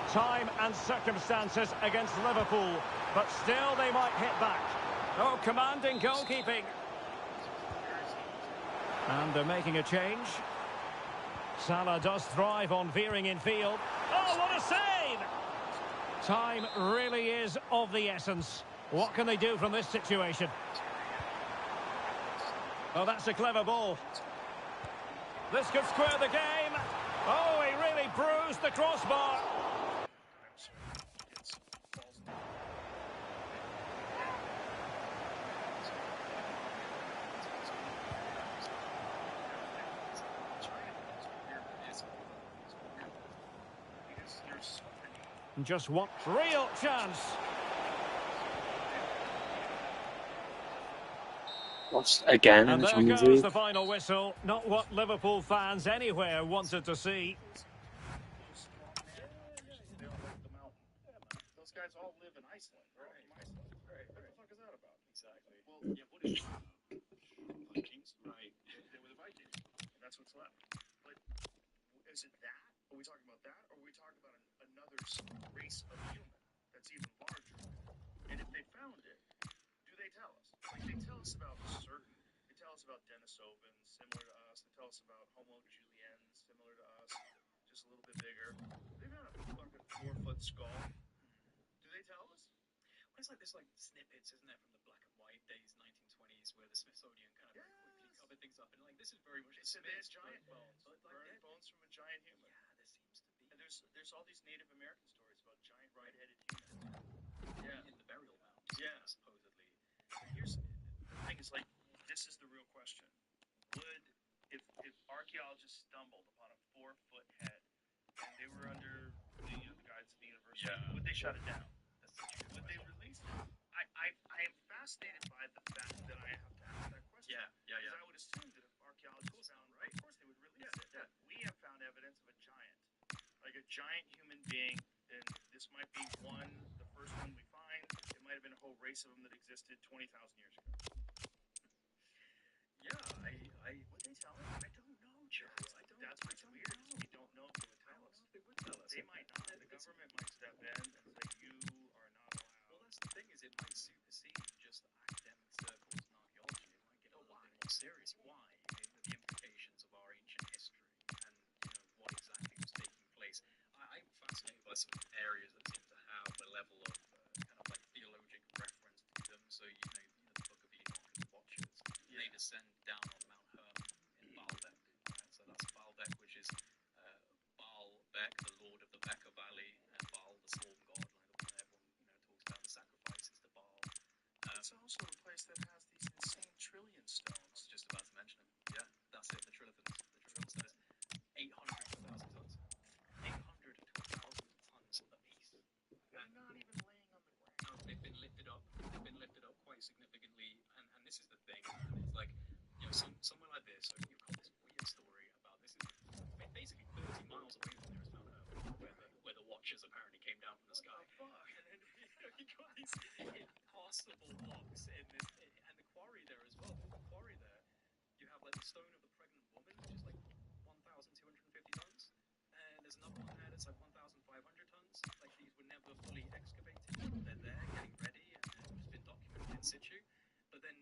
Time and circumstances against Liverpool, but still they might hit back. Oh, commanding goalkeeping. And they're making a change. Salah does thrive on veering in field. Oh, what a save! Time really is of the essence. What can they do from this situation? Oh, that's a clever ball. This could square the game. Oh, he really bruised the crossbar. Just one real chance. Lost again in And the there Champions goes League. the final whistle. Not what Liverpool fans anywhere wanted to see. Those guys all live in Iceland. They're all from Iceland. What the fuck is that about? Exactly. Well, yeah, what is Vikings? Right. They were the Vikings. And that's what's left. But is it that? Are we talking about that? Or are we talking about another race of human that's even larger? And if they found it, do they tell us? Like, they tell us about certain. They tell us about Denisovans, similar to us. They tell us about Homo juliens, similar to us, just a little bit bigger. They've got a fucking 4-foot skull. Do they tell us? Well, it's like there's like snippets, isn't there, from the black and white days, 1920s, where the Smithsonian kind of quickly covered things up, and like this is very much. They said they had giant bones, burned bones from a giant human. Yeah, there seems to be. And there's all these Native American stories about giant red-headed humans. Yeah, in the burial mounds. Yeah, supposedly. But here's the thing: is like this is the real question. Would if archaeologists stumbled upon a 4-foot head and they were under the guidance of the university, would they shut it down? Would they release it? I am fascinated by the fact that I have to ask that question. Yeah. Because I would assume that if archaeologists found, right, of course they would release it. Yeah. We have found evidence of a giant, like a giant human being, and this might be the first one we find. It might have been a whole race of them that existed 20,000 years ago. Yeah, Would they tell us? I don't know, Charles. That's what's weird. We don't know if they would tell us. They would tell us. They might not. The government might step in and say, you are not allowed. Well, that's the thing, is it might supersede just academic circles and archaeology. It might get a little bit more serious. Why? The implications of our ancient history and what exactly was taking place. I'm fascinated by some areas that seem to have a level of kind of like theologic reference to them. So the Book of Enoch and the Watchers, they descend down on Mount Hermon in Baalbek. Right? So that's Baalbek, which is Baalbek, the lord of the Bekaa Valley, and Baal, the storm god, like the one everyone talks about, the sacrifices to Baal. It's also the place that has these insane trillion stones. I was just about to mention it. Yeah, that's it. The trillithons. The trillithons. 800 to 1,000 tons. 800 to 1,000 tons apiece. And not even laying on the ground. No, they've been lifted up. They've been lifted up quite significantly. And this is the thing. It's like, somewhere like this. So you've got this weird story about this. Is basically 30 miles away from nearest Mount Hermon, where the Watchers apparently came down from the sky. And then you got these impossible blocks in this, and the quarry there as well. The quarry there, you have like the stone of the pregnant woman, which is like 1,250 tons, and there's another one there that's like 1,500 tons. Like these were never fully excavated. They're there getting ready, and they've just been documented in situ. But then,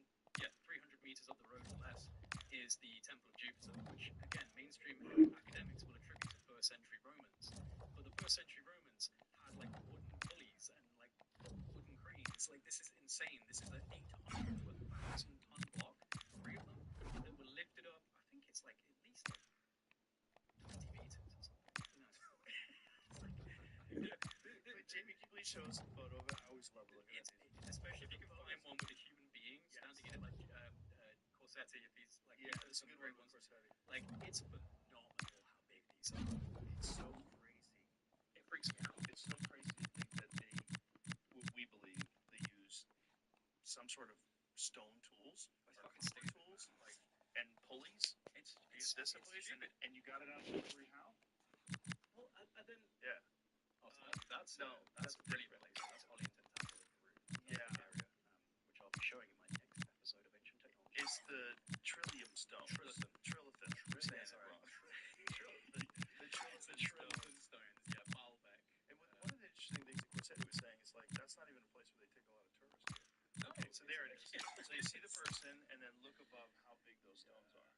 300 meters up the road or less is the Temple of Jupiter, which again mainstream academics will attribute to first century Romans. But the first century Romans had like wooden pulleys it's like, this is insane. This is an 800 to 1,000 ton block, 3 of them, that were lifted up. I think it's like at least like 20 meters or something. Who knows? Wait, Jamie, can you please show us a photo of it? I always love looking at it. Especially if you can find one with a human being standing in it, like Corsetti, if he's like, That's a some good great one with ones. Corsetti. Like, it's phenomenal how big these are. It's so crazy. It freaks me out. It's so crazy to think that we believe they use some sort of stone tools, It's or fucking copper stupid. tools, like, and pulleys. It's This place, stupid. and you got it out of Delivery How? Well, and then Yeah. that's No, that's a brilliant place. That's Ollie and Tentacle in Peru. Yeah. Area, which I'll be showing in my next episode of Ancient Technology. It's the Trillium Stone. Trilithin. Trilithin. I'm saying it sorry. wrong. The Trilithin Stone. Stones, yeah, Baalbek. And one of the interesting things that Corsetti was saying is, like, that's not even a place where they take a lot of tourists to. No, Okay, so there it is. So you see the person, and then look above how big those stones are.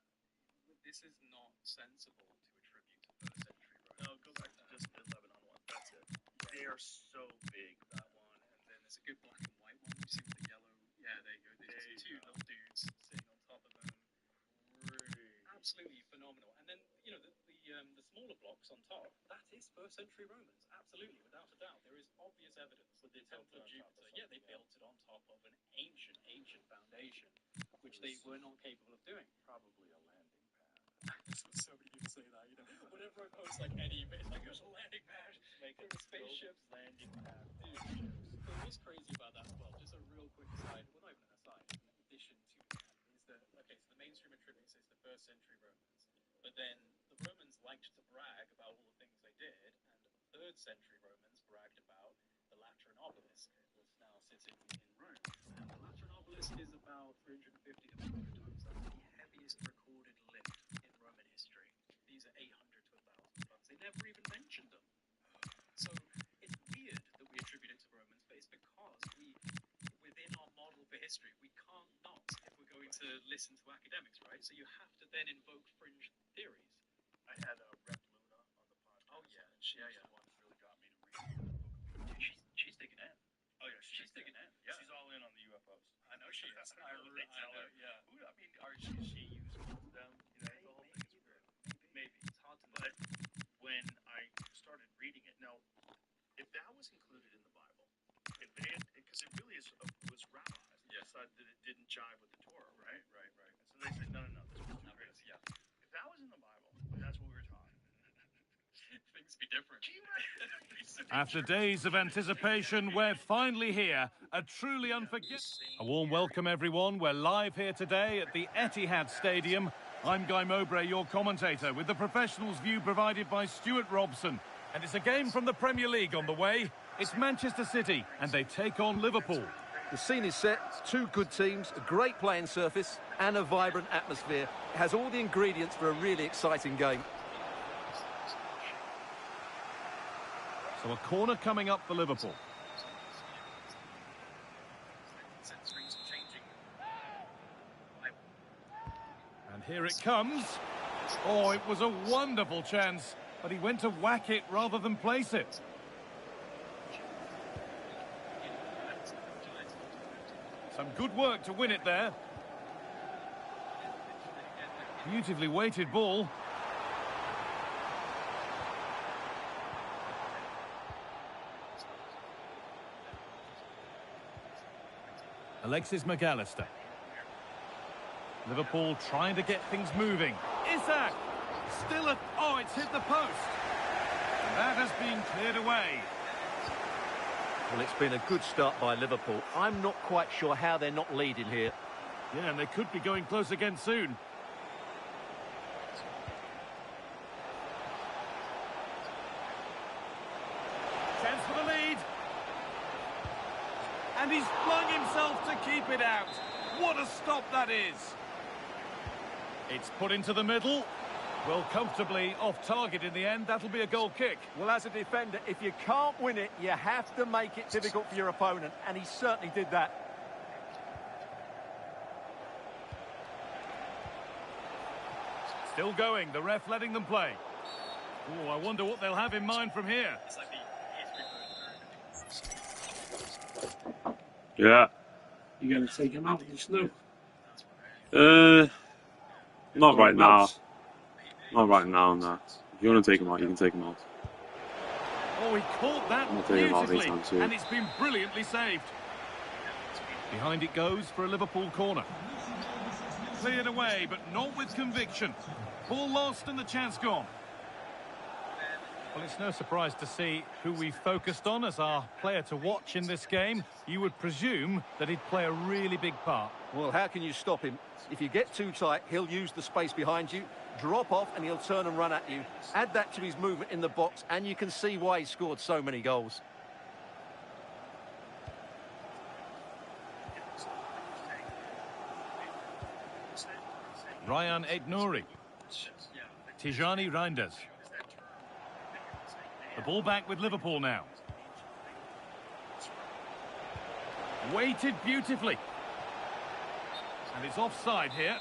This is not sensible to attribute to first century Rome. No, go back to just the Lebanon one. That's it. They are so big. That one, and then there's a good black and white one. You see with the yellow. Yeah, there you go. There's just two little dudes sitting on top of them. Absolutely phenomenal. And then the smaller blocks on top. That is first century Romans. Absolutely, without a doubt. There is obvious evidence that the Temple of Jupiter. Yeah, they built it on top of an ancient foundation, which they were not capable of doing. Probably a landing pad. So many people say that. Whenever I post like any, it's like there's a landing pad for the spaceships. Landing pad. Dude, but what's crazy about that as well, just a real quick aside, well, not even an aside, in addition to that, is that, okay, so the mainstream attributes is the first century Romans, but then the Romans liked to brag about all the things they did, and third century Romans bragged about the Lateran obelisk, which now sits in Rome. And the Lateran obelisk is about 350 to 400 tons. That's the heaviest recorded lift in Roman history. These are 800 to 1,000 tons. They never even mentioned them. So it's weird that we attribute it to Romans, but it's because within our model for history, we can't not if we're going to listen to academics, right? So you have to then invoke fringe theories. I had Rep Luna on the podcast. Oh, yeah. And she was the one that really got me to read the book. Dude, she's digging in. Oh yeah, She's digging in. Yeah. She's all in on the UFOs. I know she is. I heard they tell her. Yeah. Who, I mean, she useful to them? The whole thing is weird. Maybe. It's hard to know. But when I started reading it, now, if that was included in the Bible, if they had, because it really was rabbis that decided that it didn't jive with the Torah, right? Right. And so they said, no, this was too crazy. Yeah. If that was in the Bible, and that's what we were taught, Things be different. After days of anticipation, we're finally here. A truly unforgettable... A warm welcome, everyone. We're live here today at the Etihad Stadium. I'm Guy Mowbray, your commentator, with the professionals' view provided by Stuart Robson. And it's a game from the Premier League on the way. It's Manchester City, and they take on Liverpool. The scene is set, two good teams, a great playing surface and a vibrant atmosphere. It has all the ingredients for a really exciting game. So a corner coming up for Liverpool. And here it comes. Oh, it was a wonderful chance, but he went to whack it rather than place it. Some good work to win it there. Beautifully weighted ball. Alexis McAllister. Liverpool trying to get things moving. Isak! Still at... Oh, it's hit the post. And that has been cleared away. Well, it's been a good start by Liverpool. I'm not quite sure how they're not leading here. Yeah, and they could be going close again soon. Chance for the lead. And he's flung himself to keep it out. What a stop that is. It's put into the middle. Well, comfortably off target in the end. That'll be a goal kick. Well, as a defender, if you can't win it, you have to make it difficult for your opponent, and he certainly did that. Still going, the ref letting them play. Oh, I wonder what they'll have in mind from here. It's like the history Yeah. You're going to take him out just now? Not right now. Not right now, no. If you want to take him out, you can take him out. Oh, he caught that beautifully, and it's been brilliantly saved. Behind it goes for a Liverpool corner. Cleared away, but not with conviction. Ball lost and the chance gone. Well, it's no surprise to see who we focused on as our player to watch in this game. You would presume that he'd play a really big part. Well, how can you stop him? If you get too tight, he'll use the space behind you, drop off, and he'll turn and run at you. Add that to his movement in the box, and you can see why he scored so many goals. Ryan Aït-Nouri. Tijani Reinders. The ball back with Liverpool now. Weighted beautifully. And it's offside here.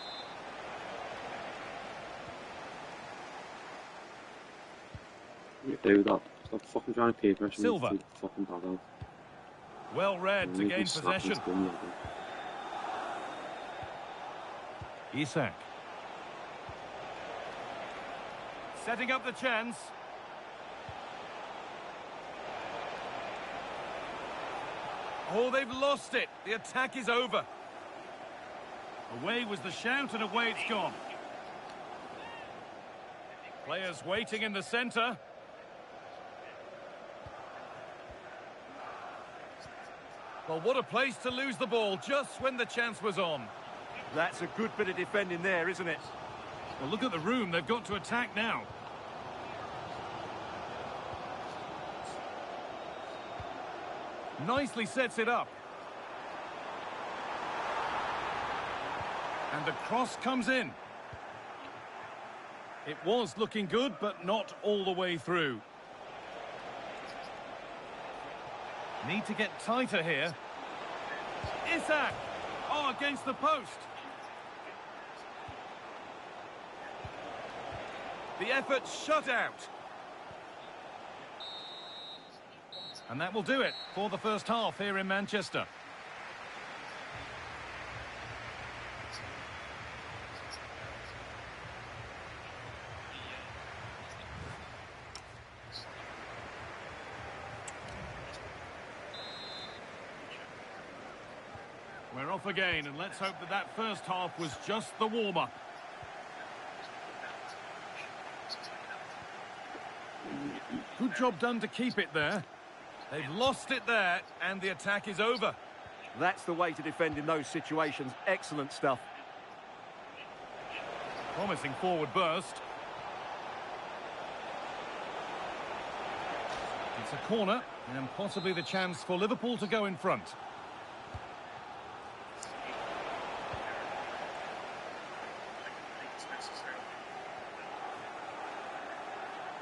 Do that. Stop fucking trying to keep her. Silva. Fucking bad out. Well read to gain possession. Isak. Setting up the chance. Oh, they've lost it. The attack is over. Away was the shout, and away it's gone. Players waiting in the centre. Well, what a place to lose the ball just when the chance was on. That's a good bit of defending there, isn't it? Well, look at the room. They've got to attack now. Nicely sets it up. And the cross comes in. It was looking good, but not all the way through. Need to get tighter here. Isak! Oh, against the post. The effort shut out. And that will do it for the first half here in Manchester. We're off again, and let's hope that that first half was just the warm-up. Good job done to keep it there. They've lost it there, and the attack is over. That's the way to defend in those situations. Excellent stuff. Promising forward burst. It's a corner, and possibly the chance for Liverpool to go in front.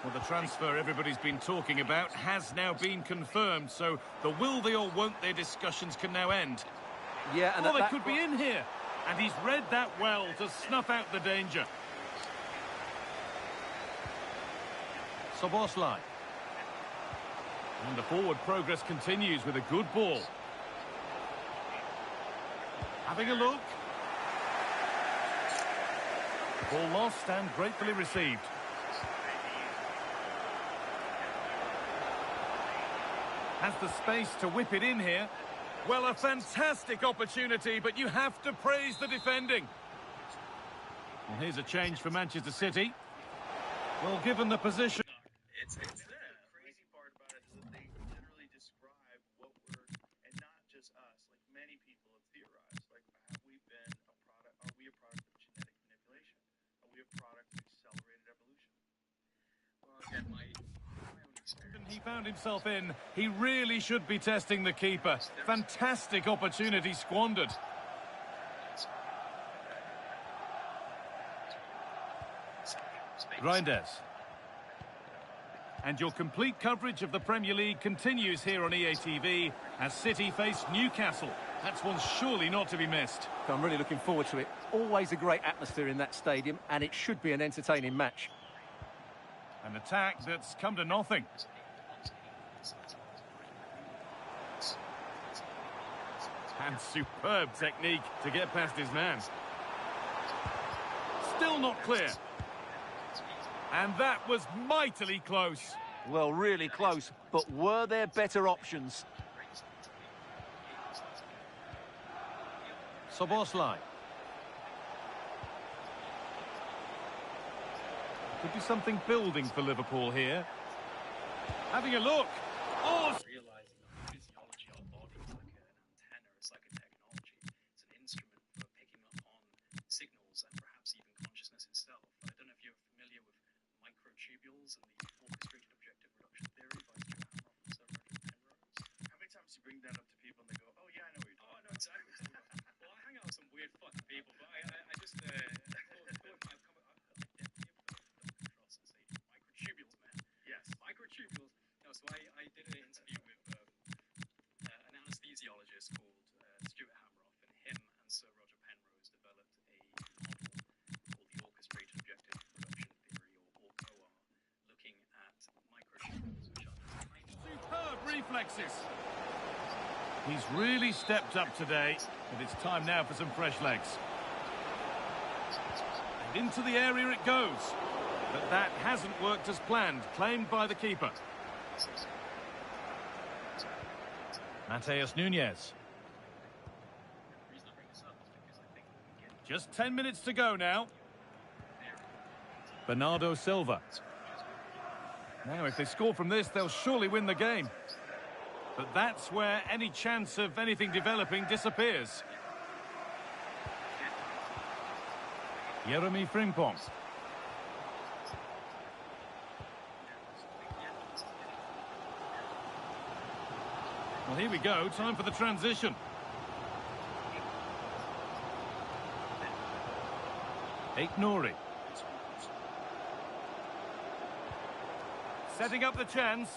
Well, the transfer everybody's been talking about has now been confirmed, so the will they or won't they discussions can now end. Yeah, and they could be in here, and he's read that well to snuff out the danger. Szoboszlai. And the forward progress continues with a good ball. Having a look. Ball lost and gratefully received. Has the space to whip it in here. Well, a fantastic opportunity, but you have to praise the defending. Well, here's a change for Manchester City. Well, given the position... It's the crazy part about it is that they literally describe what we're, and not just us, like many people have theorized, like have we been a product, are we a product of genetic manipulation? Are we a product of accelerated evolution? Well, again, my own experience. He found himself in, he really should be testing the keeper. Fantastic opportunity squandered. Reinders. And your complete coverage of the Premier League continues here on EA TV as City face Newcastle. That's one surely not to be missed. I'm really looking forward to it. Always a great atmosphere in that stadium, and it should be an entertaining match. An attack that's come to nothing. And superb technique to get past his man. Still not clear. And that was mightily close. Well, really close, but were there better options? Soboslai. Could be something building for Liverpool here. Having a look. Oh! Realizing that the physiology of our body is like an antenna, it's like a technology. It's an instrument for picking up on signals and perhaps even consciousness itself. I don't know if you're familiar with microtubules and the orchestrated objective reduction theory by Stuart Hamroff and Sir Roger Penrose. How many times do you bring that up to people and they go, oh yeah, I know what you're Oh, I talking know exactly what you're talking about. Well, I hang out with some weird fucking people, but I just thought it might have come. Cross and say microtubules, man. Yes. Microtubules. No, so I did an interview with an anesthesiologist called Stuart Hamroff, and him and Sir Roger Penrose developed a model called the orchestrated objective reduction theory, or OR, looking at microtubules, which are tiny. Superb reflexes. He's really stepped up today, but it's time now for some fresh legs. And into the area it goes. But that hasn't worked as planned, claimed by the keeper. Mateus Nunes. Just 10 minutes to go now. Bernardo Silva. Now, if they score from this, they'll surely win the game. But that's where any chance of anything developing disappears. Jeremy Frimpong. Well, here we go. Time for the transition. Nouri. Setting up the chance.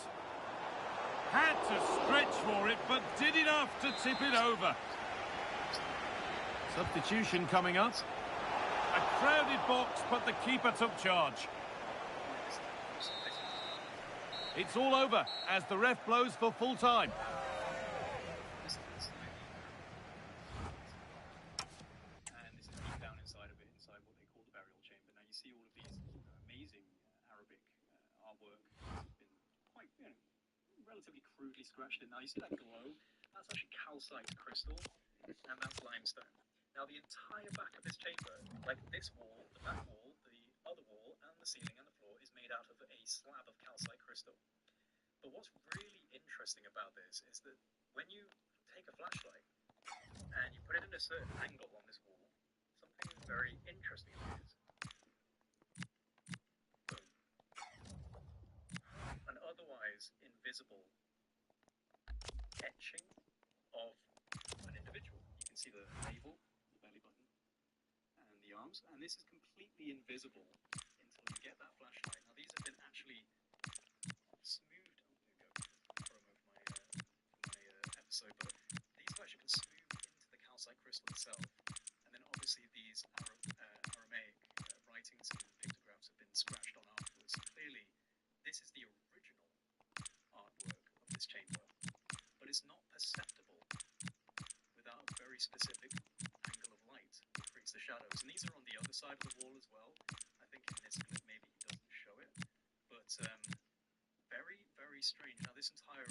Had to stretch for it, but did enough to tip it over. Substitution coming up. A crowded box, but the keeper took charge. It's all over as the ref blows for full time. And this is deep down inside of it, inside what they call the burial chamber. Now you see all of these amazing Arabic artwork. It's been quite, relatively crudely scratched in. Now you see that glow? That's actually calcite crystal, and that's limestone. Now the entire back of this chamber, like this wall, the back wall, the other wall, and the ceiling and the floor is made out of a slab of calcite crystal. But what's really interesting about this is that when you take a flashlight and you put it in a certain angle on this wall, something very interesting appears. Boom. An otherwise invisible etching of an individual. You can see the navel, the belly button, and the arms, and this is completely invisible until you get that flashlight. Now these have been actually smoothed. I'm going to go promo for my episode, but these have actually been smoothed into the calcite crystal itself, and then obviously these Aramaic writings and pictographs have been scratched on afterwards. Clearly, this is the original artwork of this chamber, but it's not perceptible without a very specific angle of light that creates the shadows. And these are on the other side of the wall as well. I think in this clip maybe he doesn't show it, but very, very strange. Now this entire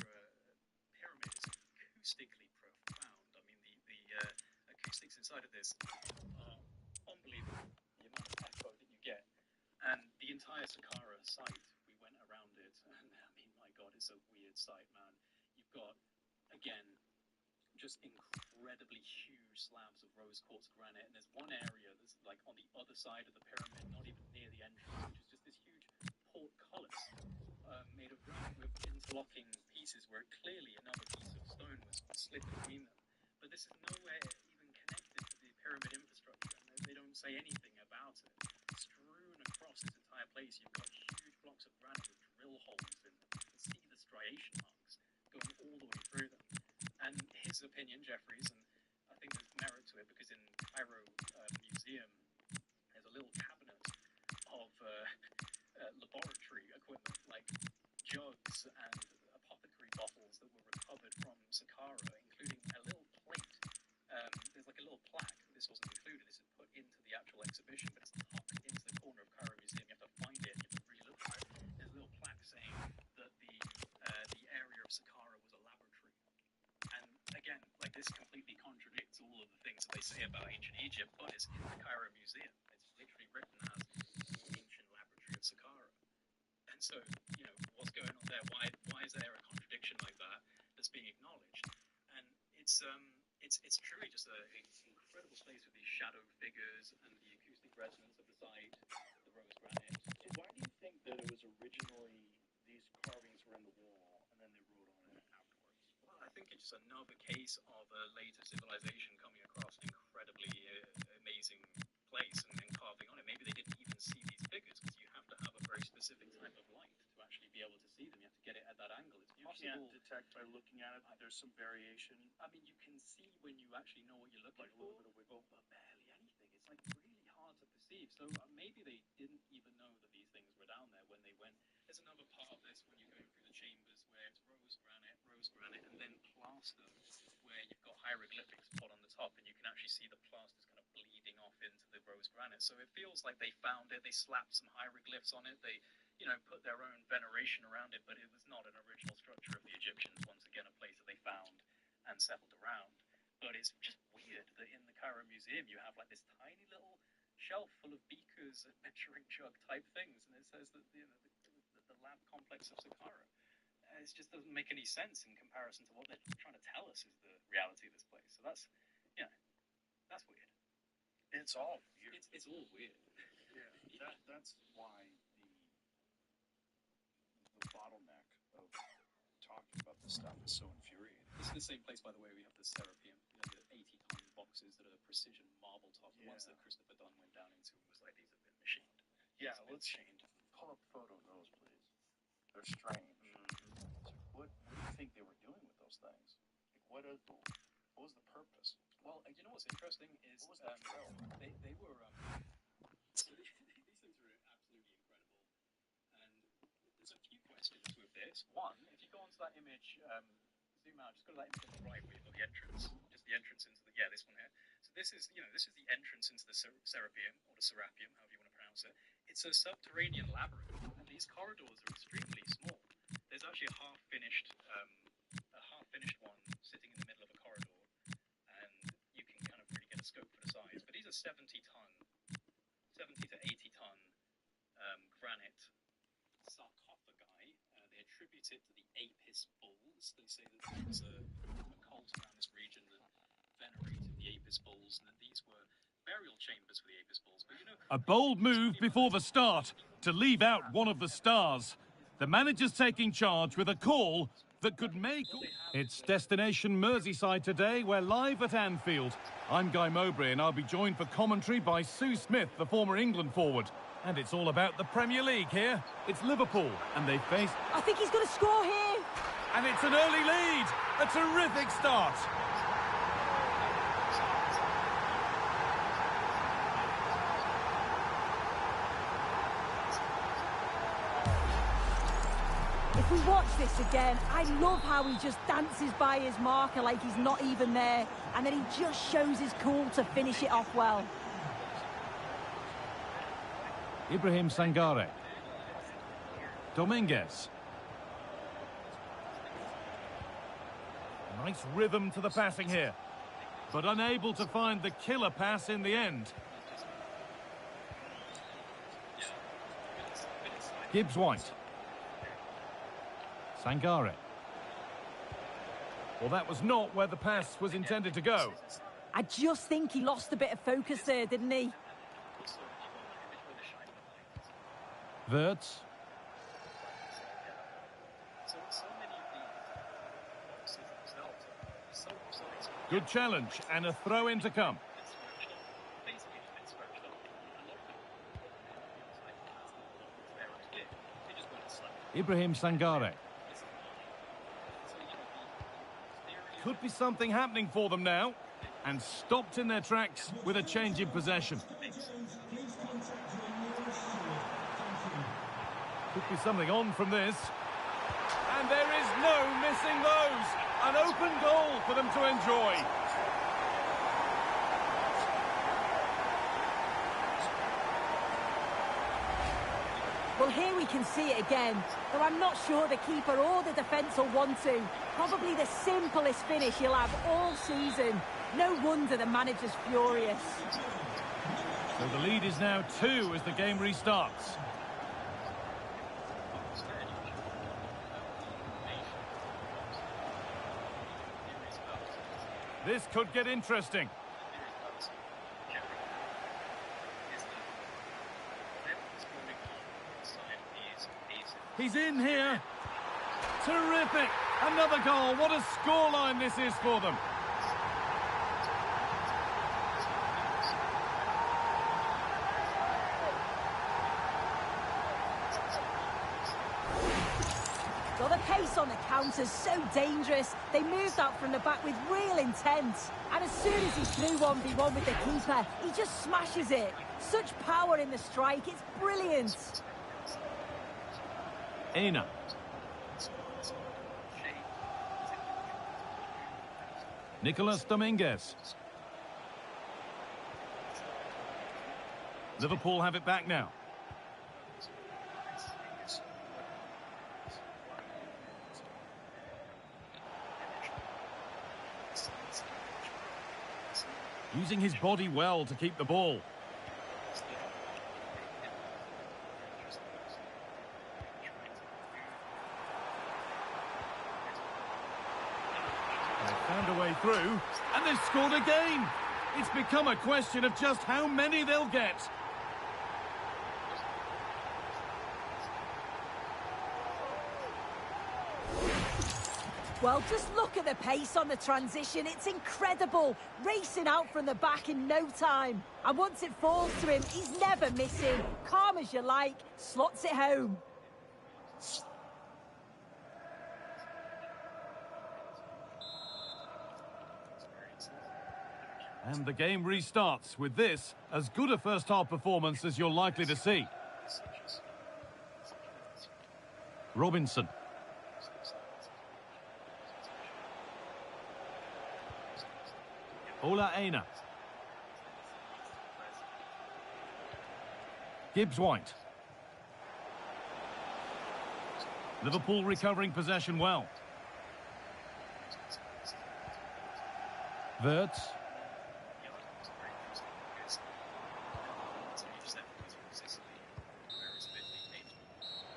pyramid is acoustically profound. I mean, the acoustics inside of this are unbelievable, the amount of echo that you get. And the entire Saqqara site, we went around it, and I mean, my God, it's a weird site, man. You've got, again, just incredibly huge slabs of rose quartz granite, and there's one area that's like on the other side of the pyramid, not even near the entrance, which is just this huge portcullis made of granite with interlocking pieces where clearly another piece of stone was slid between them. But this is nowhere even connected to the pyramid infrastructure, and they don't say anything about it. Strewn across this entire place, you've got huge blocks of granite with drill holes in them. You can see the striation marks going all the way through them. And his opinion, Jeffrey's, and I think there's merit to it, because in Cairo Museum, there's a little cabinet of laboratory equipment, like jugs and apothecary bottles that were recovered from Saqqara, including a little plate say about ancient Egypt, but it's in the Cairo Museum. It's literally written as ancient laboratory of Saqqara. And so, you know, what's going on there? Why is there a contradiction like that that's being acknowledged? And it's truly just an incredible space with these shadow figures and the acoustic resonance of the site, the rose granite. Why do you think that it was originally these carvings were in the wall and then they wrote on it afterwards? Well, I think it's just another case of a later civilization coming across an incredibly amazing place and carving on it. Maybe they didn't even see these figures because you have to have a very specific type of light to actually be able to see them. You have to get it at that angle. It's You possible. can't detect by looking at it that there's some variation. I mean, you can see when you actually know what you're looking Like a for, little bit of wiggle. but barely anything. It's like really hard to perceive. So maybe they didn't even know that these things were down there when they went. There's another part of this when you're going through the chambers where it's rose granite, and then plaster, where you've got hieroglyphics put on the top, and you can actually see the plasters kind of bleeding off into the rose granite. So it feels like they found it. They slapped some hieroglyphs on it. They, you know, put their own veneration around it, but it was not an original structure of the Egyptians. Once again, a place that they found and settled around. But it's just weird that in the Cairo Museum you have like this tiny little shelf full of beakers and measuring jug type things, and it says that, you know, the lab complex of Saqqara. It just doesn't make any sense in comparison to what they're trying to tell us is the reality of this place. So that's, you know, that's weird. It's all weird. It's all weird. Yeah, that's why the bottleneck of talking about this stuff is so infuriating. This is the same place, by the way, we have the Serapeum, you know, the 80-ton boxes that are precision marble top. The ones that Christopher Dunn went down into was like, these have been machined. Yeah, let's pull up a photo of those, please. They're strange. So what do you think they were doing with those things? Like, what was the purpose? Well, you know what's interesting is What was the drill? they were so these things are absolutely incredible, and there's a few questions with this. One, if you go onto that image, zoom out, just go to that image on the right where you've got the entrance, just the entrance into the this one here. So this is, you know, this is the entrance into the Serapeum or the Serapeum, however you want to pronounce it. It's a subterranean labyrinth, and these corridors are extremely small. There's actually a half-finished one sitting in the middle of a corridor, and you can kind of really get a scope for the size. But these are 70 to 80 ton granite sarcophagi. They attribute it to the Apis bulls. They say that there was a cult around this region that venerated the Apis bulls, and that these were burial chambers for the Apis bulls. But you know, A bold move before the start to leave out one of the stars. The manager's taking charge with a call that could make... It's destination Merseyside today. We're live at Anfield. I'm Guy Mowbray, and I'll be joined for commentary by Sue Smith, the former England forward. And it's all about the Premier League here. It's Liverpool, and they face... I think he's going to score here. And it's an early lead. A terrific start. If we watch this again, I love how he just dances by his marker like he's not even there, and then he just shows his cool to finish it off well. Ibrahim Sangare. Dominguez. Nice rhythm to the passing here, but unable to find the killer pass in the end. Gibbs-White. Sangare. Well, that was not where the pass was intended to go. I just think he lost a bit of focus there, didn't he? Wirtz. Good challenge, and a throw-in to come. Ibrahim Sangare. Could be something happening for them now, and stopped in their tracks with a change in possession. Could be something on from this. And there is no missing those. An open goal for them to enjoy. Well, here we can see it again, though I'm not sure the keeper or the defence will want to. Probably the simplest finish he'll have all season. No wonder the manager's furious. So the lead is now 2 as the game restarts. This could get interesting. He's in here. Terrific. Another goal. What a scoreline this is for them. Well, the pace on the counter's so dangerous. They moved out from the back with real intent. And as soon as he's through 1v1 with the keeper, he just smashes it. Such power in the strike. It's brilliant. Arne. Nicolas Dominguez. Liverpool have it back now. Using his body well to keep the ball. Found a way through, and they've scored again. It's become a question of just how many they'll get. Well, just look at the pace on the transition. It's incredible. Racing out from the back in no time. And once it falls to him, he's never missing. Calm as you like, slots it home. And the game restarts with this, as good a first-half performance as you're likely to see. Robinson. Ola Arne. Gibbs-White. Liverpool recovering possession well. Wirtz.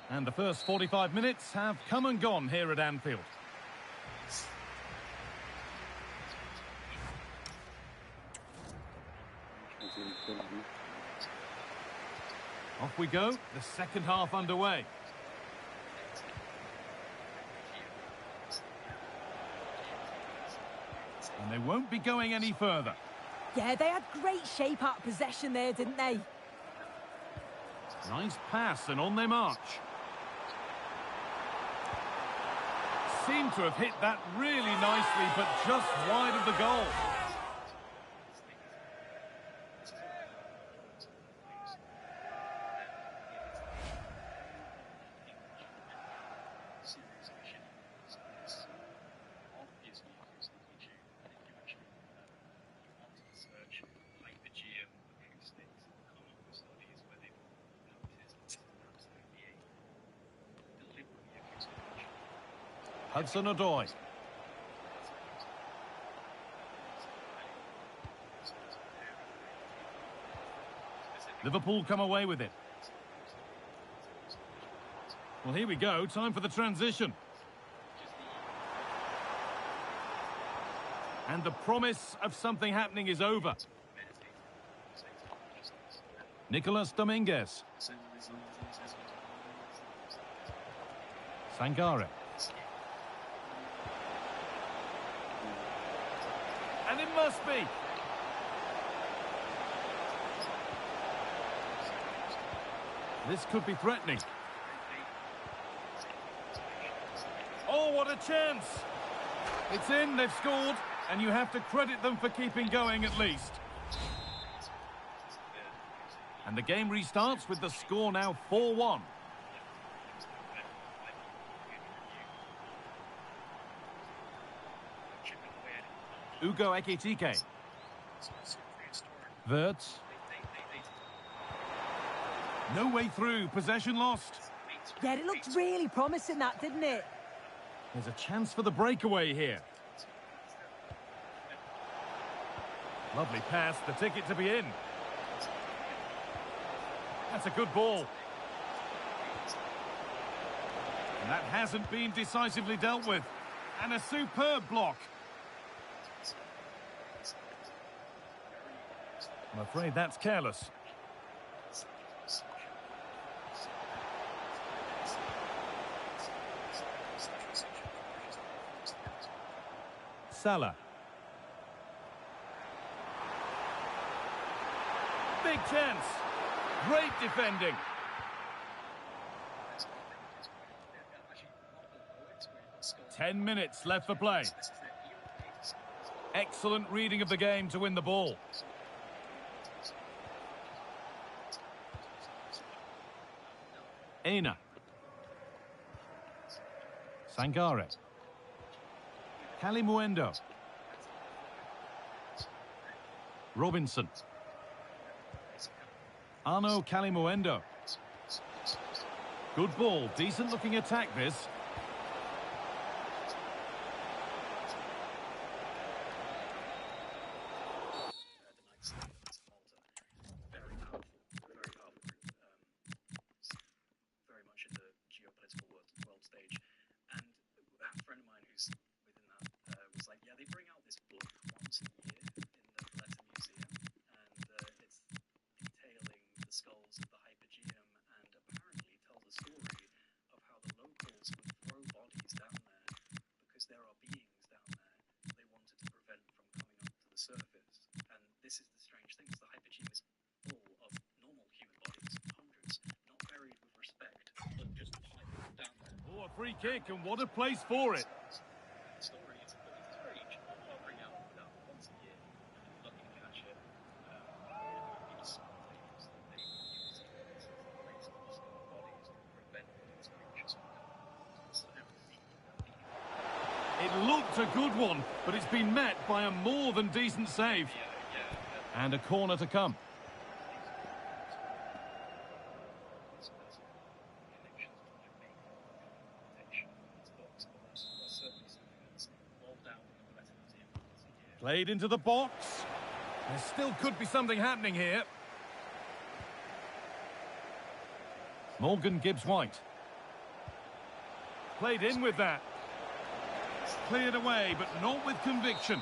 And the first 45 minutes have come and gone here at Anfield. Off we go, the second half underway. And they won't be going any further. Yeah, they had great shape out of possession there, didn't they? Nice pass and on they march. Seem to have hit that really nicely, but just wide of the goal. Hudson-Odoi. Liverpool come away with it. Well, here we go. Time for the transition. And the promise of something happening is over. Nicolas Dominguez. Sangare. And it must be. This could be threatening. Oh, what a chance! It's in, they've scored, and you have to credit them for keeping going at least. And the game restarts with the score now 4-1. Ugo Ekitike. Wirtz. No way through, possession lost. Yeah, it looked really promising, that, didn't it? There's a chance for the breakaway here. Lovely pass, the ticket to be in. That's a good ball. And that hasn't been decisively dealt with. And a superb block. I'm afraid that's careless. Salah. Big chance. Great defending. Ten minutes left for play. Excellent reading of the game to win the ball. Arne. Sangare. Kalimuendo. Robinson. Arno Kalimuendo. Good ball, decent looking attack this. Free kick, and what a place for it. It looked a good one, but it's been met by a more than decent save. And a corner to come. Played into the box. There still could be something happening here. Morgan Gibbs-White. Played in with that. Cleared away, but not with conviction.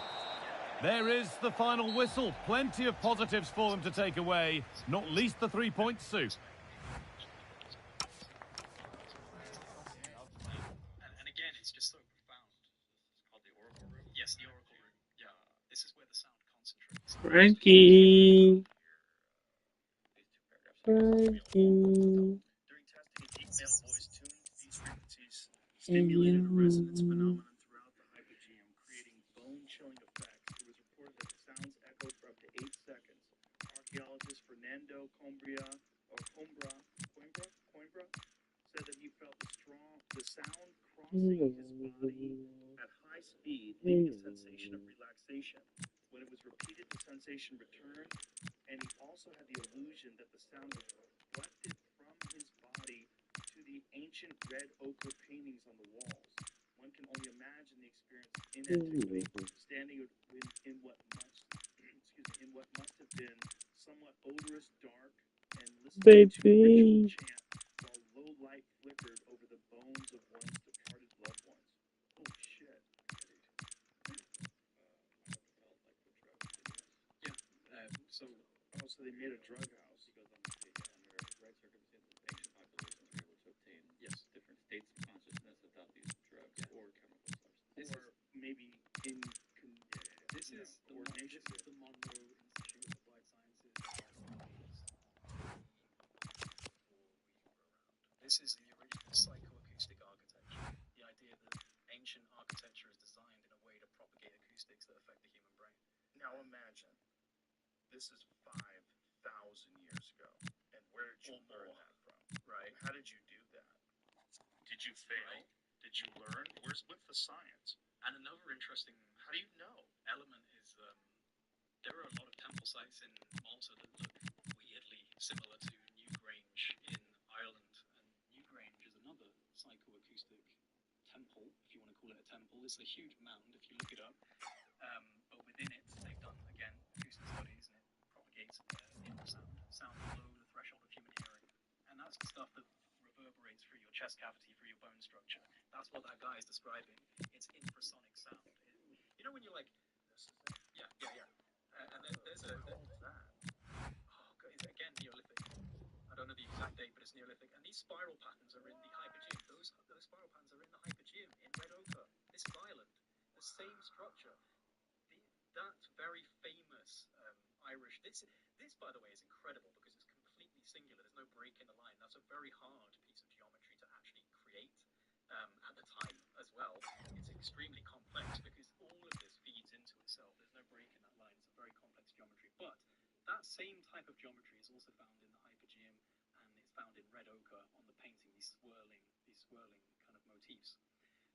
There is the final whistle. Plenty of positives for them to take away, not least the 3 points, Sue. And again, it's just so profound. It's called the Oracle Room. Yes, the Oracle Room. Yeah, this is where the sound concentrates. Frankie. During testing, a deep male voice tuned to these frequencies stimulated a resonance phenomenon throughout the hypogeum, creating bone-chilling effects. It was reported that the sounds echoed for up to 8 seconds. Archaeologist Fernando Coimbra said that he felt the sound crossing his body at high speed, leaving a sensation of relaxation. When it was repeated, the sensation returned, and he also had the illusion that the sound was reflected from his body to the ancient red ochre paintings on the walls. One can only imagine the experience in antiquity, standing in what must have been somewhat odorous, dark, and listening to a ritual chant while low light flickered over the bones of one's departed loved ones. Oh shit. So they made a drug house. He goes on to say, under right circumstances, ancient populations were able to obtain different states of consciousness without these drugs or chemical substances. Or maybe in This is the Monroe Institute of Applied Sciences. This is the original psychoacoustic architecture. The idea that ancient architecture is designed in a way to propagate acoustics that affect the human brain. Now imagine, this is 5,000 years ago, and where did you learn that from? Right. How did you do that? Did you fail? Right. Did you learn? What's the science? And another interesting How do you know? element is there are a lot of temple sites in Malta that look weirdly similar to Newgrange in Ireland. And Newgrange is another psychoacoustic temple, if you want to call it a temple. It's a huge mound if you look it up. But within it, they've done, again, acoustic chest cavity for your bone structure. That's what that guy is describing. It's infrasonic sound. You know when you're like, This is it. yeah. And then there's a, How old is that? oh, God, it's again Neolithic. I don't know the exact date, but it's Neolithic. And these spiral patterns are in the Hypogeum. Those spiral patterns are in the Hypogeum in red ochre. This is Ireland. The same structure. That very famous Irish. This, by the way, is incredible because it's completely singular. There's no break in the line. That's a very hard piece of geometry to actually create at the time as well. It's extremely complex because all of this feeds into itself. There's no break in that line. It's a very complex geometry. But that same type of geometry is also found in the Hypogeum, and it's found in red ochre on the painting. These swirling kind of motifs.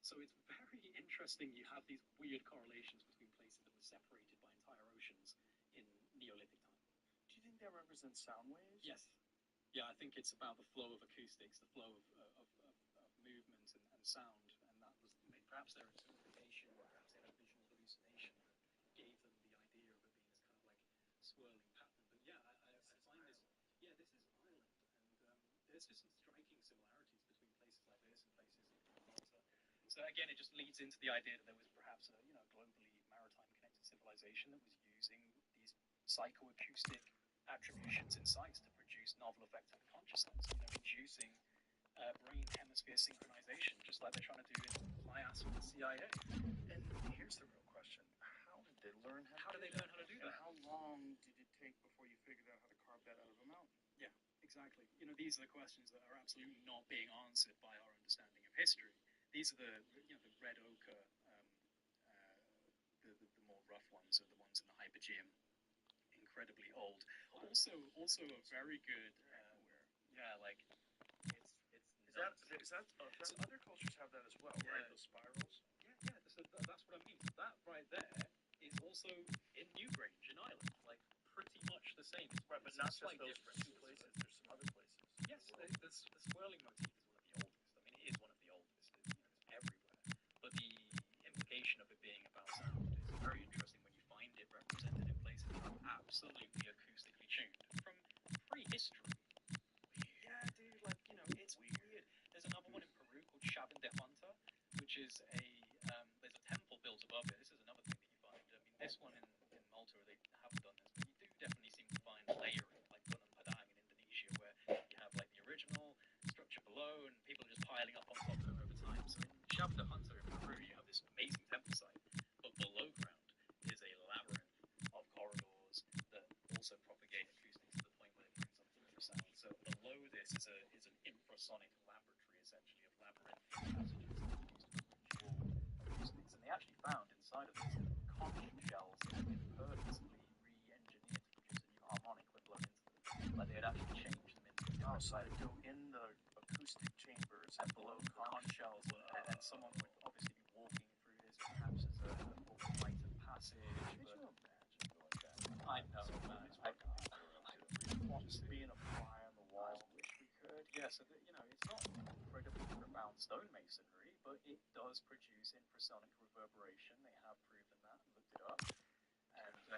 So it's very interesting. You have these weird correlations between places that were separated by entire oceans in Neolithic time. Do you think that represents sound waves? Yes. Yeah, I think it's about the flow of acoustics, the flow of movement and sound, and that was perhaps their interpretation, or perhaps they had a visual hallucination that gave them the idea of it being this kind of like swirling pattern. But yeah, I find this. Yeah, this is Ireland, and there's just some striking similarities between places like this and places like Malta. So again, it just leads into the idea that there was perhaps a globally maritime connected civilization that was using these psychoacoustic attributions in sites to produce novel effects of consciousness, inducing brain hemisphere synchronization, just like they're trying to do in MIAS with the CIA. And here's the real question: how did they learn how to do that? And how long did it take before you figured out how to carve that out of a mountain? Yeah, exactly. These are the questions that are absolutely not being answered by our understanding of history. These are the red ochre, the more rough ones are the ones in the Hypogeum, incredibly old. Also a very good, like Is that other cultures have that as well, right? Those spirals. Yeah. So that's what I mean. That right there is also in Newgrange in Ireland, like pretty much the same. Right, but not just those two places. There's some other places. Yes, the swirling motif is one of the oldest. I mean, it is one of the oldest. It's everywhere. But the implication of it being about sound is very interesting when you find it represented in places that are absolutely acoustically tuned from prehistory. Yeah, dude, it's weird. There's another one in Peru called Chaban de Huanta, which is there's a temple built above it. This is another thing that you find. I mean, this one in Malta, they haven't done this, but you do definitely seem to find layering, like Gunung Padang in Indonesia, where you have like the original structure below, and people are just piling up on top of it over time. So in Chaban de Huanta in Peru, you have this amazing temple site, but below ground is a labyrinth of corridors that also propagate acoustics to the point where it brings up infrasound. So below this is an infrasonic laboratory, essentially, of labyrinth passages that are used for visual acoustics. And they actually found inside of this conch shells that had been purposely re-engineered to produce a new harmonic when blown into them. Like they had actually changed them into a different So they go in the acoustic chambers and below the conch shells, and someone would obviously be walking through this, perhaps as a form of rite of passage. Could you imagine going that? I know, man. I want to being a fly on the wall. I wish we could. Yeah, so it's not incredibly profound stonemasonry, but it does produce infrasonic reverberation. They have proven that, looked it up.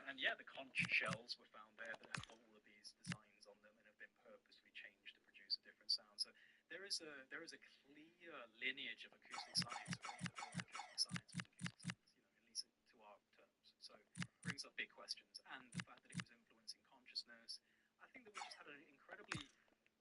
And yeah, the conch shells were found there that have all of these designs on them and have been purposely changed to produce a different sound. So there is a clear lineage of acoustic science, acoustic science, at least to our terms. So it brings up big questions, and the fact that it was influencing consciousness. I think that we just had an incredibly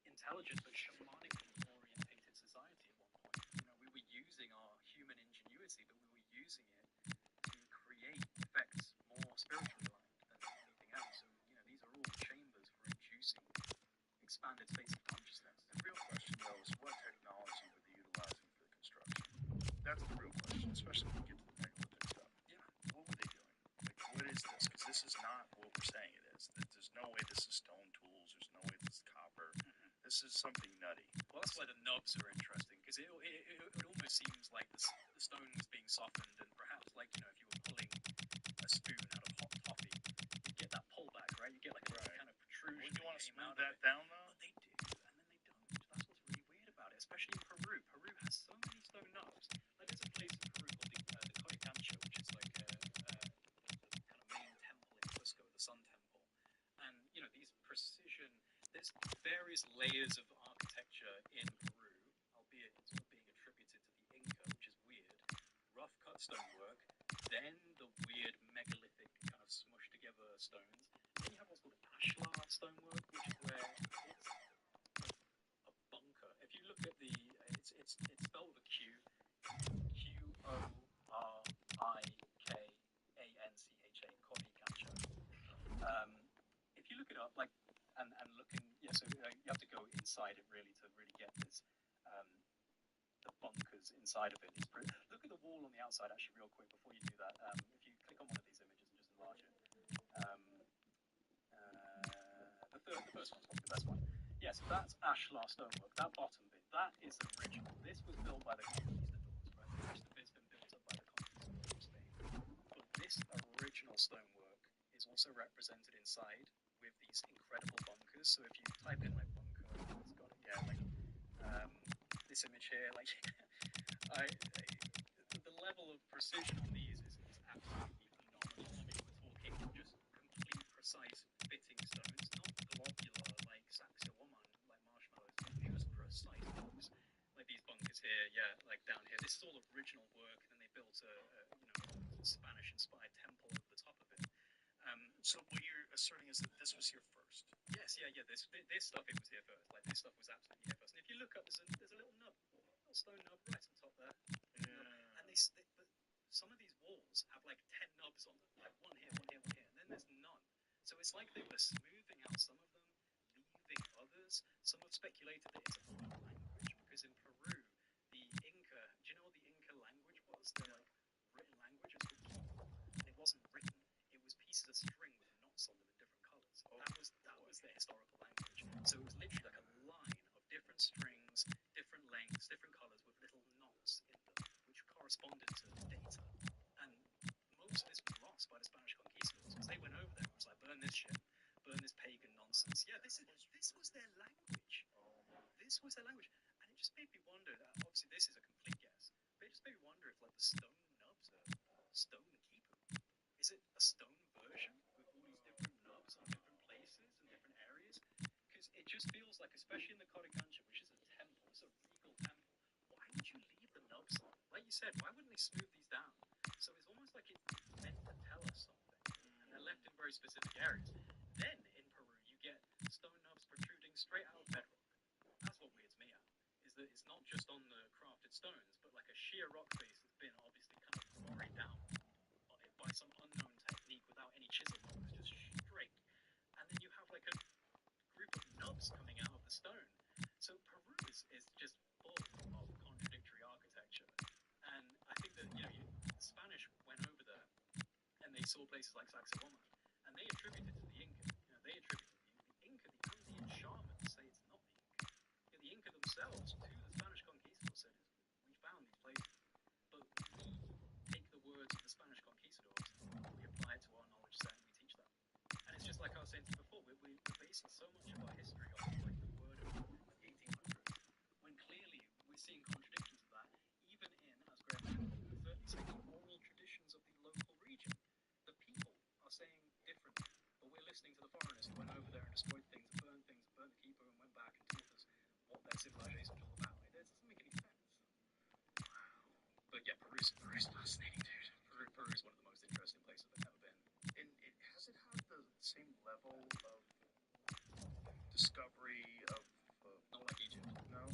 intelligent but shamanically orientated society at one point. We were using our human ingenuity, but we were using it to create effects more spiritually aligned than anything else. So, these are all chambers for inducing expanded states of consciousness. The real question, though, is what technology were they utilizing for the construction? That's the real question, especially when you get to the megalithic stuff. Yeah. What were they doing? Like, what is this? Because this is not what we're saying it is. There's no way this is stone tools. There's no way this is copper. Mm-hmm. This is something nutty. Well, that's why the knobs are interesting, because it almost seems like the stone was being softened, and perhaps like, if you were pulling a spoon out of hot toffee, you get that pullback, right? You get like a kind of protrusion. Would you want to smooth that down, though? But they do, and then they don't. That's what's really weird about it, especially in Peru. Peru has so many stone knobs. Like, there's a place in Peru called the Coricancha, which is like the kind of main temple in Cusco, the Sun Temple. And, these precision, there's various layers of architecture in Peru, albeit stonework, then the weird megalithic kind of smushed together stones. Then you have what's called ashlar stonework, which is where it's a bunker. If you look at it's spelled with a Q, Qorikancha, Korikancha. If you look it up, like and looking, yeah, so you have to go inside it really to really get this. The bunkers inside of it. Look at the wall on the outside actually real quick before you do that. If you click on one of these images and just enlarge it. The first one's probably the best one. Yeah, so that's ashlar stonework. That bottom bit, that is the original. This was built by the conquistadors, right? The rest of it's been built up by the conquistadors of Spain. But this original stonework is also represented inside with these incredible bunkers. So if you type in like bunker, it's got it, yeah, like this image here, like the level of precision on these is absolutely phenomenal. I mean, we're talking just complete, precise fitting stones, not globular like saxowoman, like marshmallows, but just precise blocks. Like these bunkers here, yeah, like down here. This is all original work, and then they built a Spanish-inspired temple over the top of it. So what you're asserting is that this was here first? Yes, yeah. This stuff, it was here first. Like this stuff was absolutely here first. And if you look up, there's a little nub, little stone nub right on top there. Yeah. And but some of these walls have like 10 nubs on them, like one here, one here, one here, and then there's none. So it's like they were smoothing out some of them, leaving others. Some have speculated that it's a form of language because in Peru, the Inca. Do you know what the Inca language was? Their like written language was called Quipu, and it wasn't written. It was pieces of string with knots on them in different colours. That was their historical language. So it was literally like a line of different strings, different lengths, different colours with little knots in them, which corresponded to data. And most of this was lost by the Spanish conquistadors because they went over there and was like, burn this shit, burn this pagan nonsense. Yeah, this was their language. This was their language. And it just made me wonder, obviously this is a complete guess, but it just made me wonder if like the stone nubs are stone Quipu. Is it a stone version with all these different nubs in different places and different areas? Because it just feels like, especially in the Coricancha, which is a temple, it's a regal temple, why would you leave the nubs on? Like you said, why wouldn't they smooth these down? So it's almost like it's meant to tell us something, and they're left in very specific areas. Then in Peru, you get stone nubs protruding straight out of bedrock. That's what weirds me out, is that it's not just on the crafted stones, but like a sheer rock face that's been obviously kind of quarried down by some unknown technique without any chisel marks, just straight. And then you have like a group of nubs coming out of the stone. So Peru is just full of contradictory architecture. And I think that, the Spanish went over there and they saw places like Sacsayhuaman, and they attributed to the Inca. They attributed the Inca, the Andean shamans say it's not the Inca. The Inca themselves, to the Spanish conquistadors, said, we found these places, but we take the words of the Spanish conquistadors, we apply it to our knowledge set, and we teach that. And it's just like I was saying to you before, we're basing so much of our history off like the word of people from the 1800s, when clearly we're seeing contradictions of that, even in, as Graham certainly saying, the oral traditions of the local region. The people are saying differently, but we're listening to the foreigners who went over there and destroyed things and burned the keeper and went back and taught us what their civilization was all about. It doesn't make any sense. But yeah, Peru's fascinating, dude. Peru is one of the most interesting places I've ever been. And has it had the same level of discovery of not like Egypt? No.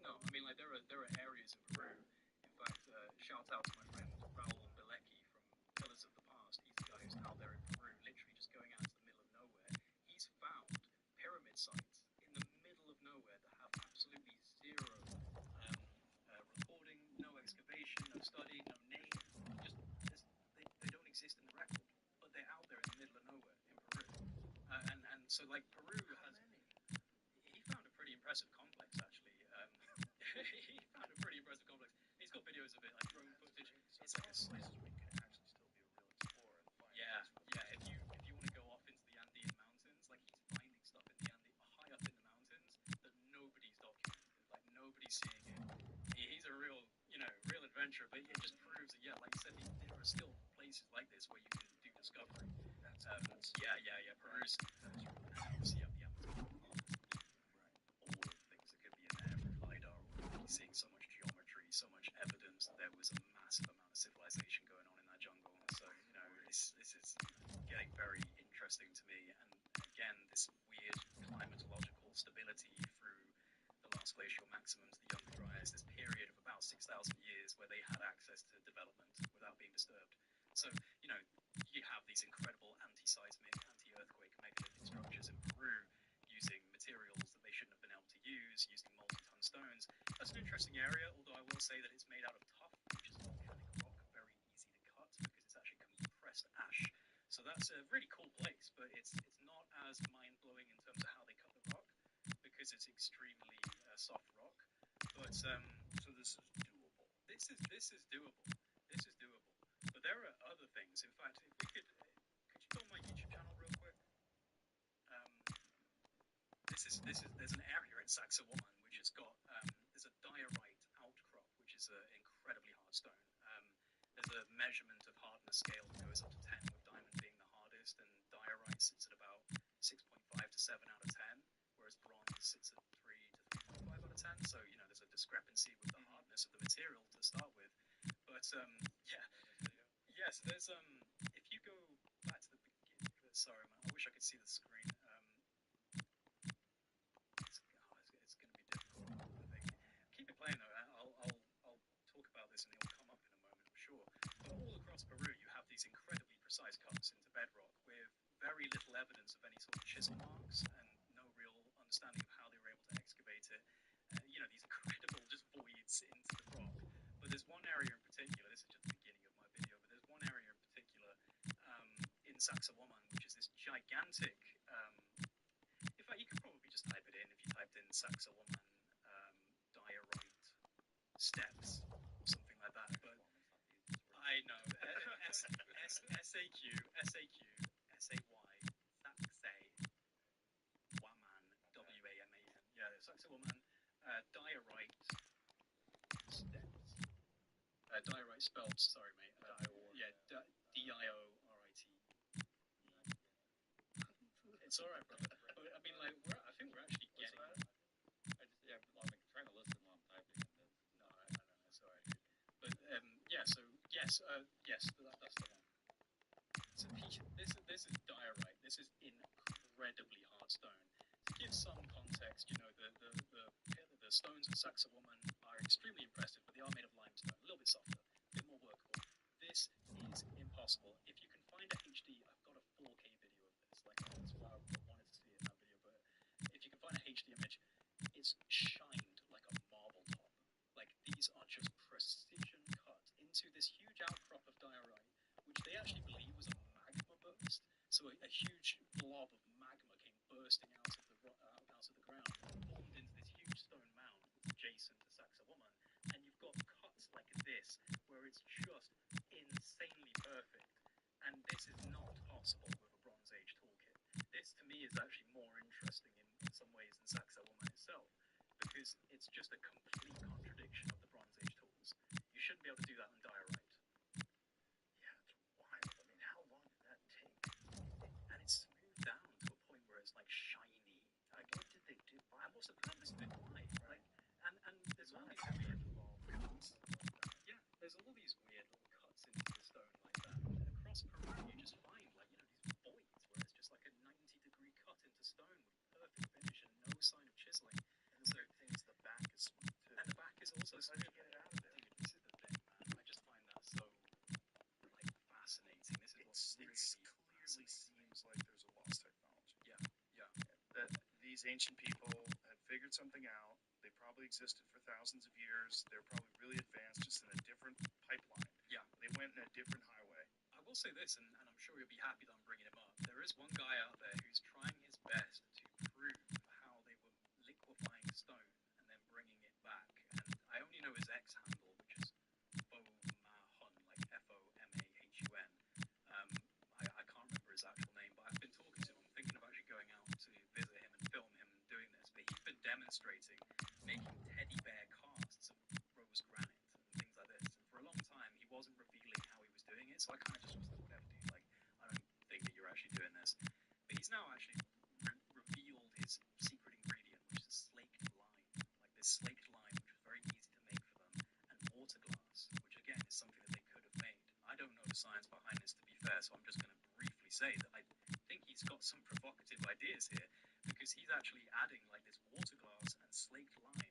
I mean, like there are areas in Peru. In fact, shout out to my friend Raul Bilecki from Pillars of the Past. He's the guy who's out there in Peru, literally just going out to the middle of nowhere. He's found pyramid sites in the middle of nowhere that have absolutely zero recording, no excavation, no study, no name. They don't exist in the record, but they're out there in the middle of nowhere in Peru. And so like Peru has. He found a pretty impressive complex actually. He found a pretty impressive complex. He's got videos of it, like drone footage. It's like a places where you can actually still be a real explorer and find. Yeah. If you want to go off into the Andean mountains, like he's finding stuff in the high up in the mountains that nobody's documented, like nobody's seeing it. He's a real adventurer, but it just proves that, like you said, there are still places like this where you can do discovery. Yeah. Peru's, and obviously you have the Amazon. All of the things that could be in there from LiDAR, seeing so much geometry, so much evidence that there was a massive amount of civilization interesting to me. And again, this weird climatological stability through the last glacial maximums, the Younger Dryas, this period of about 6,000 years where they had access to development without being disturbed. So, you know, you have these incredible anti-seismic, anti-earthquake megalithic structures in Peru using materials that they shouldn't have been able to use, using multi-ton stones. That's an interesting area, although I will say that it's made out of tuff, which is volcanic rock, very easy to cut because it's actually compressed ash. So that's a really cool place, but it's not as mind-blowing in terms of how they cut the rock because it's extremely soft rock. But so this is doable. This is doable. This is doable. But there are other things. In fact, if we could you go on my YouTube channel real quick? There's an area in Sacsayhuaman which has got there's a diorite outcrop which is an incredibly hard stone. There's a measurement of hardness scale that goes up to 10, with diamond being the hardest, and diorite sits at about 6.5 to 7 out of 10, whereas bronze sits at 3 to 3.5 out of 10. So you know there's a discrepancy with the hardness of the material to start with. But yes, there's if you go back to the beginning. Sorry, man, I wish I could see the screen. It's going to be difficult, I think. Keep it playing though. I'll talk about this and it'll come up in a moment, I'm sure. But all across Peru, you have these incredibly precise cuts into bedrock with very little evidence of any sort of chisel marks and no real understanding of how they were able to excavate it. You know, these incredible just voids into the rock. But there's one area in particular. This is just the beginning of my video, but there's one area in particular in Sacsayhuaman, which is this gigantic. In fact, you could probably just type it in if you typed in Sacsayhuaman diorite steps or something like that. But I know SAQ SAY Sacsayhuaman WAMAN. Yeah, Sacsayhuaman diorite steps. Diorite spelled, sorry mate. Yeah, DIORIT. It's alright, brother. I mean, like, I think we're actually getting. I'm trying to listen while I'm typing. No, it's alright. But yeah, so yes, that's the one. So this is diorite. This is incredibly hard stone. To give some context, you know, the stones at Sacsayhuaman are extremely impressive, but they are made of limestone, a little bit softer, a bit more workable. This is impossible. If you can find a HD, I've got a 4K video of this. Like, that's what I wanted to see in that video. But if you can find a HD image, it's shined like a marble top. Like, these are just precision cut into this huge outcrop of diorite, which they actually believe was a magma burst. So a huge blob of magma came bursting out of the ground and formed into this huge stone mound that's adjacent to Sacsayhuaman. And you've got cuts like this where it's just insanely perfect. And this is not possible with a Bronze Age toolkit. This to me is actually more interesting in some ways than Sacsayhuaman itself, because it's just a complete contradiction of the Bronze Age tools. You shouldn't be able to do that on diorite. Yeah, it's wild. I mean, how long did that take? And it's smoothed down to a point where it's like shiny. Like, what did they do? What's the purpose of it? Why? Like, and there's all these weird there's all these weird little cuts into the stone like that. And across Peru, you just find, like, you know, these voids where it's just like a 90-degree cut into stone with perfect finish and no sign of chiseling. And so things, the back is smooth too. And the back is also smooth. How do you get it out of there? Dude, this is the thing, man. I just find that so, like, fascinating. This is what really clearly seems like there's a lost technology. Yeah. That these ancient people had figured something out. They probably existed for thousands of years. They're probably really advanced, just in a different pipeline. Yeah. They went in a different highway. I will say this, and I'm sure you'll be happy that I'm bringing him up. There is one guy out there who's trying his best to prove how they were liquefying stone and then bringing it back. And I only know his X handle, which is Fomahun, like Fomahun. I can't remember his actual name, but I've been talking to him. I'm thinking of actually going out to visit him and film him doing this. But he's been demonstrating making teddy bear casts of rose granite and things like this. And for a long time, he wasn't revealing how he was doing it, so I kind of just was like, whatever, dude. Like, I don't think that you're actually doing this. But he's now actually revealed his secret ingredient, which is slaked lime. Like this slaked lime, which was very easy to make for them, and water glass, which again is something that they could have made. I don't know the science behind this, to be fair, so I'm just going to briefly say that I think he's he's got some provocative ideas here, because he's actually adding like this water glass and slaked lime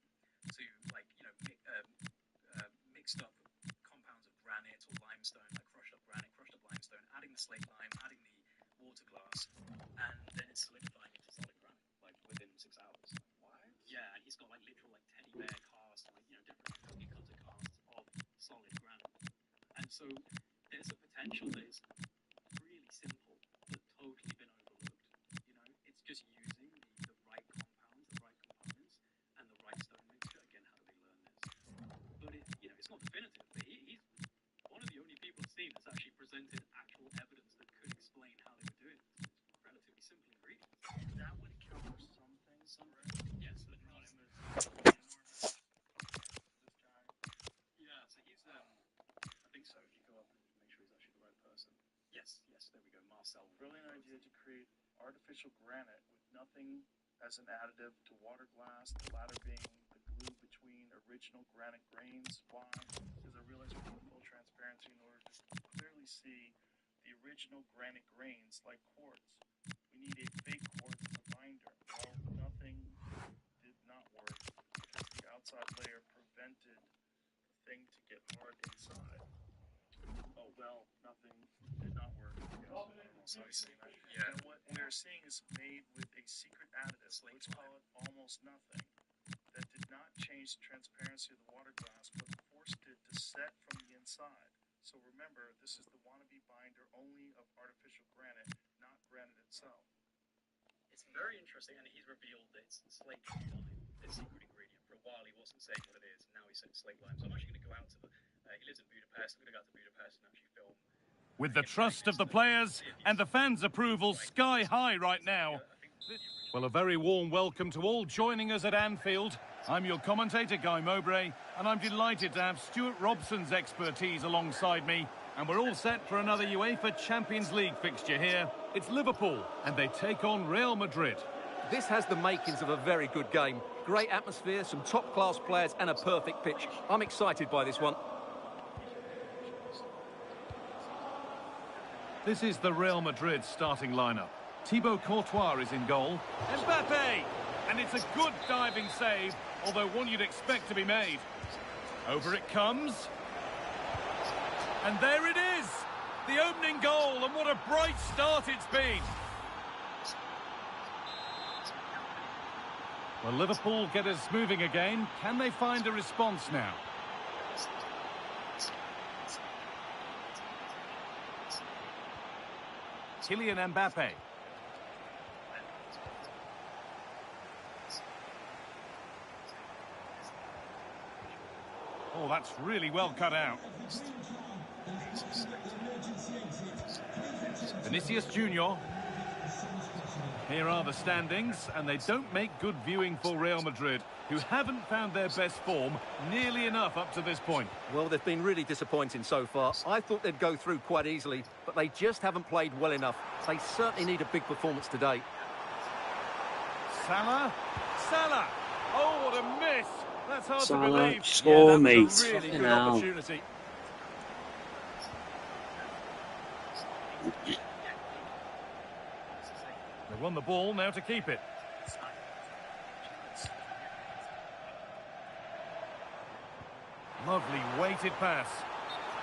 to, like, you know, mixed up compounds of granite or limestone, like crushed up granite, crushed up limestone, adding the slaked lime, adding the water glass, and then it's solidifying into solid granite, like within 6 hours. What? Yeah, and he's got like literal like teddy bear casts, like, you know, different like cookie cutter casts of solid granite. And so there's a potential that is really simple, but totally been overlooked. You know, it's just using the right compounds, the right components, and the right stone mixture. Again, how do they learn this? But it, you know, it's not definitive. But he's one of the only people I've seen that's actually presented actual evidence that could explain how they were doing it. It's relatively simple ingredients. That would cover some things, Yes, but not in this guy. yeah. So he's I think so. If you go up and make sure he's actually the right person. Yes, there we go. Marcel. Brilliant idea to create artificial granite with nothing as an additive to water glass, the latter being the glue between original granite grains. Why? Because I realized we need full transparency in order to clearly see the original granite grains like quartz. We need a fake quartz as a binder. Well, nothing did not work because the outside layer prevented the thing to get hard inside. Oh, well, nothing did not work. So I see that. Yeah. And what we're seeing is made with a secret additive, let's call it almost nothing, that did not change the transparency of the water glass, but forced it to set from the inside. So remember, this is the wannabe binder only of artificial granite, not granite itself. It's very interesting, and he's revealed that it's slaked lime, the secret ingredient. For a while, he wasn't saying what it is, and now he said slaked lime. So I'm actually going to go out to the. He lives in Budapest. I'm going to go out to Budapest and actually film. With the trust of the players and the fans' approval sky high right now. Well, a very warm welcome to all joining us at Anfield. I'm your commentator, Guy Mowbray, and I'm delighted to have Stuart Robson's expertise alongside me. And we're all set for another UEFA Champions League fixture here. It's Liverpool, and they take on Real Madrid. This has the makings of a very good game. Great atmosphere, some top-class players, and a perfect pitch. I'm excited by this one. This is the Real Madrid starting lineup. Thibaut Courtois is in goal. Mbappe! And it's a good diving save, although one you'd expect to be made. Over it comes. And there it is! The opening goal, and what a bright start it's been! Well, Liverpool get us moving again. Can they find a response now? Kylian Mbappe. Oh, that's really well cut out. Vinicius Junior. Here are the standings, and they don't make good viewing for Real Madrid, who haven't found their best form nearly enough up to this point. Well, they've been really disappointing so far. I thought they'd go through quite easily, but they just haven't played well enough. They certainly need a big performance today. Salah? Salah! Oh, what a miss! That's hard Salah, to believe. score, That's mate. a really Fucking good hell. opportunity. They won the ball, now to keep it. Lovely weighted pass.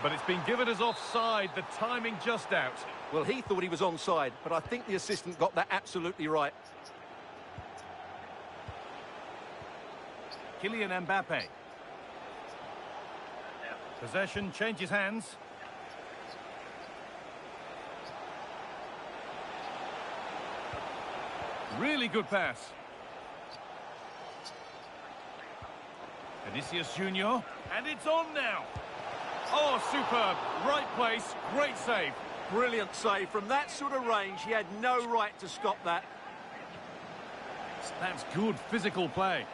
But it's been given as offside, the timing just out. Well, he thought he was onside, but I think the assistant got that absolutely right. Kylian Mbappe. Possession changes hands. Really good pass. Vinicius Junior. And it's on now. Oh, superb. Right place, great save. Brilliant save. From that sort of range, he had no right to stop that. That's good physical play.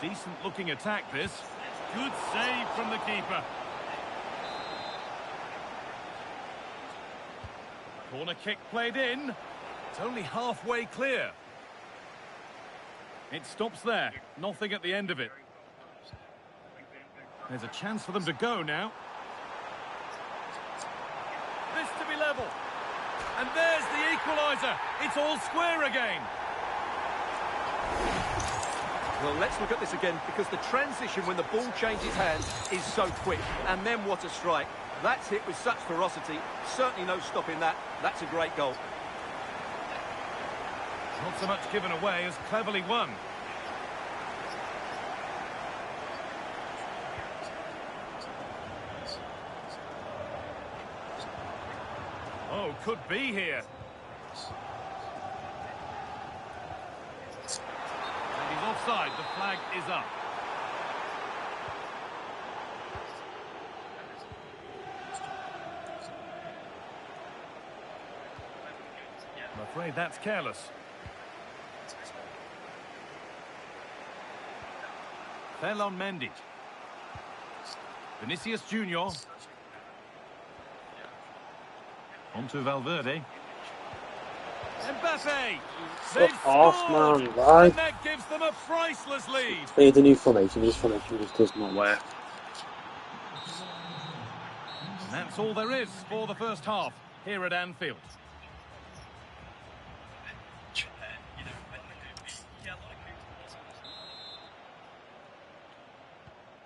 Decent looking attack, this. Good save from the keeper. Corner kick played in. It's only halfway clear. It stops there. Nothing at the end of it. There's a chance for them to go now. This to be level. And there's the equaliser. It's all square again. Well, let's look at this again, because the transition when the ball changes hands is so quick. And then what a strike. That's hit with such ferocity. Certainly no stopping that. That's a great goal. Not so much given away as cleverly won. Oh, could be here. And he's offside. The flag is up. I'm afraid that's careless. Ferland Mendy. Vinicius Junior. On to Valverde. Mbappe! They've Fuck off, scored! man. Why? And that gives them a priceless lead. Play the new formation. This formation just does not work. And that's all there is for the first half here at Anfield.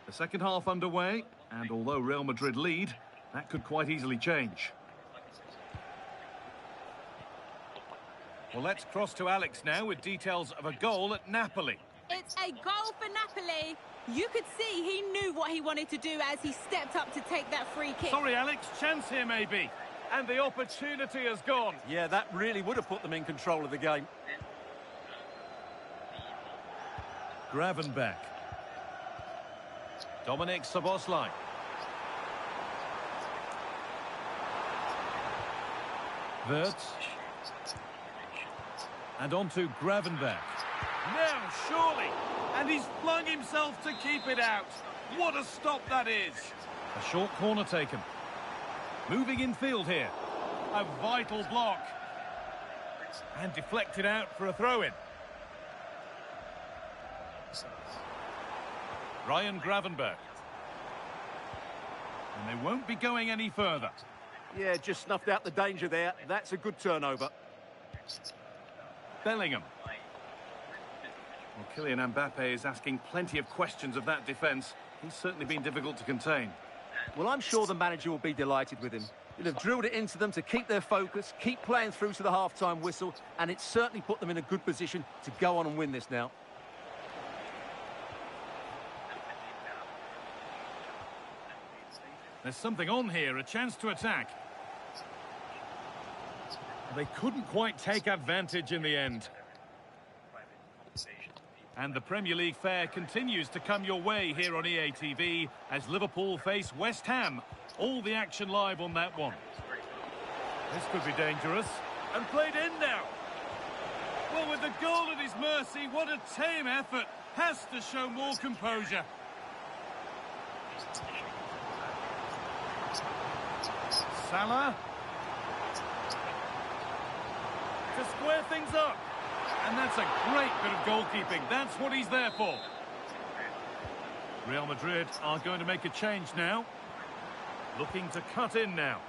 The second half underway, and although Real Madrid lead, that could quite easily change. Well, let's cross to Alex now with details of a goal at Napoli. It's a goal for Napoli. You could see he knew what he wanted to do as he stepped up to take that free kick. Sorry, Alex, chance here maybe. And the opportunity has gone. Yeah, that really would have put them in control of the game. Gravenberch. Dominic Szoboszlai. Wirtz. And on to Gravenberch. Now, surely. And he's flung himself to keep it out. What a stop that is. A short corner taken. Moving in field here. A vital block. And deflected out for a throw-in. Ryan Gravenberch. And they won't be going any further. Yeah, just snuffed out the danger there. That's a good turnover. Bellingham. Well, Kylian Mbappe is asking plenty of questions of that defence. He's certainly been difficult to contain. Well, I'm sure the manager will be delighted with him. He'll have drilled it into them to keep their focus, keep playing through to the half-time whistle, and it's certainly put them in a good position to go on and win this now. There's something on here, a chance to attack. They couldn't quite take advantage in the end. And the Premier League fare continues to come your way here on EA TV as Liverpool face West Ham. All the action live on that one. This could be dangerous. And played in now. Well, with the goal at his mercy, what a tame effort. Has to show more composure. Salah. To square things up. And that's a great bit of goalkeeping. That's what he's there for. Real Madrid are going to make a change now. Looking to cut in now.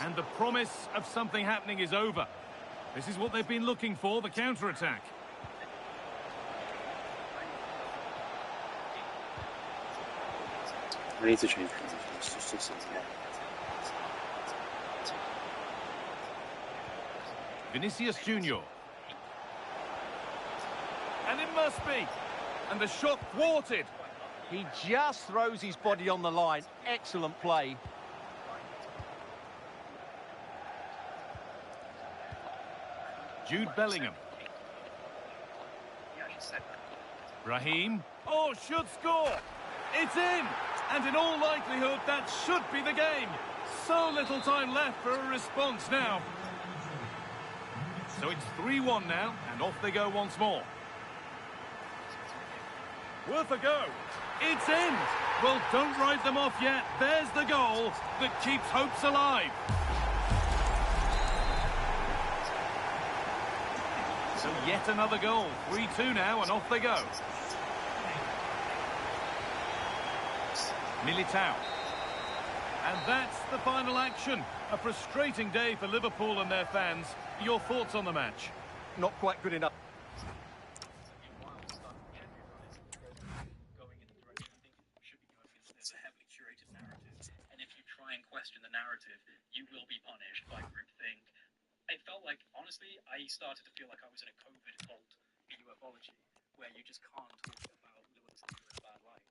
And the promise of something happening is over. This is what they've been looking for, the counter-attack. I need to change. It's just Vinicius Junior. And it must be. And the shot thwarted. He just throws his body on the line. Excellent play. Jude Bellingham. Raheem. Oh, should score. It's in. And in all likelihood, that should be the game. So little time left for a response now. So it's 3-1 now, and off they go once more. Worth a go. It's in. Well, don't write them off yet. There's the goal that keeps hopes alive. So yet another goal. 3-2 now, and off they go. Militao. And that's the final action. A frustrating day for Liverpool and their fans. Your thoughts on the match? Not quite good enough. Going in the direction I think it should be going is there's a heavily curated narrative, and if you try and question the narrative, you will be punished by groupthink. It felt like, honestly, I started to feel like I was in a COVID cult in ufology, where you just can't talk about Lewis in a bad light,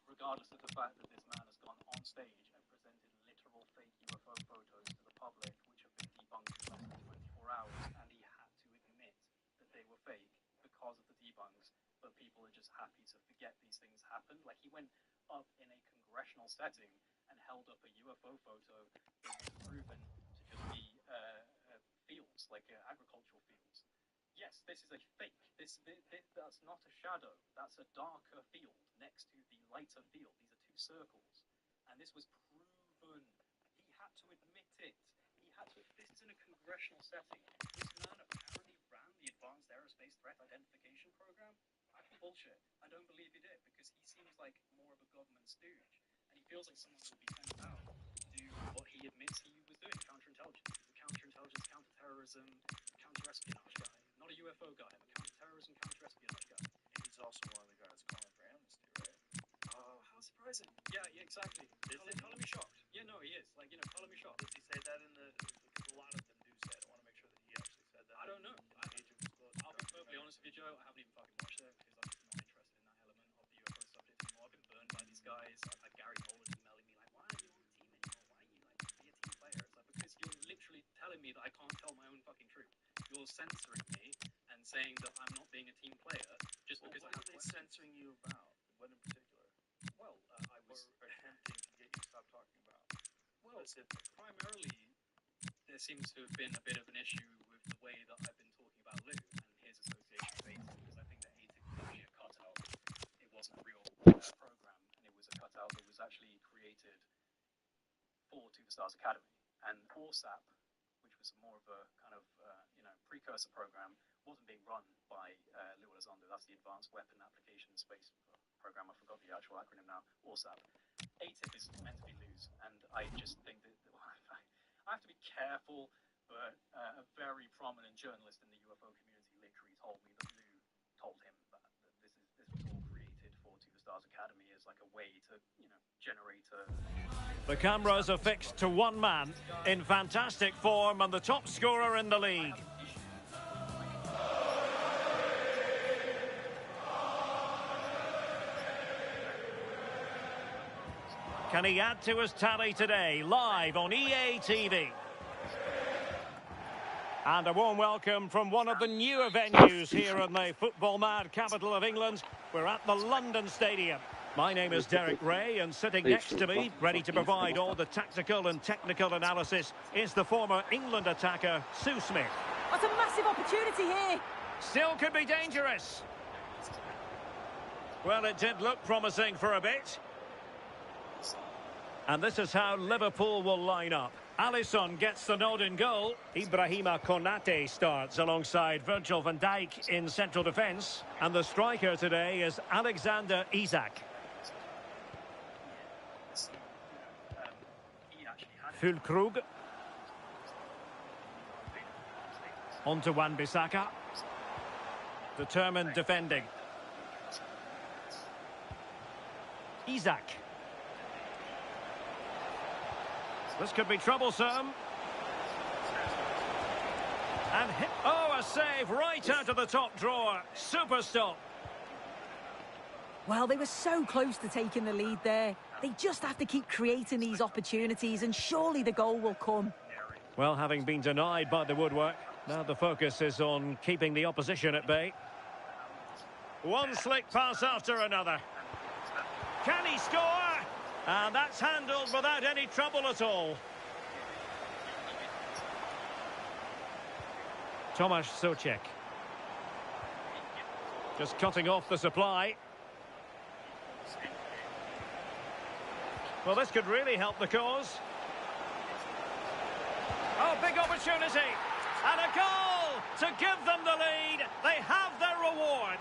regardless of the fact that this man has gone on stage and presented literal fake UFO photos to the public, which have been debunked in less than 24 hours, and he had to admit that they were fake because of the debunks, but people are just happy to forget these things happened. Like, he went up in a congressional setting and held up a UFO photo that was proven to just be fields, like agricultural fields. Yes, this is a fake. That's not a shadow. That's a darker field next to the lighter field. These are two circles. And this was proven. He had to admit it. This is in a congressional setting. This man apparently ran the Advanced Aerospace Threat Identification Program. I call bullshit. I don't believe he did, because he seems like more of a government stooge. And he feels like someone who will be sent out to do what he admits he was doing, counterintelligence. He's a counterintelligence, counterterrorism, counterespionage guy. Not a UFO guy, I'm a counterterrorism, counterespionage guy. And he's also one of the guys calling for amnesty, right? Oh, how surprising. Yeah, exactly. Color me shocked. Yeah, no, he is. Like, color me shocked. Does he say that in the... Because a lot of them do say it. I want to make sure that he actually said that. I don't know. I'll be perfectly honest with you, Joe. I haven't even fucking watched it, because I'm just not interested in that element of the UFO subject anymore. I've been burned by these guys. I've had Gary Nolan emailing me like, why are you on the team anymore? Why are you, like, be a team player? It's like, because you're literally telling me that I can't tell my own fucking truth. You're censoring me and saying that I'm not being a team player just because I have What are they censoring you about? What in particular? Well, I was attempting to get you to stop talking about. Well, primarily, there seems to have been a bit of an issue with the way that I've been talking about Lou and his association with ATIP, because I think that ATIP was actually a cutout. It wasn't a real program, and it was a cutout that was actually created for To The Stars Academy. And ORSAP, which was more of a kind of precursor program, wasn't being run by Lou Elizondo. That's the Advanced Weapon Application Space Program. I forgot the actual acronym now. ORSAP. ATIP is meant to be Lou's, and I just think that I have to be careful, but a very prominent journalist in the UFO community literally told me that Lou told him that this was all created for To The Stars Academy as like a way to, generate a... The cameras are fixed to one man in fantastic form and the top scorer in the league. Can he add to his tally today, live on EA TV? And a warm welcome from one of the newer venues here in the football-mad capital of England. We're at the London Stadium. My name is Derek Ray, and sitting next to me, ready to provide all the tactical and technical analysis, is the former England attacker, Sue Smith. That's a massive opportunity here. Still could be dangerous. Well, it did look promising for a bit. And this is how Liverpool will line up. Alisson gets the nod in goal. Ibrahima Konate starts alongside Virgil van Dijk in central defence. And the striker today is Alexander Isak. Fulkrug. On to Wan-Bissaka. Determined defending. Isak. This could be troublesome. And a save right out of the top drawer. Super stop. Well, they were so close to taking the lead there. They just have to keep creating these opportunities, and surely the goal will come. Well, having been denied by the woodwork, now the focus is on keeping the opposition at bay. One slick pass after another. Can he score? And that's handled without any trouble at all. Tomasz Souček. Just cutting off the supply. Well, this could really help the cause. Oh, big opportunity. And a goal to give them the lead. They have their reward.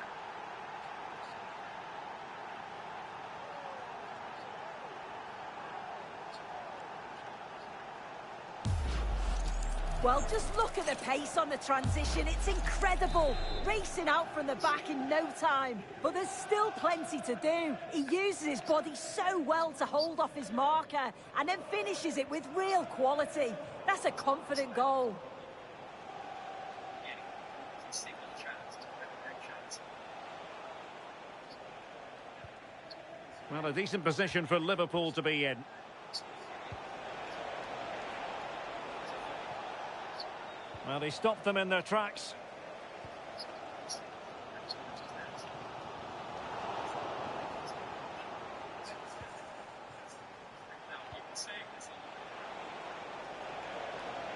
Well, just look at the pace on the transition. It's incredible. Racing out from the back in no time. But there's still plenty to do. He uses his body so well to hold off his marker and then finishes it with real quality. That's a confident goal. Well, a decent position for Liverpool to be in. Well, he stopped them in their tracks.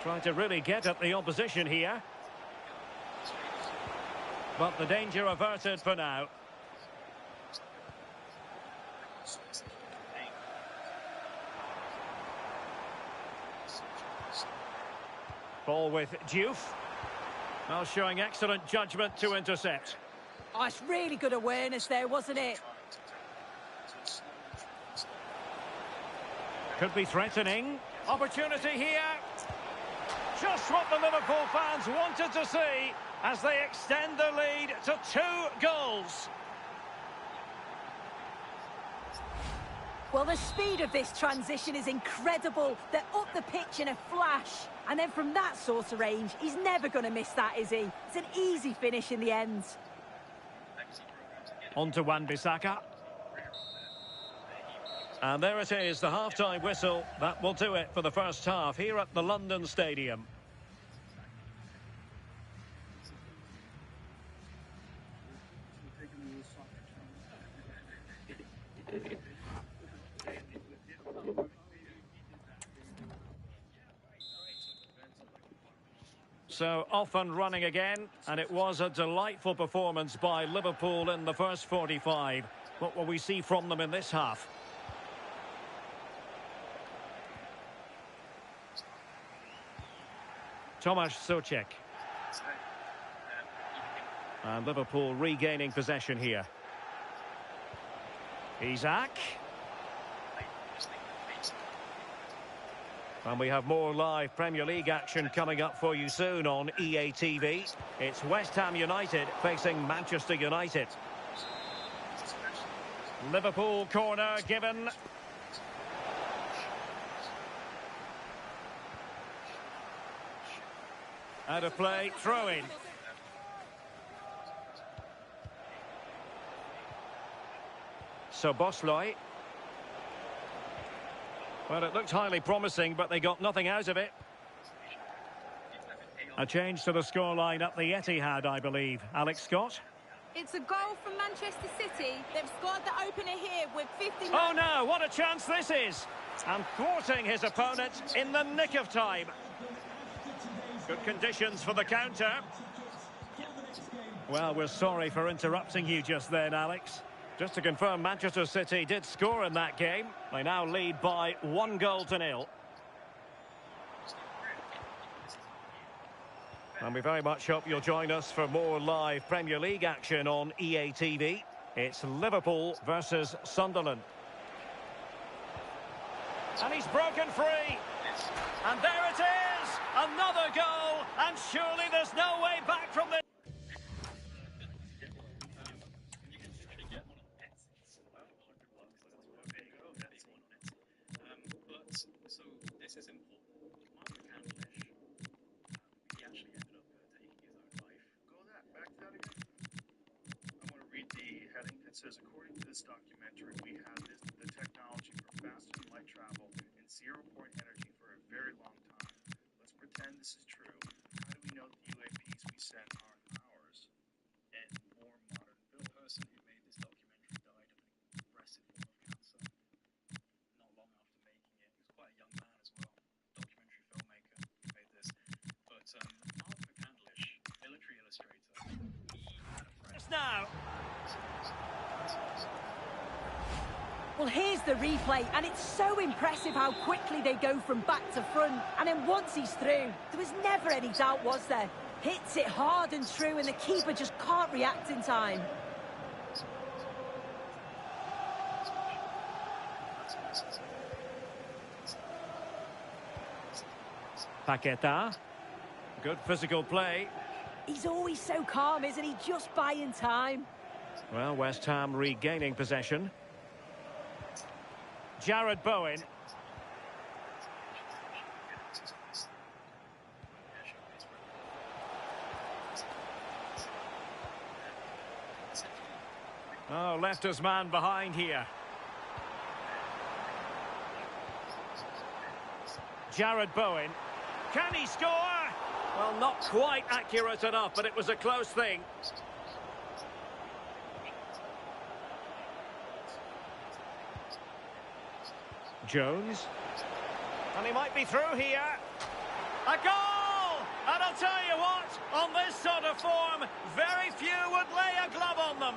Trying to really get at the opposition here. But the danger averted for now. Ball with Diouf. Well, showing excellent judgment to intercept. Oh, it's really good awareness there, wasn't it? Could be threatening. Opportunity here. Just what the Liverpool fans wanted to see as they extend the lead to 2 goals. Well, the speed of this transition is incredible. They're up the pitch in a flash. And then from that sort of range, he's never going to miss that, is he? It's an easy finish in the end. On to Wan-Bissaka. And there it is, the half-time whistle. That will do it for the first half here at the London Stadium. So off and running again, and it was a delightful performance by Liverpool in the first 45. What will we see from them in this half? Tomasz Souček. And Liverpool regaining possession here. Isak. And we have more live Premier League action coming up for you soon on EA TV. It's West Ham United facing Manchester United. Liverpool corner given. Out of play, throw in. So Bosley. Well, it looked highly promising, but they got nothing out of it. A change to the scoreline at the Etihad, I believe. Alex Scott. It's a goal from Manchester City. They've scored the opener here with 50... Oh no, what a chance this is! And thwarting his opponent in the nick of time. Good conditions for the counter. Well, we're sorry for interrupting you just then, Alex. Just to confirm, Manchester City did score in that game. They now lead by 1-0. And we very much hope you'll join us for more live Premier League action on EA TV. It's Liverpool versus Sunderland. And he's broken free. And there it is! Another goal! And surely there's no way back from this. It says, according to this documentary, we have the technology for fast and light travel and zero-point energy for a very long time. Let's pretend this is true. How do we know that the UAPs we send aren't ours? And more modern build. The person who made this documentary died of an aggressive form of cancer not long after making it. He was quite a young man as well. Documentary filmmaker who made this. But Mark McCandlish, military illustrator, he had a friend. Now. Well, here's the replay, and it's so impressive how quickly they go from back to front. And then once he's through, there was never any doubt, was there? Hits it hard and true, and the keeper just can't react in time. Paqueta. Good physical play. He's always so calm, isn't he? Just buying time. Well, West Ham regaining possession. Jared Bowen. Oh, left his man behind here. Jared Bowen. Can he score? Well, not quite accurate enough, but it was a close thing. Jones. And he might be through here. A goal! And I'll tell you what, on this sort of form, very few would lay a glove on them.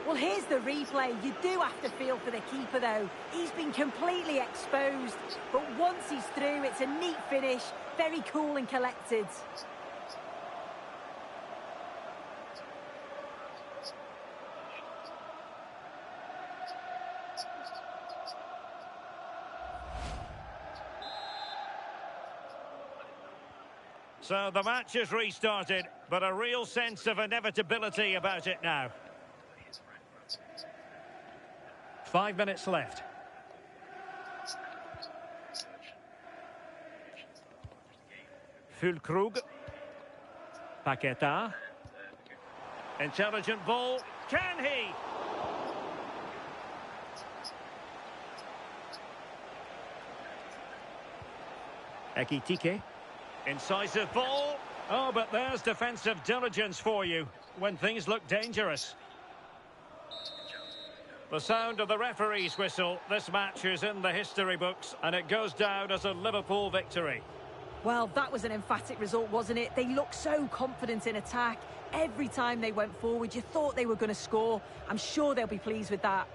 Well, here's the replay. You do have to feel for the keeper, though. He's been completely exposed. But once he's through, it's a neat finish. Very cool and collected. So the match is restarted, but a real sense of inevitability about it now. 5 minutes left. Füllkrug. Paqueta. Intelligent ball. Can he? Ekitike. Incisive ball. Oh, but there's defensive diligence for you when things look dangerous. The sound of the referee's whistle. This match is in the history books, and it goes down as a Liverpool victory. Well, that was an emphatic result, wasn't it? They looked so confident in attack. Every time they went forward, you thought they were going to score. I'm sure they'll be pleased with that.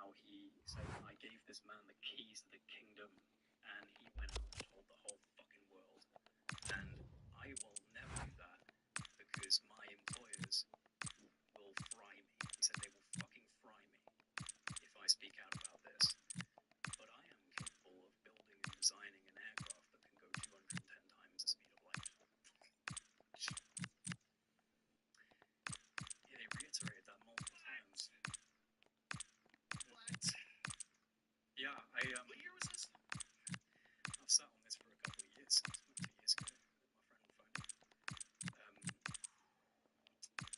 how he said, "I gave this man the keys to the kingdom, and he went out and told the whole fucking world." And I will never do that because my employers will fry me. He said they will fucking fry me if I speak out about this. But I am capable of building and designing an aircraft that can go 210 times the speed of light. Yeah, he reiterated that multiple times. What? Yeah, What year was this? I've sat on this for a couple of years. It's about 2 years ago. My friend phoned me.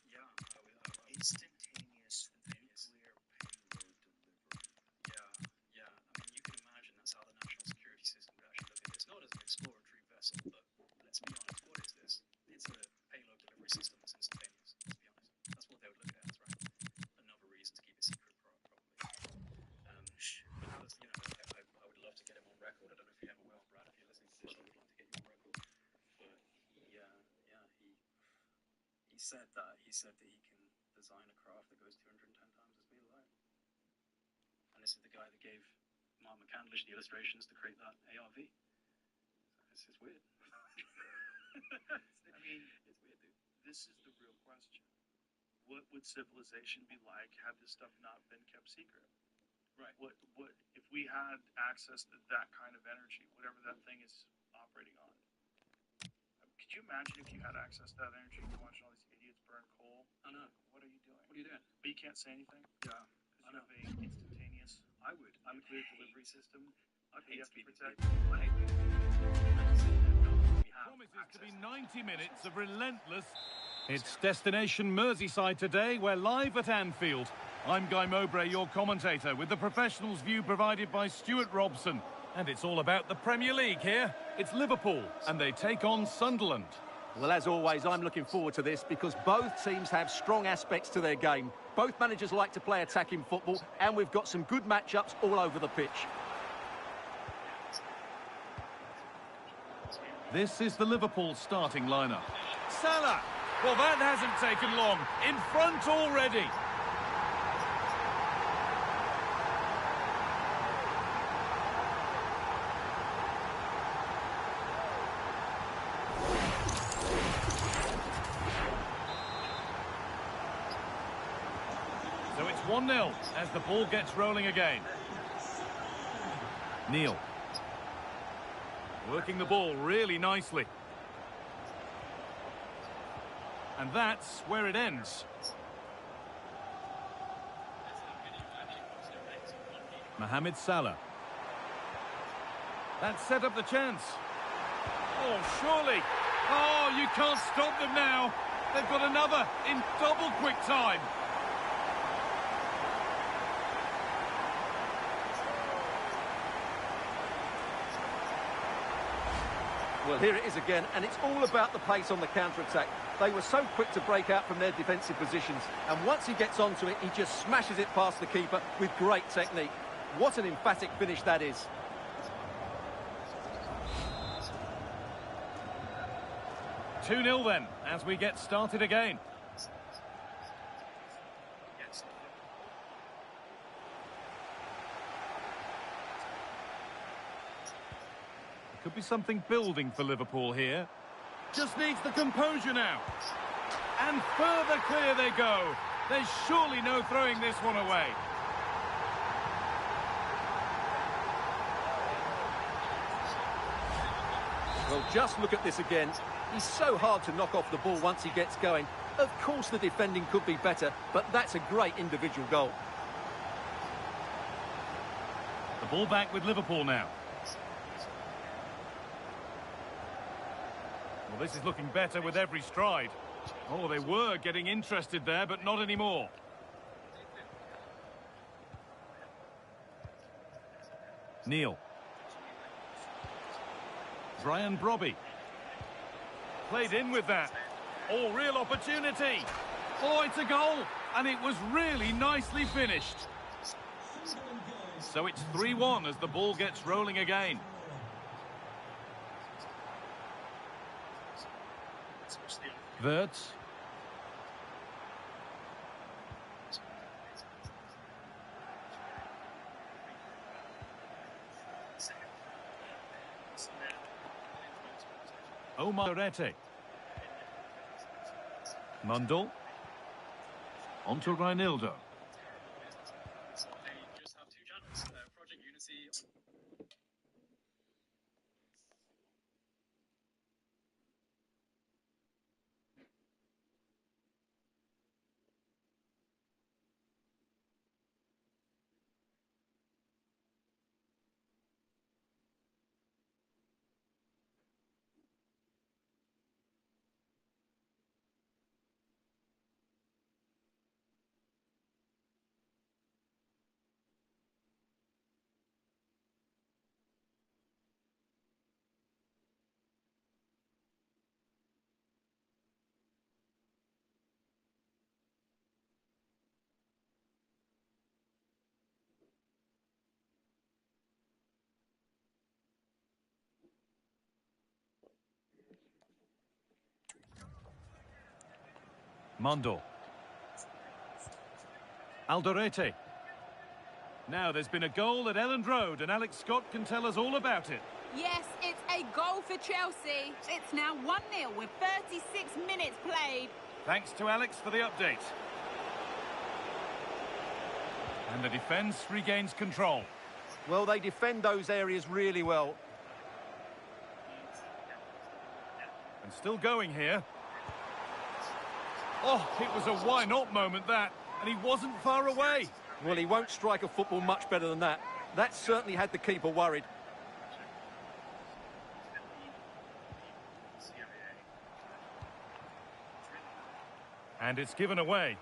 Yeah, I was Instantaneous nuclear payload delivery. yeah. I mean, you can imagine that's how the national security system would actually look at this. Not as an exploratory vessel, but let's be honest, what is this? It's a payload delivery system that's instantaneous. Let's be honest. That's what they would look at it as, right? Another reason to keep it secret, probably. But that was, I would love to get him on record. I don't know if you ever will, Brad. If you're listening to this, I would like to get you on record. But he said that he can design a craft that goes 210 times the speed of light. And this is the guy that gave Mark McCandlish the illustrations to create that ARV. So it's weird. I mean, it's weird, dude. this is the real question. What would civilization be like had this stuff not been kept secret? Right. What if we had access to that kind of energy, whatever that thing is operating on? Could you imagine if you had access to that energy and you're watching all these idiots burn coal? I know. What are you doing? What are you doing? But you can't say anything Yeah. because you have a instantaneous I would nuclear hate delivery system I'd that you hate have to to be protect. Promises to be 90 minutes of relentless. It's destination Merseyside today. We're live at Anfield. I'm Guy Mowbray, your commentator, with the professionals' view provided by Stuart Robson. And it's all about the Premier League here. It's Liverpool, and they take on Sunderland. Well, as always, I'm looking forward to this because both teams have strong aspects to their game. Both managers like to play attacking football, and we've got some good matchups all over the pitch. This is the Liverpool starting lineup. Salah! Well, that hasn't taken long. In front already. So it's 1-0 as the ball gets rolling again. Neil. Working the ball really nicely. And that's where it ends. Mohamed Salah. That set up the chance. Oh, surely. Oh, you can't stop them now. They've got another in double quick time. Well, here it is again, and it's all about the pace on the counter-attack. They were so quick to break out from their defensive positions, and once he gets onto it, he just smashes it past the keeper with great technique. What an emphatic finish that is. Two 2-0 then, as we get started again. Could be something building for Liverpool here. Just needs the composure now. And further clear they go. There's surely no throwing this one away. Well, just look at this again. He's so hard to knock off the ball once he gets going. Of course the defending could be better, but that's a great individual goal. The ball back with Liverpool now. Well, this is looking better with every stride. Oh, they were getting interested there, but not anymore. Neil. Brian Brobby. Played in with that. Oh, real opportunity. Oh, it's a goal. And it was really nicely finished. So it's 3-1 as the ball gets rolling again. Wirtz. Omarete. Mundle. On to Reinildo. They just have two channels. Project Unity. Mondo. Alderete. Now there's been a goal at Elland Road and Alex Scott can tell us all about it. Yes, it's a goal for Chelsea. It's now 1-0 with 36 minutes played. Thanks to Alex for the update. And the defence regains control. Well, they defend those areas really well. And still going here. Oh, it was a why-not moment, that. And he wasn't far away. Well, he won't strike a football much better than that. That certainly had the keeper worried. And it's given away.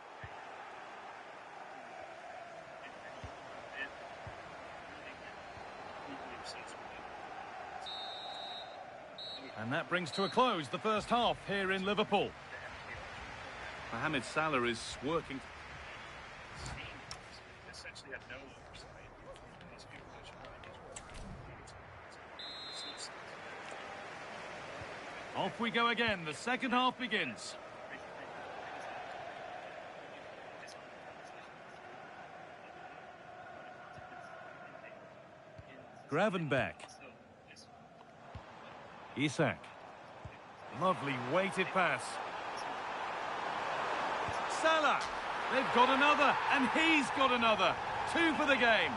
And that brings to a close the first half here in Liverpool. Mohamed Salah is working. Essentially had no oversight. These people that should Off we go again. The second half begins. Gravenberch. Isak. Lovely weighted pass. Salah. They've got another, and he's got another. 2 for the game.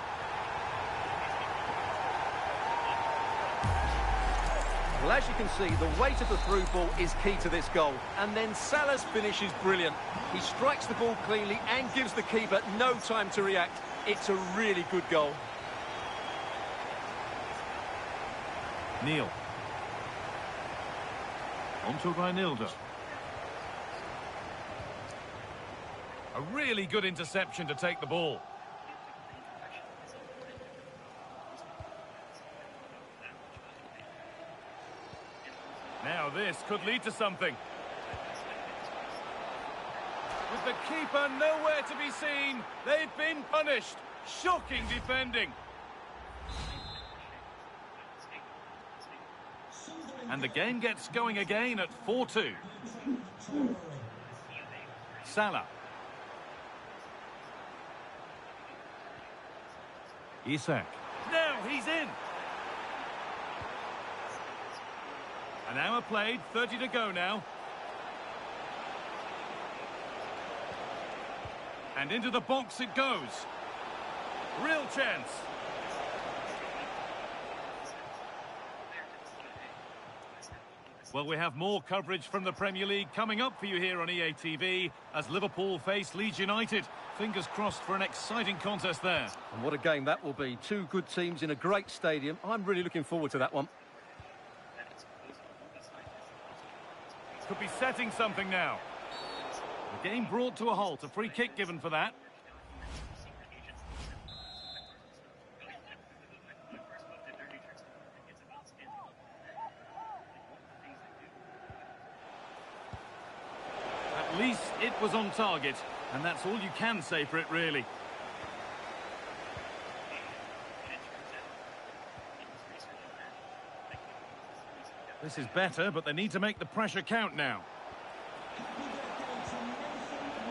Well, as you can see, the weight of the through ball is key to this goal. And then Salah's finish is brilliant. He strikes the ball cleanly and gives the keeper no time to react. It's a really good goal. Neil. On to Reinildo. A really good interception to take the ball. Now this could lead to something. With the keeper nowhere to be seen, they've been punished. Shocking defending. And the game gets going again at 4-2. Salah. Isak. Now he's in. An hour played, 30 to go now. And into the box it goes. Real chance. Well, we have more coverage from the Premier League coming up for you here on EA TV as Liverpool face Leeds United. Fingers crossed for an exciting contest there. And what a game that will be. 2 good teams in a great stadium. I'm really looking forward to that one. Could be setting something now. The game brought to a halt. A free kick given for that. At least it was on target, and that's all you can say for it, really. This is better, but they need to make the pressure count now.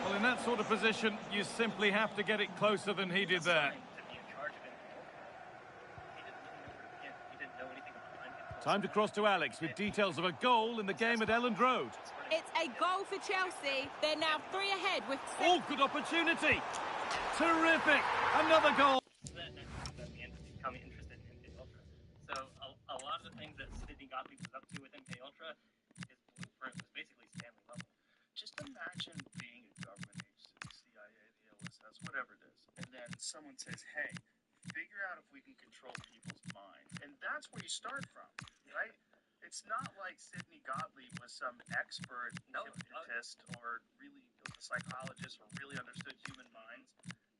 Well, in that sort of position, you simply have to get it closer than he did there. Time to cross to Alex with details of a goal in the game at Elland Road. It's a goal for Chelsea. They're now 3 ahead with... Oh, good opportunity. Terrific. Another goal. That become interested in MK Ultra. So a lot of the things that Sydney Gottlieb was up to with MK Ultra, his blueprint was basically Stanley level. Just imagine being a government agency, the CIA, the OSS, whatever it is, and then someone says, hey, figure out if we can control people's minds. And that's where you start from, right? It's not like Sidney Gottlieb was some expert hypnotist or really was a psychologist or really understood human minds.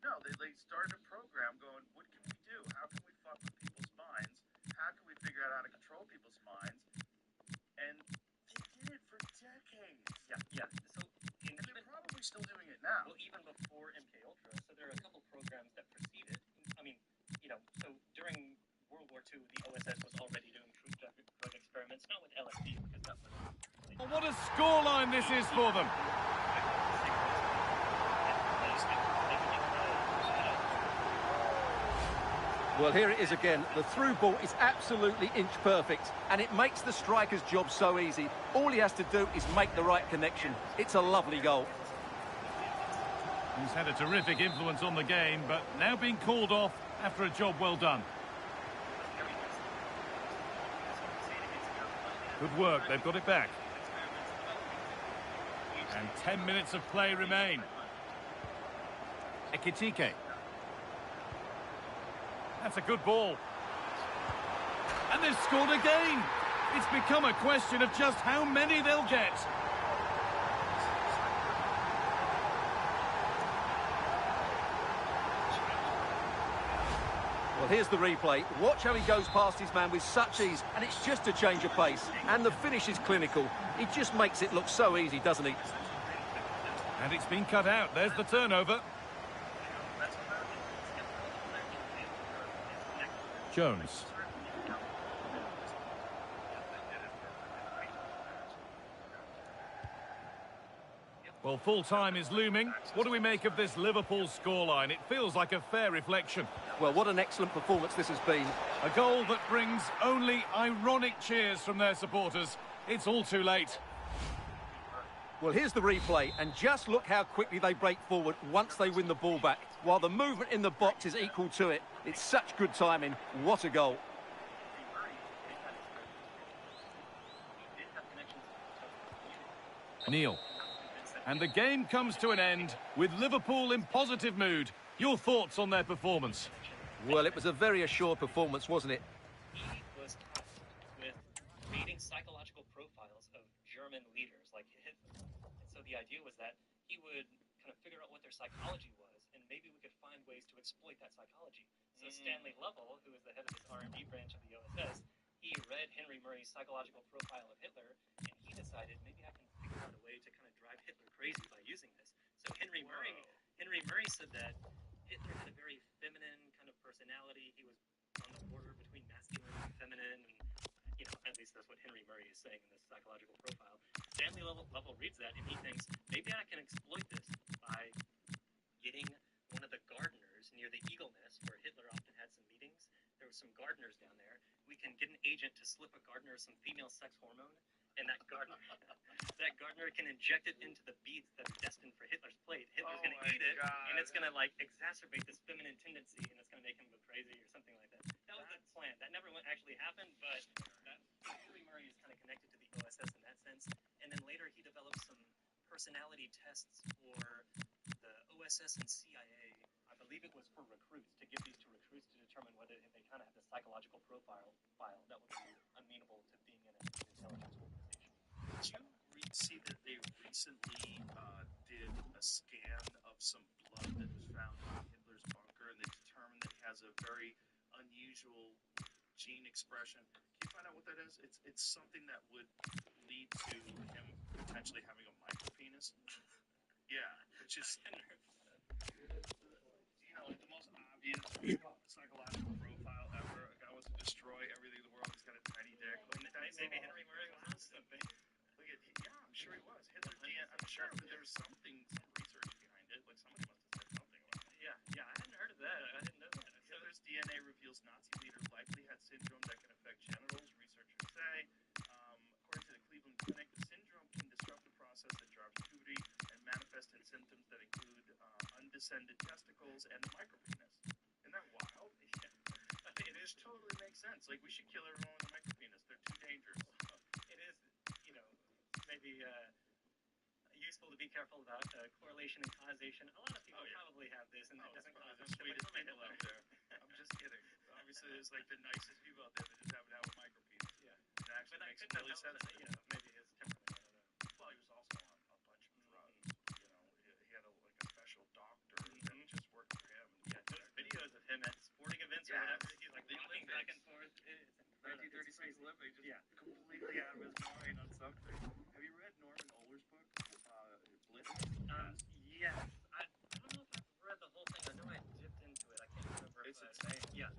No, they started a program going, what can we do? How can we fuck with people's minds? How can we figure out how to control people's minds? And they did it for decades. Yeah. So, and they're probably still doing it now. Well, even before MK Ultra, so there are a couple programs that preceded. I mean, so during World War II, the OSS was already doing truth drug experiments, not with LSD, because that was... Oh, what a scoreline this is for them. Well, here it is again. The through ball is absolutely inch perfect, and it makes the striker's job so easy. All he has to do is make the right connection. It's a lovely goal. He's had a terrific influence on the game, but now being called off after a job well done. Good work, they've got it back. And 10 minutes of play remain. Ekitike. That's a good ball. And they've scored again. It's become a question of just how many they'll get. Well, here's the replay. Watch how he goes past his man with such ease, and it's just a change of pace. And the finish is clinical. He just makes it look so easy, doesn't he? And it's been cut out. There's the turnover. Jones. Well, full time is looming. What do we make of this Liverpool scoreline? It feels like a fair reflection. Well, what an excellent performance this has been. A goal that brings only ironic cheers from their supporters. It's all too late. Well, here's the replay, and just look how quickly they break forward once they win the ball back, while the movement in the box is equal to it. It's such good timing. What a goal. Neil. And the game comes to an end with Liverpool in positive mood. Your thoughts on their performance? Well, it was a very assured performance, wasn't it? He was tasked with reading psychological profiles of German leaders like Hitler. And so the idea was that he would kind of figure out what their psychology was, and maybe we could find ways to exploit that psychology. So Stanley Lovell, who is the head of this R&D branch of the OSS, he read Henry Murray's psychological profile of Hitler, and he decided maybe I can figure out a way to kind of drive Hitler crazy by using this. So Henry Murray said that Hitler had a very feminine kind of personality. He was on the border between masculine and feminine, and at least that's what Henry Murray is saying in this psychological profile. Stanley Lovell reads that, and he thinks maybe I can exploit this by getting one of the gardeners near the Eagle Nest, where Hitler often had some meetings. There were some gardeners down there. We can get an agent to slip a gardener some female sex hormone, and that gardener can inject it into the beets that are destined for Hitler's plate. Hitler's going to eat it, and it's going to exacerbate this feminine tendency, and it's going to make him go crazy or something like that. That was the plan. That never actually happened, but Henry Murray is kind of connected to the OSS in that sense. And then later he developed some personality tests for the OSS and CIA. I believe it was for recruits, to give these to recruits to determine whether they kind of have the psychological profile that would be amenable to being in an intelligence organization. Did you see that they recently did a scan of some blood that was found in Hitler's bunker, and they determined that he has a very unusual gene expression? Can you find out what that is? It's something that would lead to him potentially having a micropenis. Yeah, which is like the most obvious psychological profile ever. A guy wants to destroy everything in the world. He's got a tiny dick. Maybe Henry Murray was on something. I'm sure he was. Hitler DNA. I'm sure there was some research behind it. Like somebody must have said something about it. Yeah, I hadn't heard of that. I didn't know that. Hitler's DNA reveals Nazi leader likely had syndrome that can affect genitals. Researchers say, according to the Cleveland Clinic, the syndrome can disrupt the process that drives puberty and manifest in symptoms that include undescended testicles and the micropenis. Isn't that wild? Yeah. It just totally makes sense. Like, we should kill everyone with a micropenis. They're too dangerous. It is, maybe useful to be careful about correlation and causation. A lot of people probably have this, and it doesn't cause them to sweetest people out there. I'm just kidding. Obviously, there's like the nicest people out there that just happen to have a micropenis. Yeah. It actually But makes I couldn't really help sense. it, maybe his temperament, I don't know. Well, he was also on a bunch of drugs. He had a special doctor that just worked for him. Yeah, those videos of him at sporting events or whatever, he's like rocking back and forth. It's 1936 Olympics, just completely out of his mind on something. Have you read Norman Ohler's book, Blitz? Yes. I don't know if I've read the whole thing. I know I dipped into it. I can't remember. It's insane. Yeah.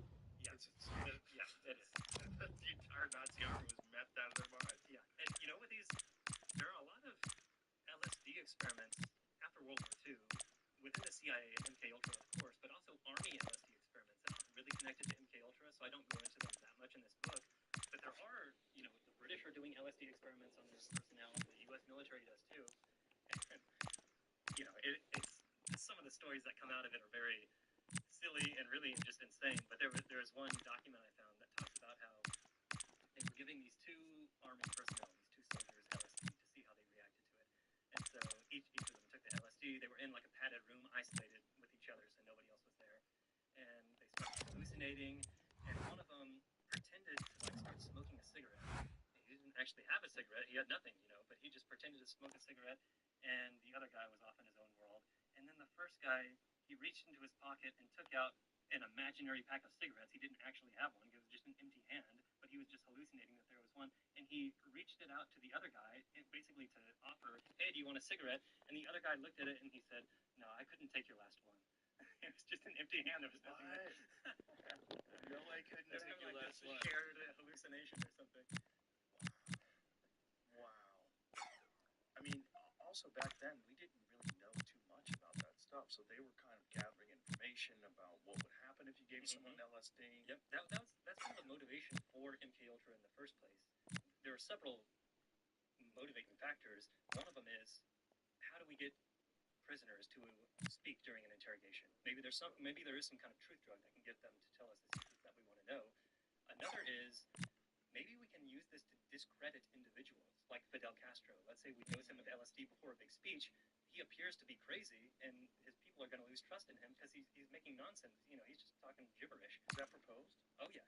It's insane. Yeah, it is. The entire Nazi army was methed out of their minds. Yeah. And with these, there are a lot of LSD experiments after World War II within the CIA and MK Ultra, of course, but also Army LSD experiments that aren't really connected to MK Ultra, so I don't go into them that much in this book. But there are, the British are doing LSD experiments on their personnel. The U.S. military does too. And it's some of the stories that come out of it are very silly and really just insane. But there was one document I found that talks about how they were giving these two Army personnel, these two soldiers, LSD to see how they reacted to it. And so each of them took the LSD. They were in like a padded room, isolated with each other, so nobody else was there. And they started hallucinating. And one of them pretended to start smoking a cigarette. He didn't actually have a cigarette. He had nothing, but he just pretended to smoke a cigarette. And the other guy was off in his own world. And then the first guy, he reached into his pocket and took out an imaginary pack of cigarettes. He didn't actually have one. It was just an empty hand, but he was just hallucinating that there was one. And he reached it out to the other guy, basically to offer, hey, do you want a cigarette? And the other guy looked at it and he said, no, I couldn't take your last one. It was just an empty hand. There was nothing there. No, I couldn't take your last one. Shared hallucination or something. Wow. I mean, also back then, we didn't really know too much about that stuff, so they were kind of gathering information about what would happen if you gave someone LSD. Yep, that's kind of the motivation for MK Ultra in the first place. There are several motivating factors. One of them is, how do we get prisoners to speak during an interrogation? Maybe there is some kind of truth drug that can get them to tell us the secrets that we want to know. Another is, maybe we can use this to discredit individuals, like Fidel Castro. Let's say we dose him with LSD before a big speech. He appears to be crazy, and his people are going to lose trust in him because he's making nonsense. He's just talking gibberish. Is that proposed? Oh, yeah.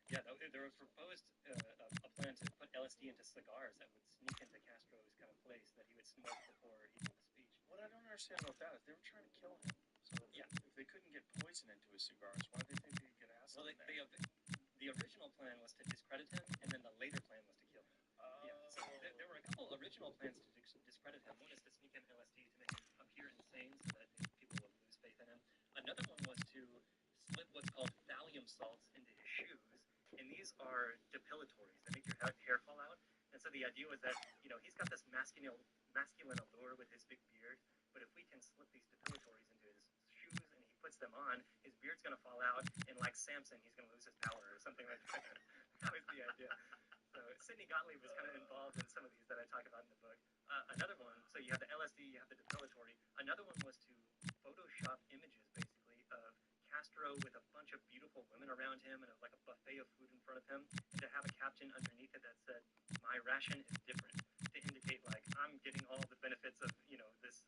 There was proposed a plan to put LSD into cigars that would sneak into Castro's kind of place that he would smoke before he gave the speech. What I don't understand about that is they were trying to kill him. So if they couldn't get poison into his cigars, why did they think they could get acid? Well, the original plan was to discredit him, and then the later plan was to kill him. So there were a couple original plans to discredit him. One is to sneak in LSD to make him appear insane so that people would lose faith in him. Another one was to slip what's called thallium salts into his shoes, and these are depilatories that make your hair fall out. And so the idea was that, he's got this masculine allure with his big beard, but if we can slip these depilatories into his shoes and he puts them on, his beard's going to fall out, and like Samson, he's going to lose his power or something like that. That was the idea. So Sidney Gottlieb was kind of involved in some of these that I talk about in the book. Another one, so you have the LSD, you have the depilatory. Another one was to Photoshop images, basically, of Castro with a bunch of beautiful women around him and like a buffet of food in front of him, and to have a caption underneath it that said, "My ration is different," to indicate like I'm getting all the benefits of this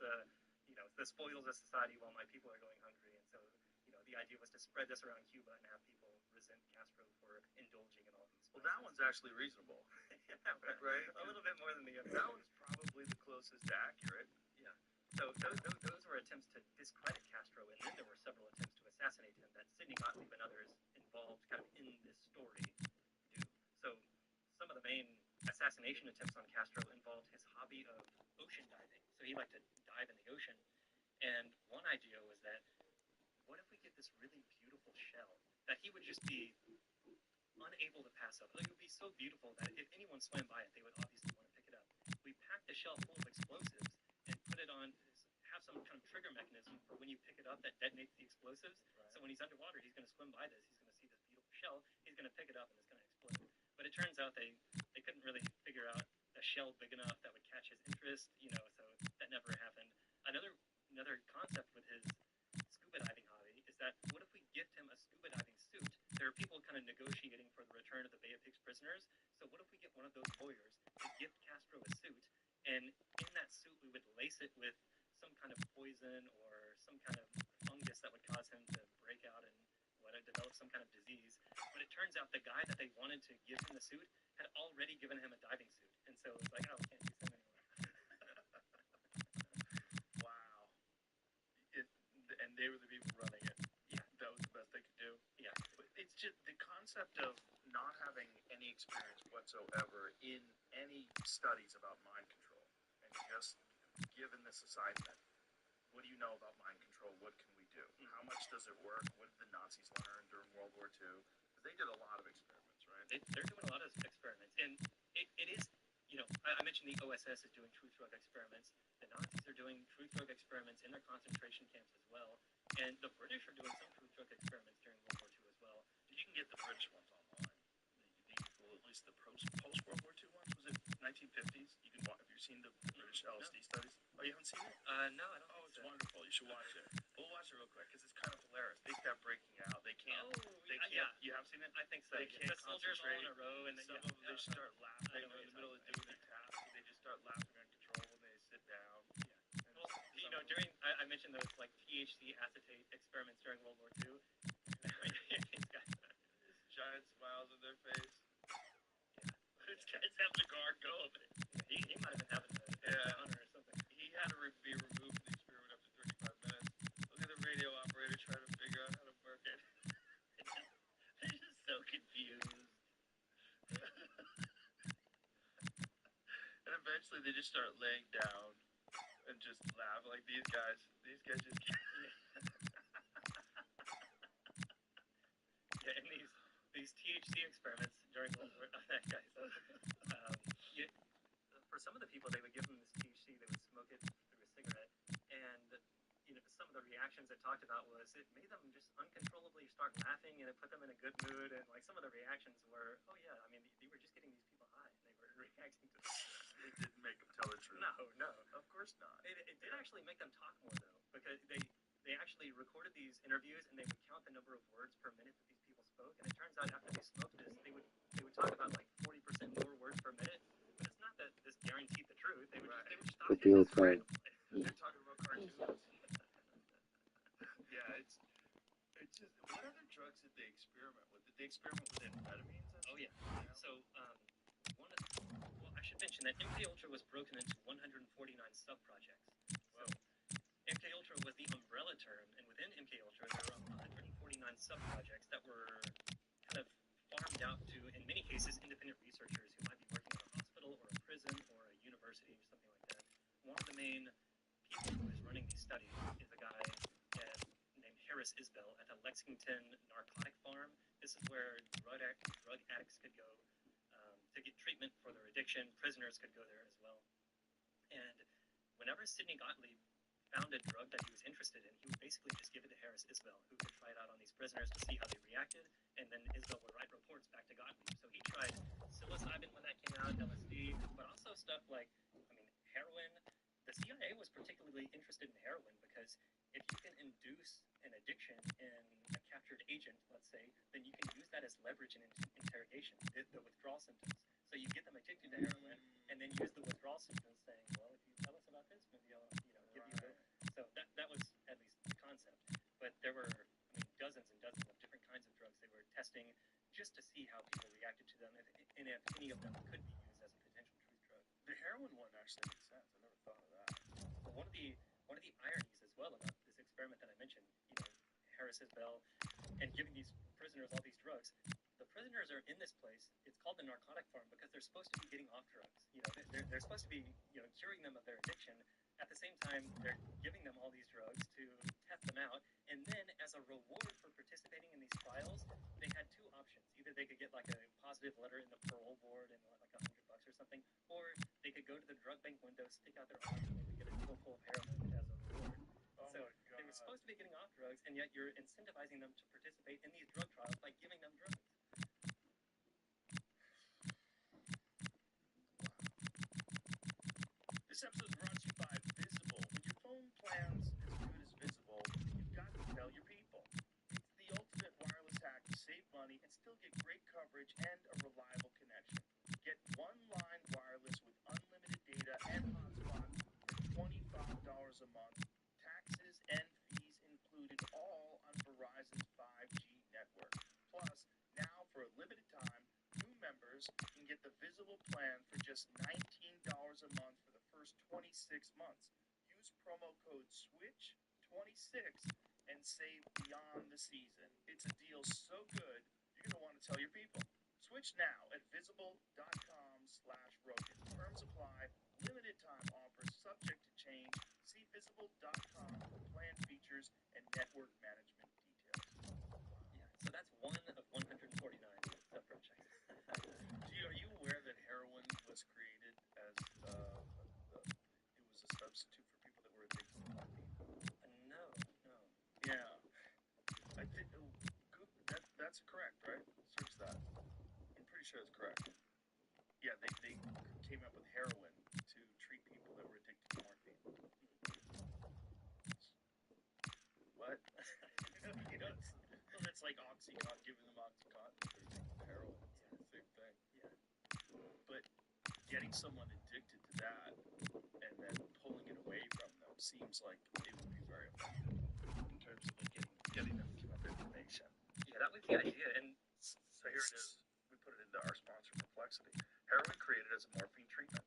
the spoils of society while my people are going hungry. And so the idea was to spread this around Cuba and have people resent Castro for indulging in all these. Well, that one's actually reasonable. Yeah, right. A little bit more than the other. That one's probably the closest to accurate. Yeah. So those were attempts to discredit Castro, and then there were several attempts to assassinate him that Sidney Gottlieb and others involved kind of in this story do. So some of the main assassination attempts on Castro involved his hobby of ocean diving. So he liked to dive in the ocean. And one idea was that, what if we get this really beautiful shell that he would just be unable to pass up? Like, it would be so beautiful that if anyone swam by it, they would obviously want to pick it up. We packed the shell full of explosives and put it on, have some kind of trigger mechanism for when you pick it up that detonates the explosives. Right. So when he's underwater, he's going to swim by this, he's going to see this beautiful shell, he's going to pick it up, and it's going to explode. But it turns out they couldn't really shell big enough that would catch his interest, so that never happened. Another concept with his scuba diving hobby is that what if we gift him a scuba diving suit? There are people kind of negotiating for the return of the Bay of Pigs prisoners, so what if we get one of those lawyers to gift Castro a suit, and in that suit we would lace it with some kind of poison or some kind of fungus that would cause him to break out and develop some kind of disease. But it turns out the guy that they wanted to give him the suit had already given him a diving suit, and so it was like, oh, we can't use him anymore. Wow. And they were the people running it. Yeah. That was the best they could do. Yeah. But it's just the concept of not having any experience whatsoever in any studies about mind control, and just given this assignment, what do you know about mind control? What can we do? How much does it work? What did the Nazis learn during World War II? Because they did a lot of experiments, right? They're doing a lot of experiments, and it is, I mentioned the OSS is doing truth drug experiments. The Nazis are doing truth drug experiments in their concentration camps as well, and the British are doing some truth drug experiments during World War II as well. You can get the British ones online. Well, at least the post-World War II ones. Was it 1950s? You can watch. Have you seen the British LSD studies? Oh, you haven't seen it? No, I don't. Oh, it's wonderful. You should watch it. We'll watch it real quick because it's kind of hilarious. They start breaking out. They can't. They can't. Yeah. You have seen it? I think so. They can't the soldiers all in a concentrate. row, and Some of them they start laughing in the middle of doing their task. They just start laughing uncontrollable. And they sit down. Yeah. Well, during I mentioned those like THC acetate experiments during World War II. These guys, giant smiles on their face. Yeah. This guy's having a guard go. He might have been having a hunter or something. He had to be removed from the experiment after 35 minutes. Look at the radio operator trying to figure out how to work it. They're just so confused. And eventually they just start laying down and just laugh like these guys just can't. Yeah, and these THC experiments during World War that guy. For some of the people, they would give them this THC, they would smoke it through a cigarette, and some of the reactions it talked about was it made them just uncontrollably start laughing, and it put them in a good mood, and like some of the reactions were, oh yeah, I mean, they were just getting these people high, and they were reacting to this. It didn't make them tell the truth. No, of course not. It did actually make them talk more though, because they actually recorded these interviews, and they would count the number of words per minute that these people spoke, and it turns out after they smoked this, they would talk about like 40% more words per minute. But it's not that this guaranteed the truth. They would just stop it. They're talking about cartoons. Yeah, it's just, what other drugs did they experiment with? Did they experiment with amphetamines? Oh yeah. So I should mention that MK Ultra was broken into 149 sub-projects. So MK Ultra was the umbrella term, and within MK Ultra there were 149 sub-projects that were kind of farmed out to, in many cases, independent researchers who might be working at a hospital or a prison or a university or something like that. One of the main people who is running these studies is a guy named Harris Isbell at the Lexington narcotic farm. This is where drug addicts could go to get treatment for their addiction. Prisoners could go there as well. And whenever Sidney Gottlieb found a drug that he was interested in, he would basically just give it to Harris Isbell, who could try it out on these prisoners to see how they reacted, and then Isbell would write reports back to Gottlieb. So he tried psilocybin when that came out, LSD, but also stuff like, heroin. The CIA was particularly interested in heroin because if you can induce an addiction in a captured agent, let's say, then you can use that as leverage in interrogation, the withdrawal symptoms. So you get them addicted to heroin, and then use the withdrawal symptoms saying, well, if you tell us about this, maybe I'll give you the... So that was at least the concept. But there were dozens and dozens of different kinds of drugs they were testing just to see how people reacted to them, and if any of them could be used as a potential truth drug. The heroin one actually makes sense. I never thought of that. But one of the ironies as well about this experiment that I mentioned, Harris Isbell, and giving these prisoners all these drugs, the prisoners are in this place. It's called the narcotic farm because they're supposed to be getting off drugs. They're supposed to be curing them of their addiction. At the same time, they're giving them all these drugs to test them out, and then as a reward for participating in these trials, they had two options. Either they could get like a positive letter in the parole board and like $100 or something, or they could go to the drug bank window, stick out their arms, and they would get a needle full of heroin as a reward. So they were supposed to be getting off drugs, and yet you're incentivizing them to participate in these drug trials by giving them drugs. can get the Visible plan for just $19 a month for the first 26 months. Use promo code SWITCH26 and save beyond the season. It's a deal so good, you're going to want to tell your people. Switch now at visible.com/Rogan. Terms apply. Limited time offers subject to change. See visible.com for plan features and network management details. Yeah, so that's one of 149 separate checks. Are you aware that heroin was created as it was a substitute for people that were addicted to morphine? No. Yeah, I think that's correct, right? Search that. I'm pretty sure it's correct. Yeah, they came up with heroin to treat people that were addicted to morphine. What? Well, that's like Oxycontin, giving them Oxycontin. They're addicted to heroin. It's the same thing. Yeah. But getting someone addicted to that and then pulling it away from them seems like it would be very effective in terms of like getting them to give up information. Yeah, that was the idea. And So here it is. We put it into our sponsor, Perplexity. Heroin created as a morphine treatment.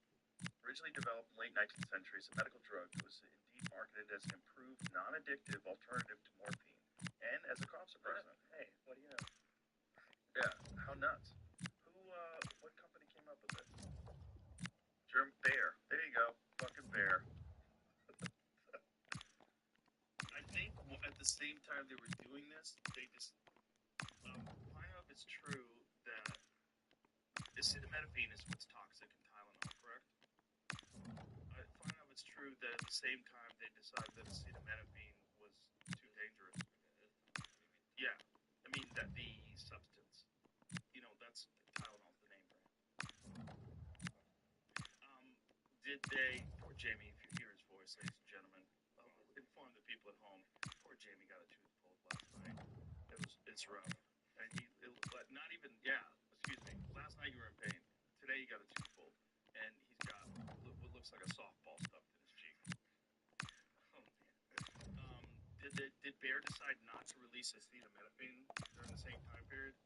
Originally developed in the late 19th century as a medical drug, it was indeed marketed as an improved, non-addictive alternative to morphine. And as a cough suppressant. hey, what do you know? Yeah, how nuts. What company came up with it? Bayer. There you go. Fucking Bayer. I think at the same time they were doing this, they just find out if it's true that acetaminophen is what's toxic in Tylenol, correct? I find out if it's true that at the same time they decided that acetaminophen was too dangerous. Yeah, I mean that the substance. That's Tylenol's the name brand. Did they? Poor Jamie, if you hear his voice, ladies and gentlemen, inform the people at home. Poor Jamie got a tooth pulled last night. It's rough, and not even. Yeah, excuse me. Last night you were in pain. Today you got a tooth pulled, and he's got what looks like a softball stuffed in his cheek. Oh man. Did Bayer decide not to release acetaminophen during the same time period?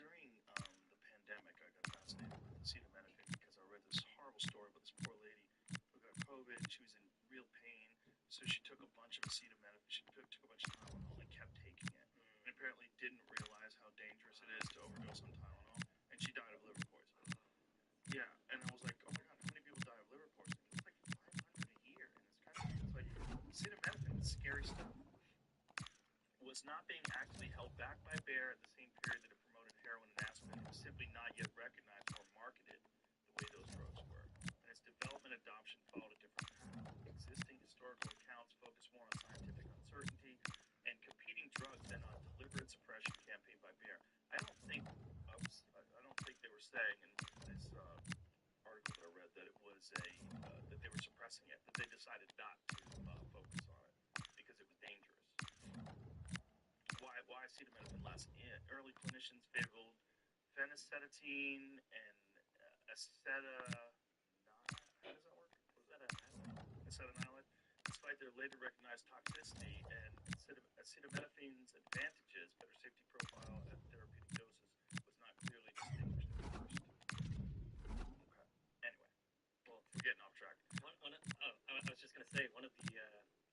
During the pandemic, I got fascinated with acetaminophen because I read this horrible story about this poor lady who got COVID. She was in real pain, so she took a bunch of acetaminophen. She took a bunch of Tylenol and kept taking it, and apparently didn't realize how dangerous it is to overdose on Tylenol, and she died of liver poisoning. Yeah, and I was like, oh my god, how many people die of liver poisoning? It's like 500 a year in this country. It's like acetaminophen is scary stuff. Was not being actively held back by Bayer at the same period that it promoted heroin and aspirin. It was simply not yet recognized or marketed the way those drugs were. And its development adoption followed a different path. Existing historical accounts focus more on scientific uncertainty and competing drugs than on deliberate suppression campaign by Bayer. I don't think they were saying in this article that I read that it was that they were suppressing it, that they decided not to focus on it because it was dangerous. Why acetaminophen last in early clinicians favored phenycetine and acetanilide. How does that work? Acetanilide. Despite their later recognized toxicity and acetaminophen's advantages, better safety profile at therapeutic doses was not clearly distinguished at first. Okay. Anyway, well, we're getting off track. I was just going to say, one of the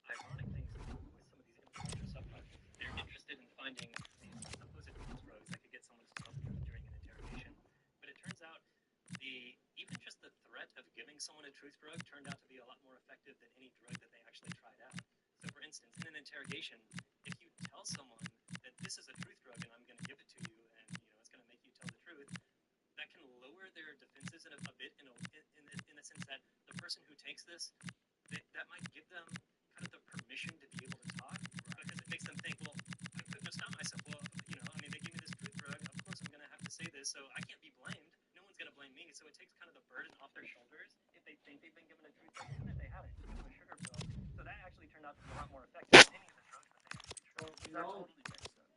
ironic things with some of these influencer subclasses, they're interested in finding these supposed truth drugs that could get someone to tell the truth during an interrogation. But it turns out even just the threat of giving someone a truth drug turned out to be a lot more effective than any drug that they actually tried out. So for instance, in an interrogation, if you tell someone that this is a truth drug and I'm going to give it to you and it's going to make you tell the truth, that can lower their defenses a bit in the sense that the person who takes this, that might give them kind of the permission to be able to talk, because it makes them think, well, I could just stop myself. Well, they give me this truth drug, of course I'm going to have to say this, so I can't be blamed. No one's going to blame me, so it takes kind of the burden off their shoulders if they think they've been given a truth drug, even if they haven't, just give them a sugar pill. So that actually turned out to be a lot more effective than any of the drugs that they actually tried. That totally makes sense.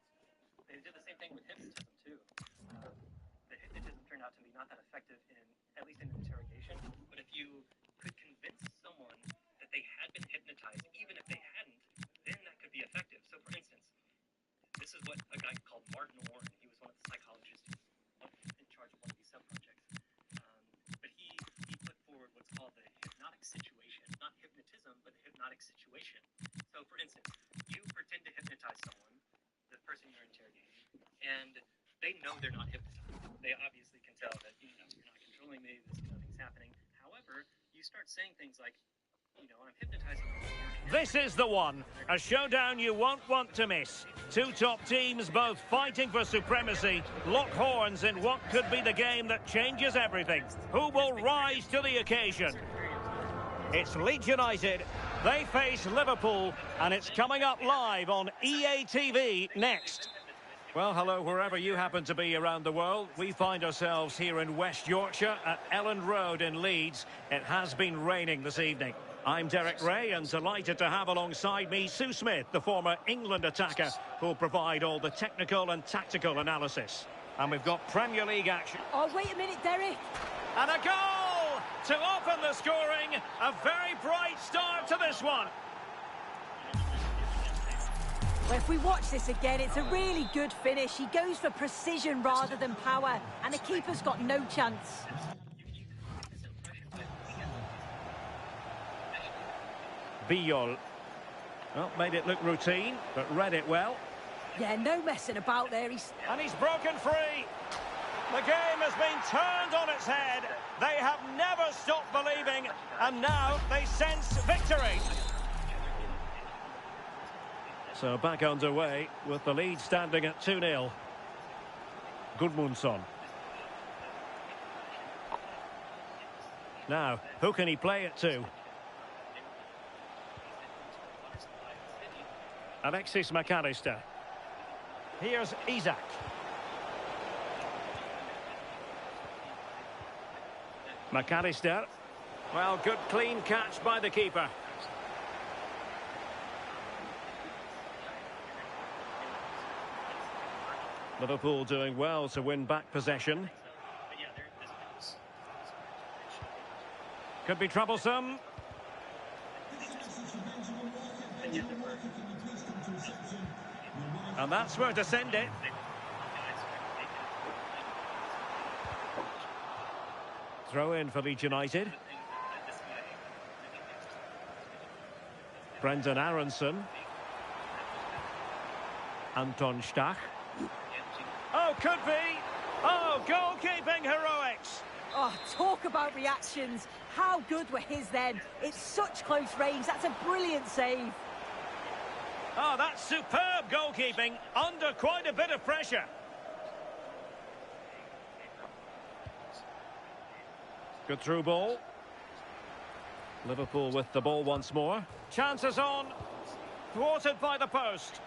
They did the same thing with hypnotism, too. The hypnotism turned out to be not that effective, at least in an interrogation, but if you could convince someone that they had been hypnotized, even if they hadn't, then that could be effective. So, for instance, this is what a guy and they know they're not hypnotized. They obviously can tell that, you're not controlling me, nothing's happening. However, you start saying things like, I'm hypnotizing you. This is the one. A showdown you won't want to miss. Two top teams both fighting for supremacy. Lock horns in what could be the game that changes everything. Who will rise to the occasion? It's Leeds United. They face Liverpool, and it's coming up live on EA TV next. Well, hello, wherever you happen to be around the world. We find ourselves here in West Yorkshire at Elland Road in Leeds. It has been raining this evening. I'm Derek Ray, and delighted to have alongside me Sue Smith, the former England attacker, who'll provide all the technical and tactical analysis. And we've got Premier League action. Oh, wait a minute, Derek. And a goal to open the scoring. A very bright start to this one. Well, if we watch this again, it's a really good finish. He goes for precision rather than power, and the keeper's got no chance. Biol. Well, made it look routine, but read it well. Yeah, no messing about there. And he's broken free. The game has been turned on its head. They have never stopped believing, and now they sense victory. So back underway with the lead standing at 2-0. Gudmundsson. Now, who can he play it to? Alexis McAllister. Here's Isak. McAllister. Well, good clean catch by the keeper. Liverpool doing well to win back possession. Could be troublesome. And that's where to send it. Throw in for Leeds United. Brendan Aronson. Anton Stach. Oh, could be. Oh, goalkeeping heroics. Oh, talk about reactions. How good were his then? It's such close range. That's a brilliant save. Oh, that's superb goalkeeping under quite a bit of pressure. Good through ball. Liverpool with the ball once more. Chances on. Thwarted by the post.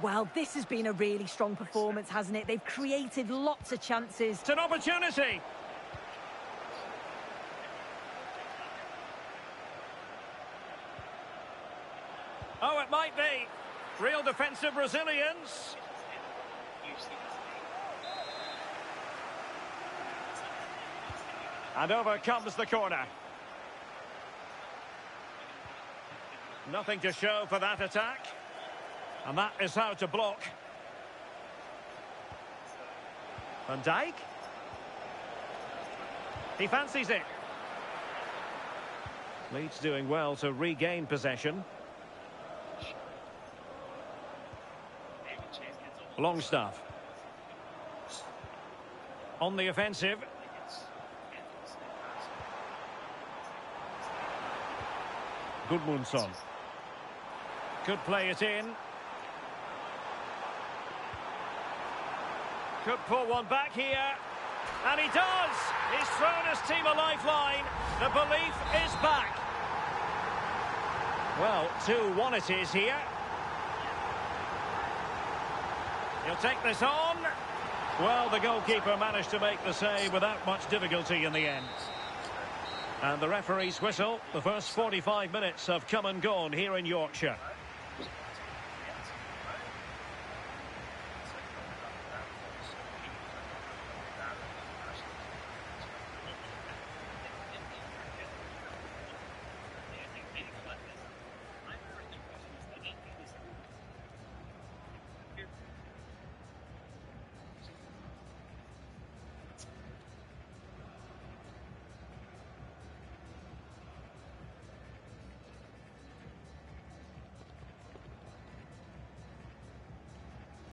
Well, this has been a really strong performance, hasn't it? They've created lots of chances. It's an opportunity. Oh, it might be. Real defensive resilience. And over comes the corner. Nothing to show for that attack. And that is how to block. Van Dijk. He fancies it. Leeds doing well to regain possession. Longstaff. On the offensive. Gudmundsson. Could play it in. Could pull one back here. And he does! He's thrown his team a lifeline. The belief is back. Well, 2-1 it is here. He'll take this on. Well, the goalkeeper managed to make the save without much difficulty in the end. And the referee's whistle. The first 45 minutes have come and gone here in Yorkshire.